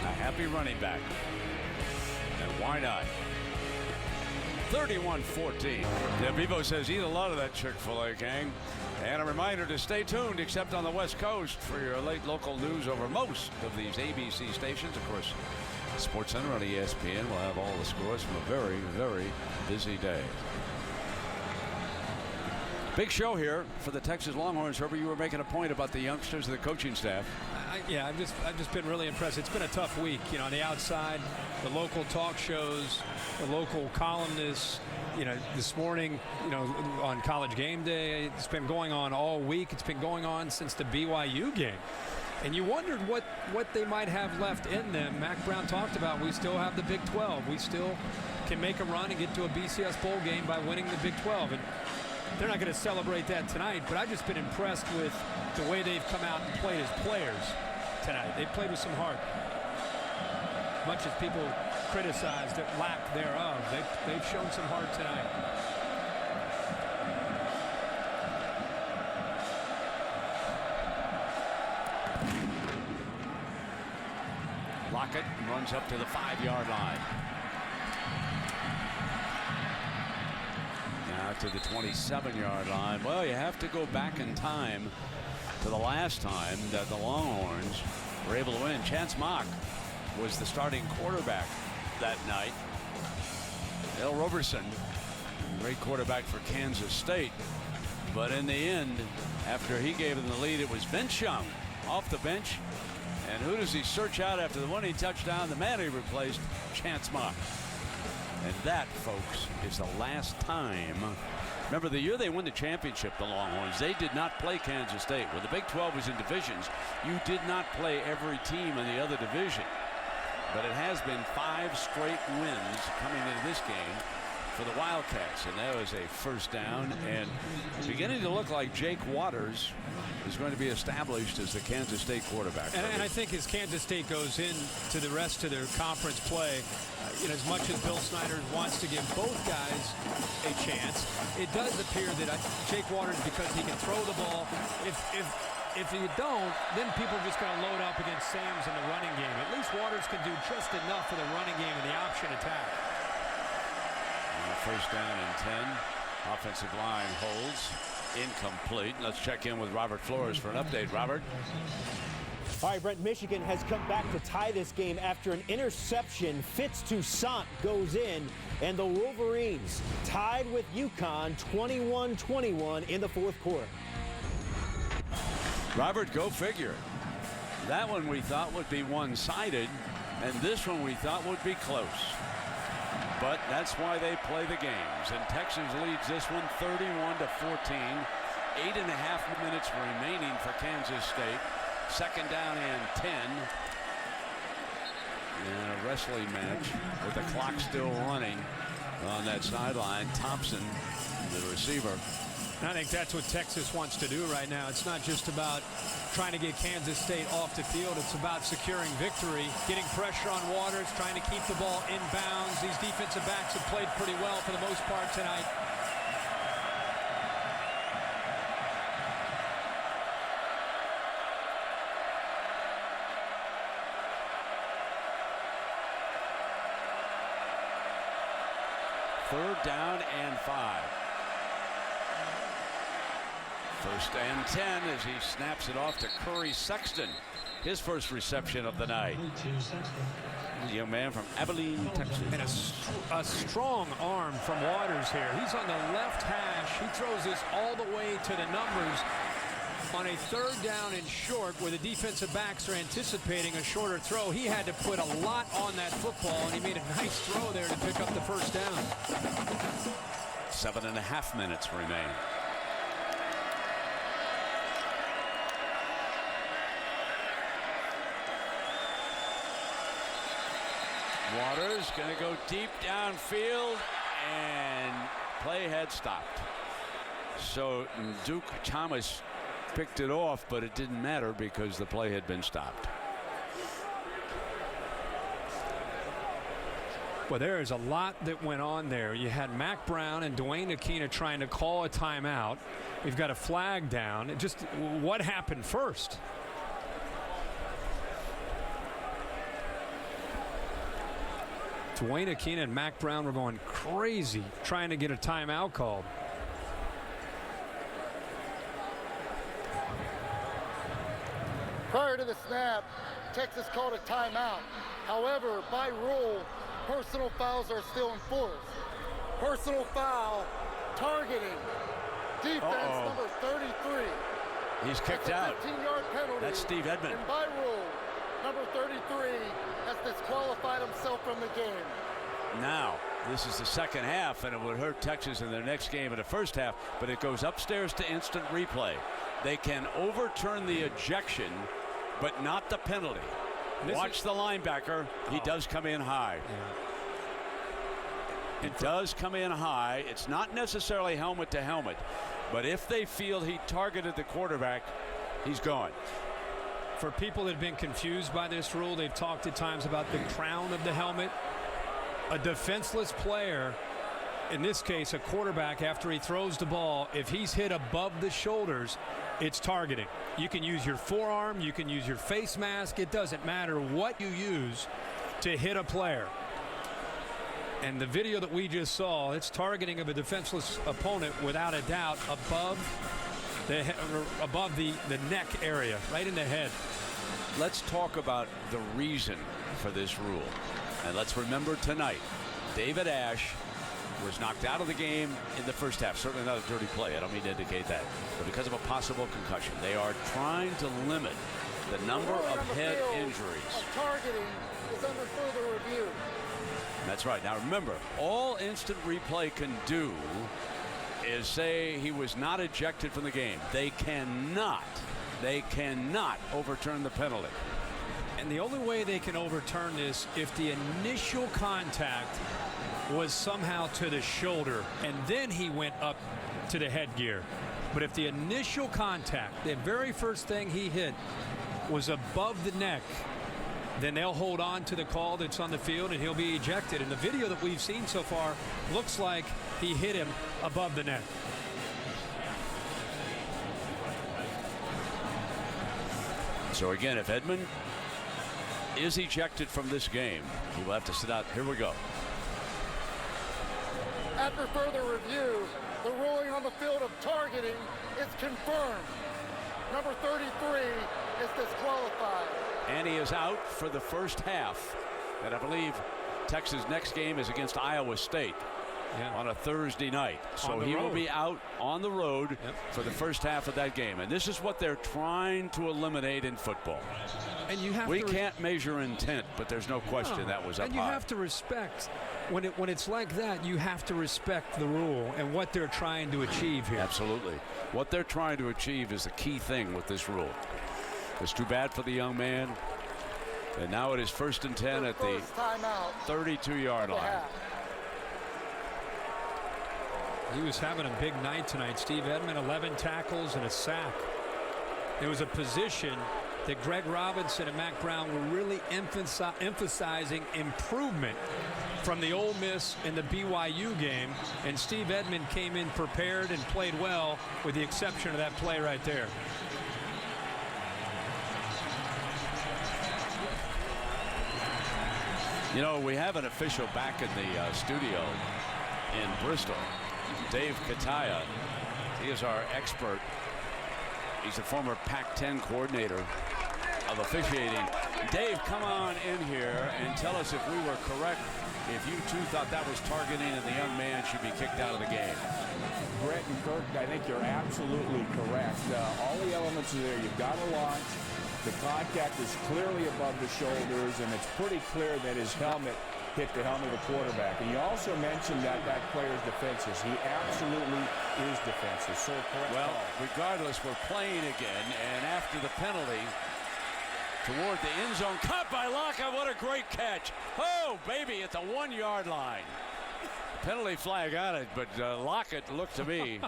A happy running back. And why not? 31-14. Vivo says, eat a lot of that Chick-fil-A, gang. And a reminder to stay tuned, except on the West Coast, for your late local news over most of these ABC stations. Of course, SportsCenter on ESPN will have all the scores from a very, very busy day. Big show here for the Texas Longhorns. Herbert, you were making a point about the youngsters and the coaching staff. Yeah, I've just been really impressed. It's been a tough week, you know, on the outside, the local talk shows, the local columnists. You know, this morning, you know, on College Game Day, it's been going on all week. It's been going on since the BYU game. And you wondered what they might have left in them. Mac Brown talked about, we still have the Big 12. We still can make a run and get to a BCS bowl game by winning the Big 12. And they're not going to celebrate that tonight, but I've just been impressed with the way they've come out and played as players tonight. They played with some heart. Much as people criticized the lack thereof, they've shown some heart tonight. Lockett runs up to the 5-yard line. Now to the 27-yard line. Well, you have to go back in time to the last time that the Longhorns were able to win. Chance Mock was the starting quarterback that night. Al Roberson, great quarterback for Kansas State. But in the end, after he gave them the lead, it was Vince Young off the bench. And who does he search out after the winning touchdown? The man he replaced, Chance Mock. And that, folks, is the last time. Remember, the year they won the championship, the Longhorns, they did not play Kansas State. When the Big 12 was in divisions, you did not play every team in the other division. But it has been 5 straight wins coming into this game for the Wildcats. And that was a first down. And beginning to look like Jake Waters is going to be established as the Kansas State quarterback. And I think as Kansas State goes into the rest of their conference play, you know, as much as Bill Snyder wants to give both guys a chance, it does appear that Jake Waters, because he can throw the ball, if you don't, then people are just going to load up against Sam's in the running game. At least Waters can do just enough for the running game and the option attack. And first down and 10. Offensive line holds. Incomplete. Let's check in with Robert Flores for an update. Robert. All right, Brent, Michigan has come back to tie this game after an interception. Fitz-Toussaint goes in, and the Wolverines tied with UConn 21-21 in the fourth quarter. Robert, go figure. That one we thought would be one-sided, and this one we thought would be close. But that's why they play the games. And Texas leads this one 31-14. 8.5 minutes remaining for Kansas State. Second down and 10. And a wrestling match with the clock still running on that sideline. Thompson, the receiver. And I think that's what Texas wants to do right now. It's not just about trying to get Kansas State off the field. It's about securing victory, getting pressure on Waters, trying to keep the ball in bounds. These defensive backs have played pretty well for the most part tonight. Third down and 5. First and 10 as he snaps it off to Curry Sexton. His first reception of the night. The young man from Abilene, Texas. And a strong arm from Waters here. He's on the left hash. He throws this all the way to the numbers on a third down and short where the defensive backs are anticipating a shorter throw. He had to put a lot on that football, and he made a nice throw there to pick up the first down. 7.5 minutes remain. Waters going to go deep downfield, and play had stopped. So Duke Thomas picked it off, but it didn't matter because the play had been stopped. Well, there is a lot that went on there. You had Mack Brown and Dwayne Aquina trying to call a timeout. We've got a flag down. Just what happened first? Dwayne Aquina and Mack Brown were going crazy trying to get a timeout called. Prior to the snap, Texas called a timeout. However, by rule, personal fouls are still in force. Personal foul, targeting, defense number 33. He's kicked out. 15-yard penalty. That's Steve Edmond. And by rule, number 33 has disqualified himself from the game. Now, this is the second half, and it would hurt Texas in their next game in the first half, but it goes upstairs to instant replay. They can overturn the ejection, but not the penalty. Watch the linebacker. He does come in high. Yeah. It does come in high. It's not necessarily helmet to helmet, but if they feel he targeted the quarterback, he's gone. For people that have been confused by this rule, they've talked at times about the crown of the helmet. A defenseless player, in this case a quarterback, after he throws the ball, if he's hit above the shoulders, it's targeting. You can use your forearm, you can use your face mask. It doesn't matter what you use to hit a player. And the video that we just saw, it's targeting of a defenseless opponent without a doubt above the neck area, right in the head. Let's talk about the reason for this rule. And let's remember tonight, David Ash was knocked out of the game in the first half. Certainly not a dirty play. I don't mean to indicate that. But because of a possible concussion, they are trying to limit the number of head injuries. Targeting is under further review. That's right. Now remember, all instant replay can do is say he was not ejected from the game. They cannot overturn the penalty. And the only way they can overturn this if the initial contact was somehow to the shoulder and then he went up to the headgear. But if the initial contact, the very first thing he hit, was above the neck, then they'll hold on to the call that's on the field and he'll be ejected. And the video that we've seen so far looks like he hit him above the neck. So again, if Edmond is ejected from this game, he will have to sit out. Here we go. After further review, the ruling on the field of targeting is confirmed. Number 33 is disqualified. And he is out for the first half. And I believe Texas' next game is against Iowa State on a Thursday night. So he will be out on the road for the first half of that game. And this is what they're trying to eliminate in football. And you have we can't measure intent, but there's no question that was up high. And you have to respect, when it's like that, you have to respect the rule and what they're trying to achieve here. Absolutely. What they're trying to achieve is the key thing with this rule. It's too bad for the young man. And now it is 1st and 10 at the 32-yard line. He was having a big night tonight. Steve Edmond, 11 tackles and a sack. There was a position that Greg Robinson and Mack Brown were really emphasizing improvement from the Ole Miss and the BYU game, and Steve Edmond came in prepared and played well, with the exception of that play right there. You know, we have an official back in the studio in Bristol, Dave Kataya. He is our expert. He's a former Pac-10 coordinator of officiating. Dave, come on in here and tell us if we were correct, if you too thought that was targeting and the young man should be kicked out of the game. Brett and Kirk, I think you're absolutely correct. All the elements are there. You've got to launch. The contact is clearly above the shoulders, and it's pretty clear that his helmet hit the helmet of the quarterback. And you also mentioned that player's defenses. He absolutely is defensive. So correct. Well, regardless, we're playing again, and after the penalty, toward the end zone, caught by Locke. What a great catch. Oh, baby, at the 1-yard line. Penalty flag on it, but Lockett looked to me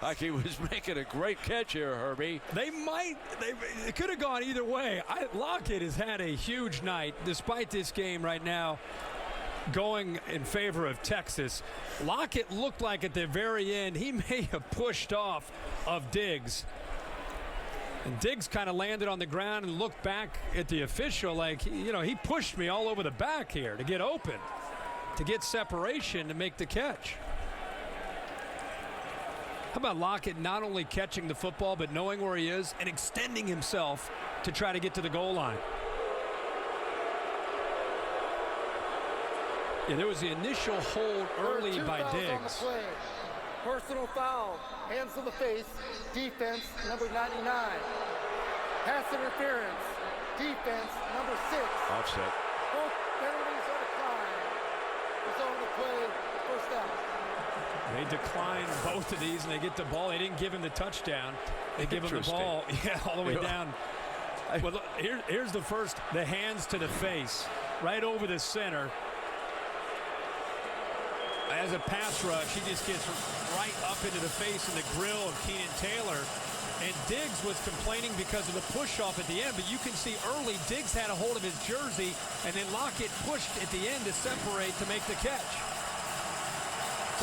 like he was making a great catch here, Herbie. It could have gone either way. Lockett has had a huge night despite this game right now going in favor of Texas. Lockett looked like at the very end he may have pushed off of Diggs. And Diggs kind of landed on the ground and looked back at the official like, he pushed me all over the back here to get open, to get separation, to make the catch. How about Lockett not only catching the football, but knowing where he is and extending himself to try to get to the goal line? Yeah, there was the initial hold early by Diggs. On the play. Personal foul, hands to the face, defense, number 99. Pass interference, defense, number 6. Offset. Both penalties are declined. Result of the play, first down. They declined both of these, and they get the ball. They didn't give him the touchdown. They give him the ball, all the way down. Well, look, here's the first, the hands to the face, right over the center. As a pass rush, he just gets right up into the face and the grill of Keenan Taylor. And Diggs was complaining because of the push-off at the end, but you can see early Diggs had a hold of his jersey, and then Lockett pushed at the end to separate to make the catch.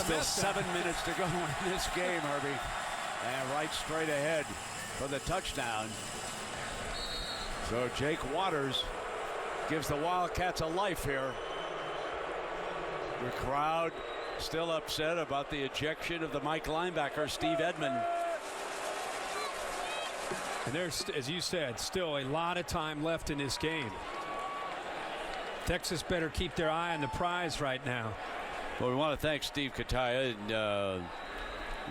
Still 7 minutes to go in this game, Herbie. And right straight ahead for the touchdown. So Jake Waters gives the Wildcats a life here. The crowd still upset about the ejection of the Mike linebacker, Steve Edmond. And there's, as you said, still a lot of time left in this game. Texas better keep their eye on the prize right now. Well, we want to thank Steve Kataya and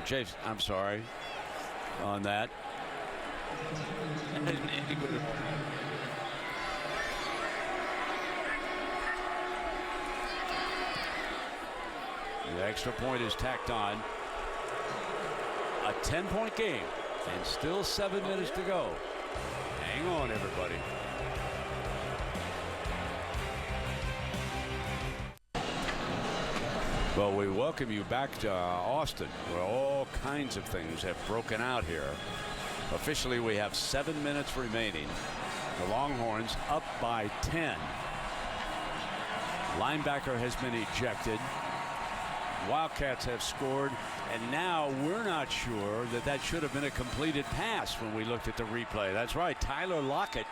James, I'm sorry, on that. The extra point is tacked on. A 10-point game and still 7 minutes to go. Hang on, everybody. Well, we welcome you back to Austin, where all kinds of things have broken out here. Officially, we have 7 minutes remaining. The Longhorns up by 10. Linebacker has been ejected. Wildcats have scored, and now we're not sure that that should have been a completed pass when we looked at the replay. That's right, Tyler Lockett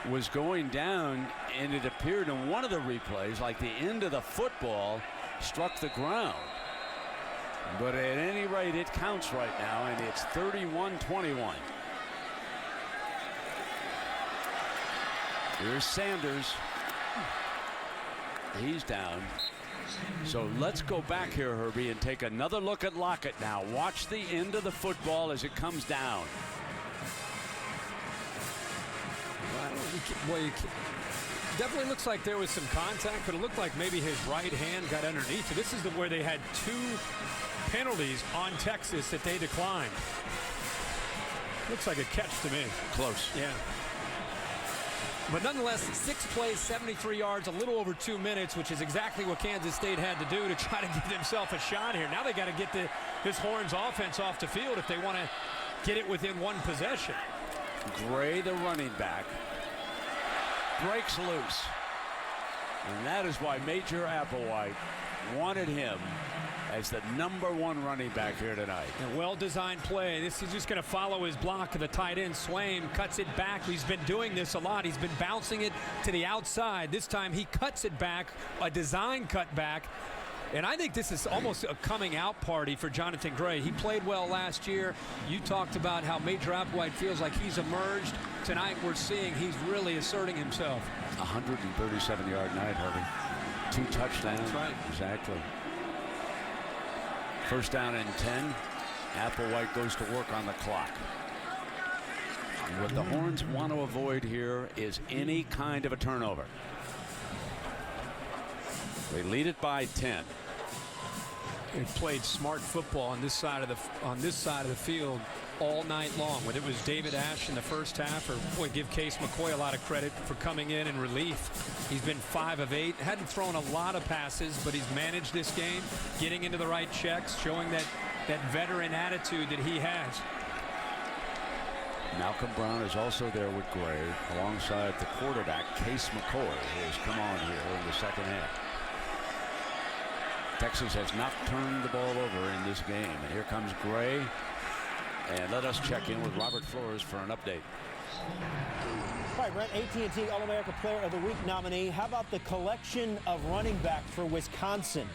was going down, and it appeared in one of the replays like the end of the football struck the ground. But at any rate, it counts right now, and it's 31-21. Here's Sanders. He's down. So let's go back here, Herbie, and take another look at Lockett now. Watch the end of the football as it comes down. Well, definitely looks like there was some contact, but it looked like maybe his right hand got underneath. So this is where they had 2 penalties on Texas that they declined. Looks like a catch to me. Close. Yeah. But nonetheless, 6 plays, 73 yards, a little over 2 minutes, which is exactly what Kansas State had to do to try to give themselves a shot here. Now they got to get this Horns offense off the field if they want to get it within 1 possession. Gray, the running back, breaks loose. And that is why Major Applewhite wanted him as the #1 running back here tonight. A well-designed play. This is just going to follow his block of the tight end. Swain cuts it back. He's been doing this a lot. He's been bouncing it to the outside. This time he cuts it back, a design cut back. And I think this is almost a coming out party for Jonathan Gray. He played well last year. You talked about how Major Applewhite feels like he's emerged. Tonight we're seeing he's really asserting himself. 137-yard night, Herbie. 2 touchdowns. That's right. Exactly. First down and 10. Applewhite goes to work on the clock. And what the Horns want to avoid here is any kind of a turnover. They lead it by 10. They played smart football on this side of the field all night long. Whether it was David Ash in the first half, or boy, give Case McCoy a lot of credit for coming in relief. He's been 5 of 8. Hadn't thrown a lot of passes, but he's managed this game, getting into the right checks, showing that veteran attitude that he has. Malcolm Brown is also there with Gray alongside the quarterback, Case McCoy, who has come on here in the second half. Texas has not turned the ball over in this game. And here comes Gray. And let us check in with Robert Flores for an update. All right, Brent, AT&T All-America Player of the Week nominee. How about the collection of running backs for Wisconsin?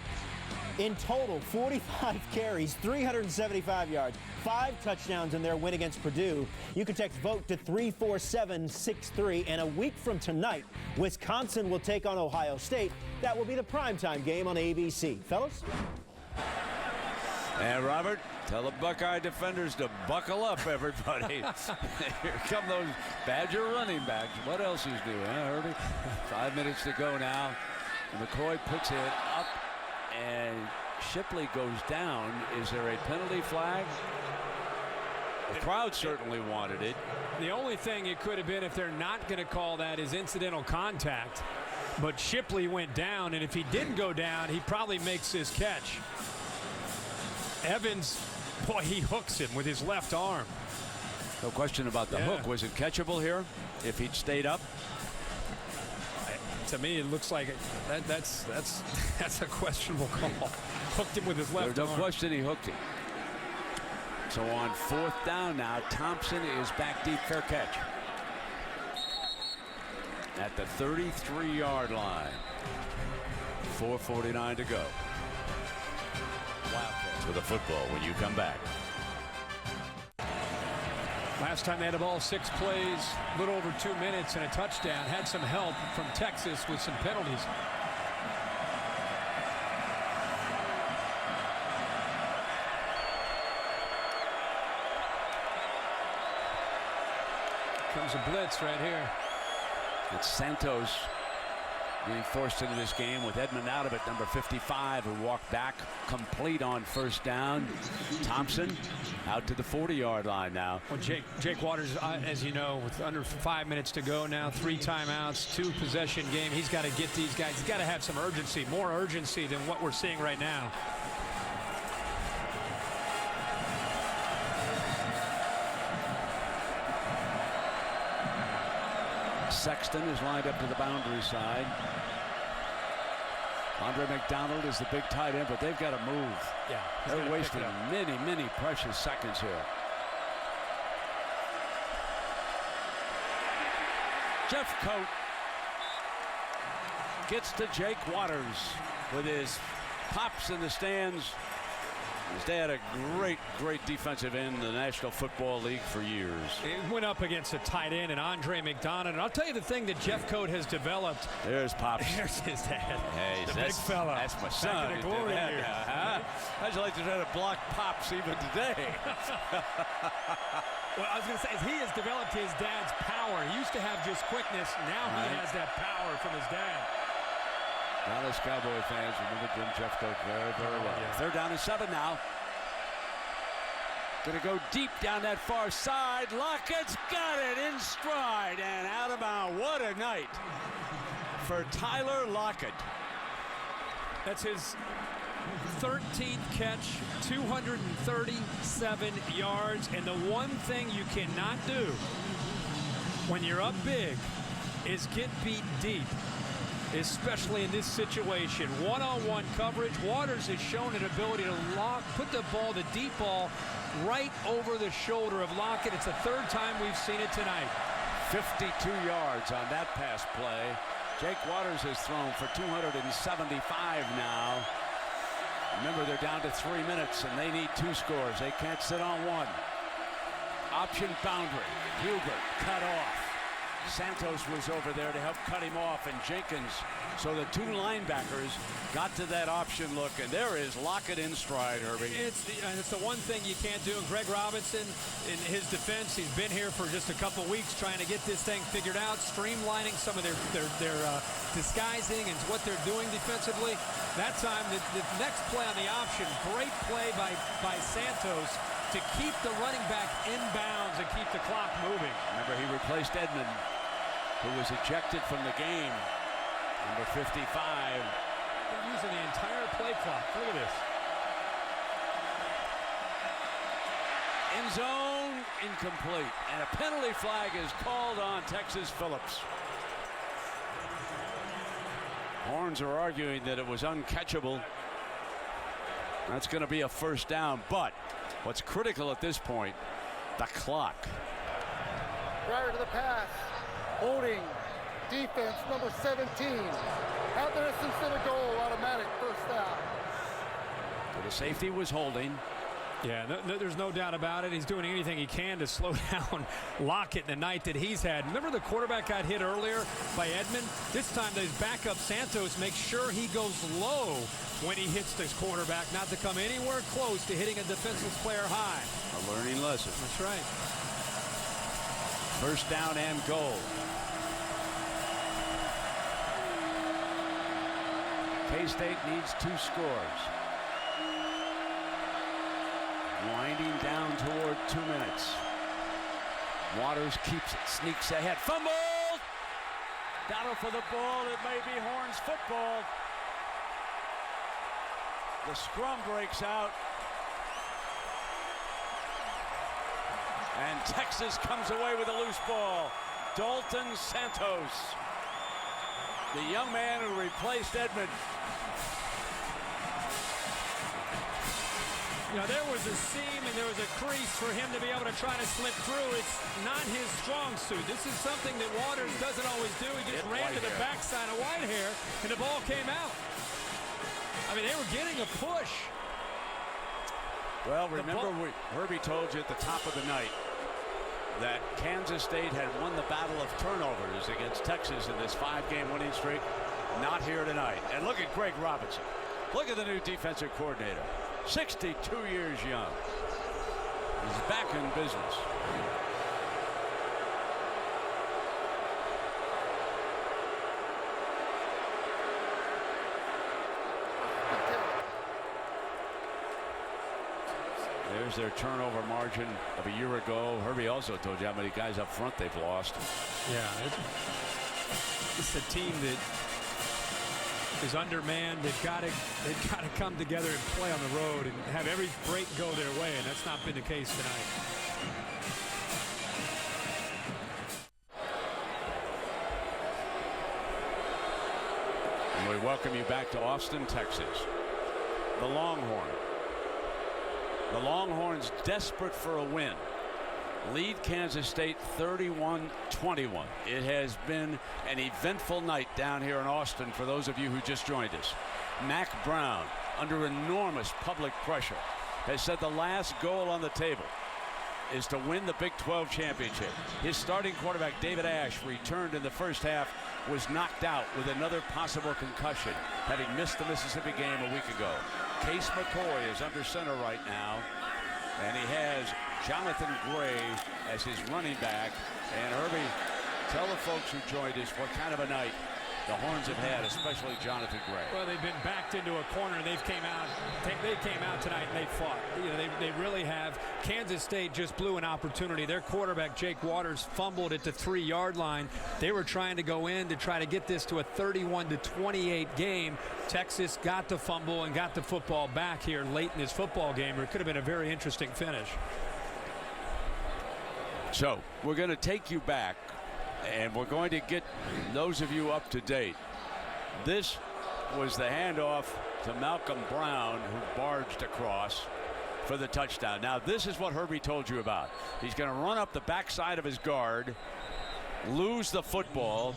In total, 45 carries, 375 yards, 5 touchdowns in their win against Purdue. You can text VOTE to 34763. And a week from tonight, Wisconsin will take on Ohio State. That will be the primetime game on ABC. Fellas? And Robert, tell the Buckeye defenders to buckle up, everybody. Here come those Badger running backs. What else he's doing, huh, Herbie? 5 minutes to go now. McCoy puts it up, and Shipley goes down. Is there a penalty flag? The crowd certainly wanted it. The only thing it could have been, if they're not going to call that, is incidental contact. But Shipley went down, and if he didn't go down, he probably makes his catch. Evans, boy, he hooks him with his left arm. No question about the hook. Was it catchable here if he'd stayed up? To me, it looks like that's a questionable call. Hooked him with his left There's no arm. question he hooked him. So on 4th down now, Thompson is back deep, fair catch. At the 33-yard line. 4:49 to go. Wildcats with a football when you come back. Last time they had the ball, 6 plays, a little over 2 minutes and a touchdown. Had some help from Texas with some penalties. Comes a blitz right here. It's Santos being forced into this game with Edmund out of it, number 55, who walked back complete on 1st down. Thompson out to the 40-yard line now. Well, Jake Waters, as you know, with under 5 minutes to go now, 3 timeouts, 2 possession game. He's got to get these guys. He's got to have some urgency, more urgency than what we're seeing right now. Sexton is lined up to the boundary side. Andre McDonald is the big tight end, but they've got to move. Yeah, they're wasting many precious seconds here. Jeff Coat gets to Jake Waters with his pops in the stands. His dad, a great defensive end in the National Football League for years. He went up against a tight end and Andre McDonald. And I'll tell you the thing that Jeff Coat has developed. There's Pops. There's his dad. Hey, the big fella. That's my son. Back in the glory years. How'd you like to try to block Pops even today? Well, I was going to say, he has developed his dad's power. He used to have just quickness. Now he has that power from his dad. Dallas Cowboy fans remember Jim Jeffcoat very well. Yeah. 3rd down and 7 now. Going to go deep down that far side. Lockett's got it in stride and out of bounds. What a night for Tyler Lockett. That's his 13th catch, 237 yards. And the one thing you cannot do when you're up big is get beat deep, especially in this situation. One-on-one coverage. Waters has shown an ability to put the ball, the deep ball, right over the shoulder of Lockett. It's the 3rd time we've seen it tonight. 52 yards on that pass play. Jake Waters has thrown for 275 now. Remember, they're down to 3 minutes, and they need 2 scores. They can't sit on 1. Option boundary. Hubert cut off. Santos was over there to help cut him off, and Jenkins. So the two linebackers got to that option look, and there is Lockett in stride, Herbie. It's the one thing you can't do. And Greg Robinson, in his defense, he's been here for just a couple weeks trying to get this thing figured out, streamlining some of their disguising and what they're doing defensively. That time, the next play on the option, great play by Santos to keep the running back in bounds and keep the clock moving. Remember, he replaced Edmond, who was ejected from the game. Number 55. They're using the entire play clock. Look at this. End zone, incomplete. And a penalty flag is called on Texas Phillips. Horns are arguing that it was uncatchable. That's going to be a first down. But what's critical at this point, the clock. Prior to the pass, holding. Defense, number 17. At the distance to the goal, automatic first down. So the safety was holding. Yeah, there's no doubt about it. He's doing anything he can to slow down Lockett the night that he's had. Remember the quarterback got hit earlier by Edmond? This time his backup Santos makes sure he goes low when he hits this quarterback, not to come anywhere close to hitting a defensive player high. A learning lesson. That's right. First down and goal. K-State needs 2 scores. Winding down toward 2 minutes. Waters keeps it, sneaks ahead, fumbled! Battle for the ball, it may be Horns football. The scrum breaks out. And Texas comes away with a loose ball. Dalton Santos, the young man who replaced Edmond. You know, there was a seam and there was a crease for him to be able to try to slip through. It's not his strong suit. This is something that Waters doesn't always do. He just ran to the backside of Whitehair and the ball came out. I mean, they were getting a push. Well, remember Herbie told you at the top of the night that Kansas State had won the battle of turnovers against Texas in this 5-game winning streak. Not here tonight. And look at Greg Robinson. Look at the new defensive coordinator. 62 years young. He's back in business. There's their turnover margin of a year ago. Herbie also told you how many guys up front they've lost. Yeah, it's a team that is undermanned. They've got to come together and play on the road and have every break go their way, and that's not been the case tonight. And we welcome you back to Austin, Texas. The Longhorn. The Longhorns desperate for a win. Lead Kansas State 31-21. It has been an eventful night down here in Austin for those of you who just joined us. Mack Brown, under enormous public pressure, has said the last goal on the table is to win the Big 12 championship. His starting quarterback, David Ash, returned in the first half, was knocked out with another possible concussion, having missed the Mississippi game a week ago. Case McCoy is under center right now, and he has Jonathan Gray as his running back. And Herbie, tell the folks who joined us what kind of a night the Horns have had, especially Jonathan Gray. Well, they've been backed into a corner. They came out tonight and they fought. You know, they really have. Kansas State just blew an opportunity. Their quarterback, Jake Waters, fumbled at the 3-yard line. They were trying to go in to try to get this to a 31-28 game. Texas got the fumble and got the football back here late in this football game, or it could have been a very interesting finish. So we're going to take you back, and we're going to get those of you up to date. This was the handoff to Malcolm Brown, who barged across for the touchdown. Now, this is what Herbie told you about. He's going to run up the backside of his guard, lose the football,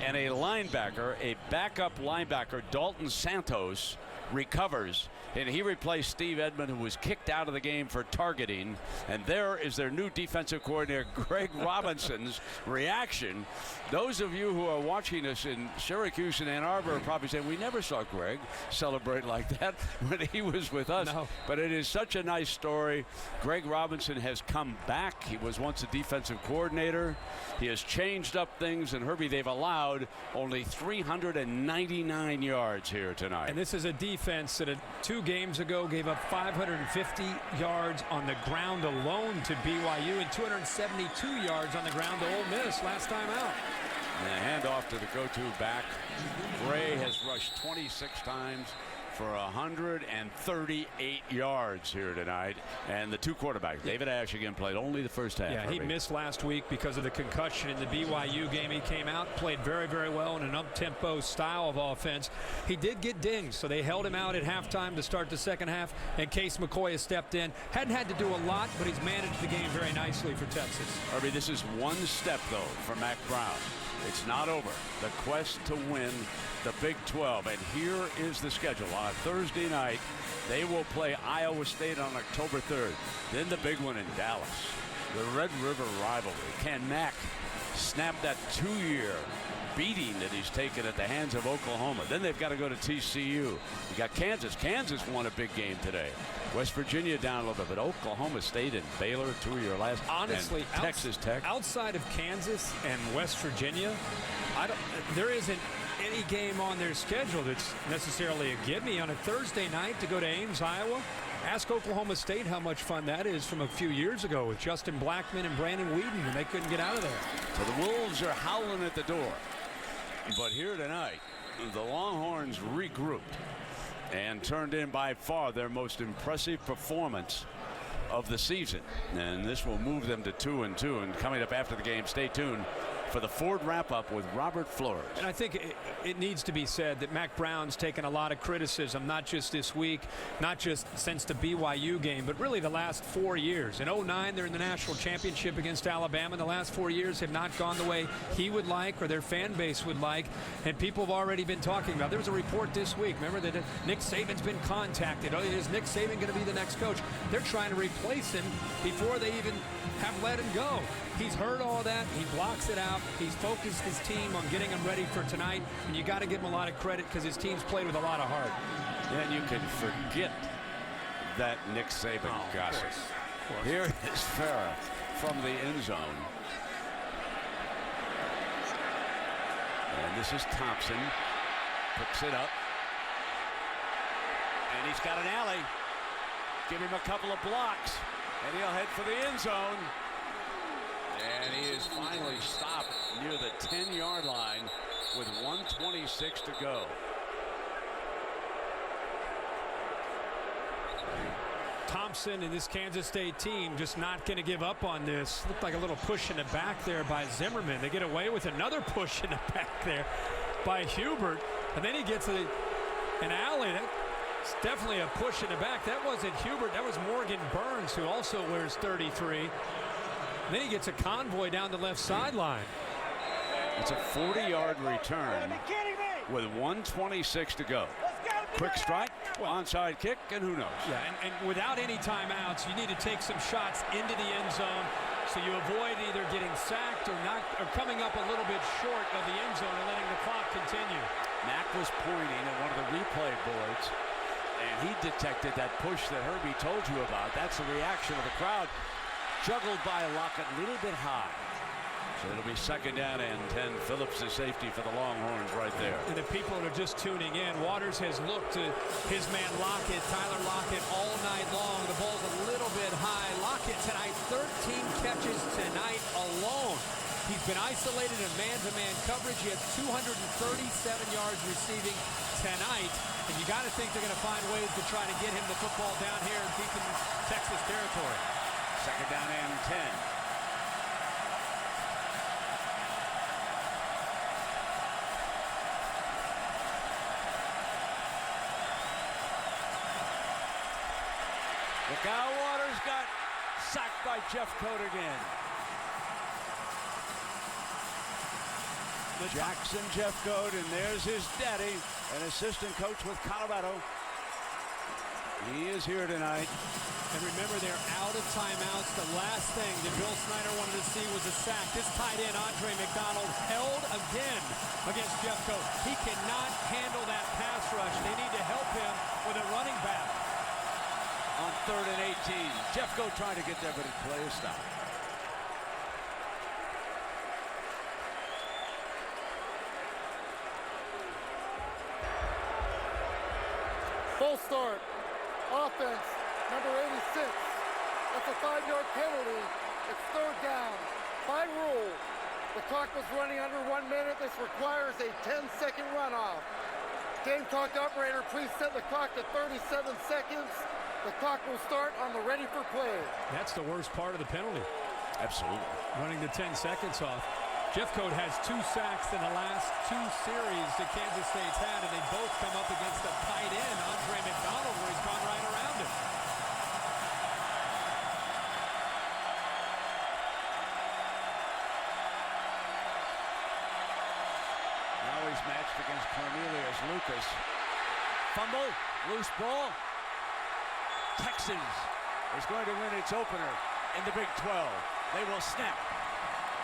and a linebacker, a backup linebacker, Dalton Santos, recovers, and he replaced Steve Edmond, who was kicked out of the game for targeting. And there is their new defensive coordinator, Greg Robinson's reaction. Those of you who are watching us in Syracuse and Ann Arbor are probably saying, we never saw Greg celebrate like that when he was with us. No. But it is such a nice story. Greg Robinson has come back. He was once a defensive coordinator. He has changed up things, and Herbie, they've allowed only 399 yards here tonight. And this is a defense that 2 games ago gave up 550 yards on the ground alone to BYU and 272 yards on the ground to Ole Miss last time out. And a handoff to the go-to back. Gray has rushed 26 times for 138 yards here tonight. And the 2 quarterbacks, David Ash again played only the first half. Yeah, he missed last week because of the concussion in the BYU game. He came out, played very, very well in an up-tempo style of offense. He did get dinged, so they held him out at halftime to start the second half, and Case McCoy has stepped in. Hadn't had to do a lot, but he's managed the game very nicely for Texas. Herbie, this is one step, though, for Mac Brown. It's not over. The quest to win the Big 12. And here is the schedule. On Thursday night, they will play Iowa State on October 3rd. Then the big one in Dallas. The Red River rivalry. Can Mac snap that 2-year beating that he's taken at the hands of Oklahoma? Then they've got to go to TCU. You got Kansas. Kansas won a big game today. West Virginia down a little bit, but Oklahoma State and Baylor, 2-year last. Honestly, Texas Tech. Outside of Kansas and West Virginia, there isn't any game on their schedule that's necessarily a gimme on a Thursday night to go to Ames, Iowa. Ask Oklahoma State how much fun that is from a few years ago with Justin Blackman and Brandon Whedon, and they couldn't get out of there. So the Wolves are howling at the door. But here tonight, the Longhorns regrouped and turned in by far their most impressive performance of the season. And this will move them to 2-2. And coming up after the game, stay tuned for the Ford wrap-up with Robert Flores. And I think it needs to be said that Mac Brown's taken a lot of criticism, not just this week, not just since the BYU game, but really the last 4 years. In 2009, they're in the national championship against Alabama. The last 4 years have not gone the way he would like or their fan base would like, and people have already been talking about. There was a report this week, remember, that Nick Saban's been contacted. Oh, is Nick Saban going to be the next coach? They're trying to replace him before they even have let him go. He's heard all that. He blocks it out. He's focused his team on getting them ready for tonight, and you got to give him a lot of credit because his team's played with a lot of heart. And you can forget that Nick Saban gossip. Here is Farrah from the end zone. And this is Thompson. Picks it up. And he's got an alley. Give him a couple of blocks. And he'll head for the end zone. And he is finally stopped near the 10-yard line with 1:26 to go. Thompson and this Kansas State team just not going to give up on this. Looked like a little push in the back there by Zimmerman. They get away with another push in the back there by Hubert. And then he gets an alley. That's definitely a push in the back. That wasn't Hubert. That was Morgan Burns, who also wears 33. And then he gets a convoy down the left sideline. It's a 40-yard return with 1:26 to go. Quick strike, onside kick, and who knows? Yeah, and without any timeouts, you need to take some shots into the end zone so you avoid either getting sacked or coming up a little bit short of the end zone and letting the clock continue. Mack was pointing at one of the replay boards, and he detected that push that Herbie told you about. That's the reaction of the crowd. Juggled by Lockett a little bit high. So it'll be second down and 10. Phillips is safety for the Longhorns right there. And the people that are just tuning in, Waters has looked to his man Lockett, Tyler Lockett, all night long. The ball's a little bit high. Lockett tonight, 13 catches tonight alone. He's been isolated in man-to-man coverage. He has 237 yards receiving tonight. And you got to think they're going to find ways to try to get him the football down here and deep in Texas territory. Second down and 10. Look out, Waters got sacked by Jeff Coat again. Jackson Jeff Coat, and there's his daddy, an assistant coach with Colorado. He is here tonight. And remember, they're out of timeouts. The last thing that Bill Snyder wanted to see was a sack. This tight end, Andre McDonald, held again against Jeffcoat. He cannot handle that pass rush. They need to help him with a running back. On 3rd and 18. Jeffcoat trying to get there, but his play is stopped. Full start. Offense, number 86. That's a 5-yard penalty. It's 3rd down. By rule, the clock was running under 1 minute. This requires a 10-second runoff. Game clock operator, please set the clock to 37 seconds. The clock will start on the ready for play. That's the worst part of the penalty. Absolutely. Running the 10 seconds off. Jeffcoat has 2 sacks in the last 2 series that Kansas State's had, and they both come up against the tight end, Andre McDonald, where he's gone right around him. Now he's matched against Cornelius Lucas. Fumble, loose ball. Texas is going to win its opener in the Big 12. They will snap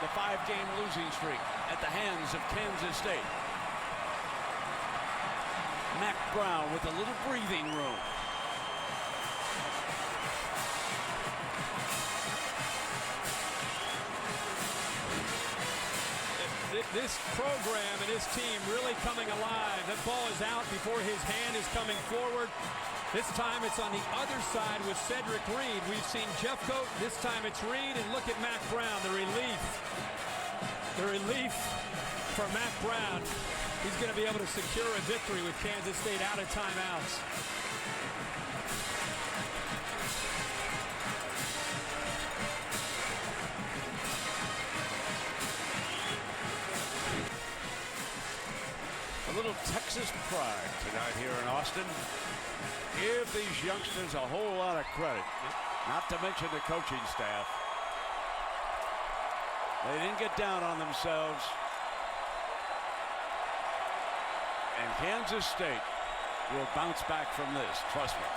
the 5-game losing streak at the hands of Kansas State. Mack Brown with a little breathing room. This program and his team really coming alive. That ball is out before his hand is coming forward. This time it's on the other side with Cedric Reed. We've seen Jeffcoat. This time it's Reed, and look at Mack Brown, the relief. The relief for Mack Brown. He's going to be able to secure a victory with Kansas State out of timeouts. A little Texas pride tonight here in Austin. Give these youngsters a whole lot of credit, not to mention the coaching staff. They didn't get down on themselves. And Kansas State will bounce back from this, trust me.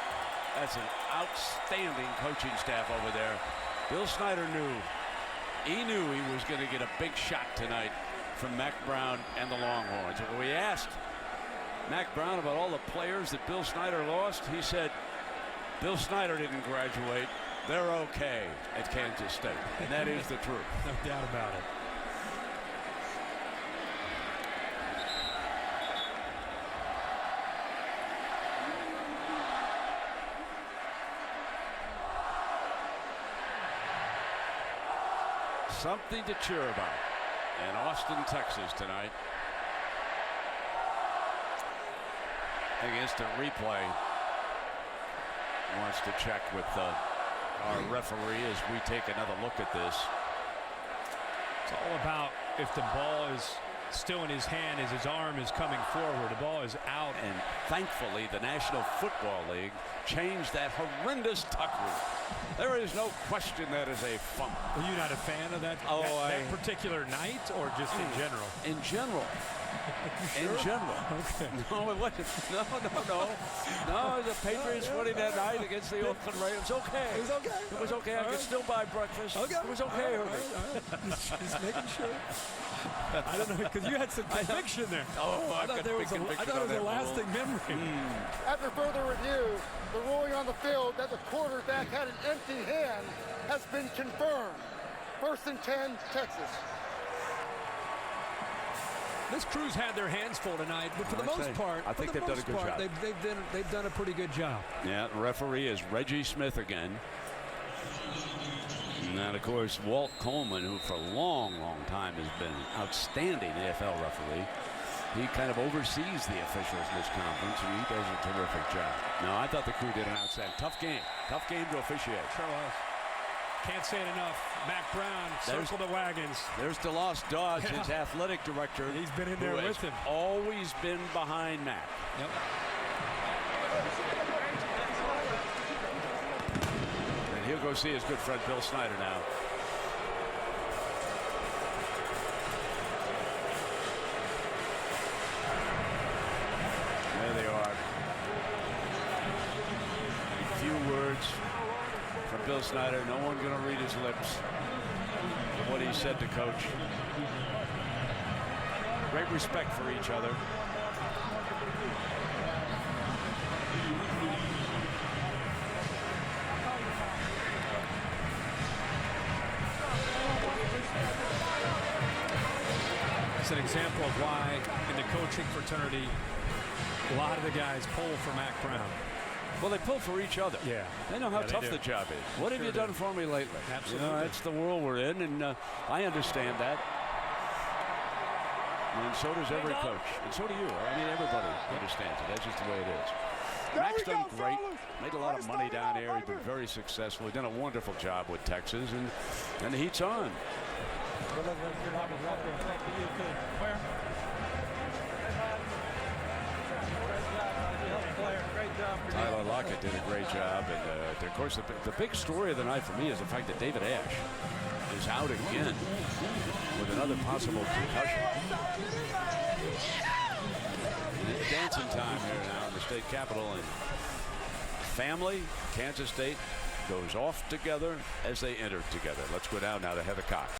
That's an outstanding coaching staff over there. Bill Snyder knew he was going to get a big shot tonight from Mack Brown and the Longhorns. When we asked Mack Brown about all the players that Bill Snyder lost, he said, Bill Snyder didn't graduate. They're okay at Kansas State. And that is the truth. No doubt about it. Something to cheer about in Austin, Texas tonight. Against a replay. Wants to check with our referee as we take another look at this. It's all about if the ball is still in his hand as his arm is coming forward. The ball is out. And thankfully, the National Football League changed that horrendous tuck rule. There is no question that is a fumble. Are you not a fan of that, that particular night, or just in general? In general. Sure? In general. Okay. No, it wasn't. No, the Patriots winning that night against the Oakland Raiders. It was okay. It was okay. It was okay. I could still buy breakfast. Okay. It was okay. All right. Just making sure. I don't know, because you had some conviction there. Oh, I thought there was a lasting memory. After further review, the ruling on the field that the quarterback had an empty hand has been confirmed. 1st and 10, Texas. This crew's had their hands full tonight, but for the most part, I think they've done a good job. They've done a pretty good job. Yeah, the referee is Reggie Smith again. And then, of course, Walt Coleman, who for a long time has been outstanding AFL referee. He kind of oversees the officials in this conference, and he does a terrific job. No, I thought the crew did an outstanding. Tough game to officiate. Sure was. Can't say it enough. Mack Brown, circle the wagons. There's DeLoss Dodge, his athletic director. He's been in there with him. Always been behind Mack. Yep. And he'll go see his good friend Bill Snyder now. There they are. Bill Snyder. No one going to read his lips. What he said to Coach. Great respect for each other. It's an example of why in the coaching fraternity a lot of the guys pull for Mac Brown. Well, they pull for each other. Yeah. They know how Yeah, they tough do. the job is. What have Sure you done for me lately? Absolutely. You know, that's the world we're in, and I understand that. And so does every coach. And so do you. I mean, everybody understands it. That's just the way it is. Mac's done great. Made a lot of money down there. He's been very successful. He's done a wonderful job with Texas, and the heat's on. Tyler Lockett did a great job, and of course the big story of the night for me is the fact that David Ash is out again with another possible concussion. It's dancing time here now in the state capitol, and family, Kansas State goes off together as they entered together. Let's go down now to Heather Cox.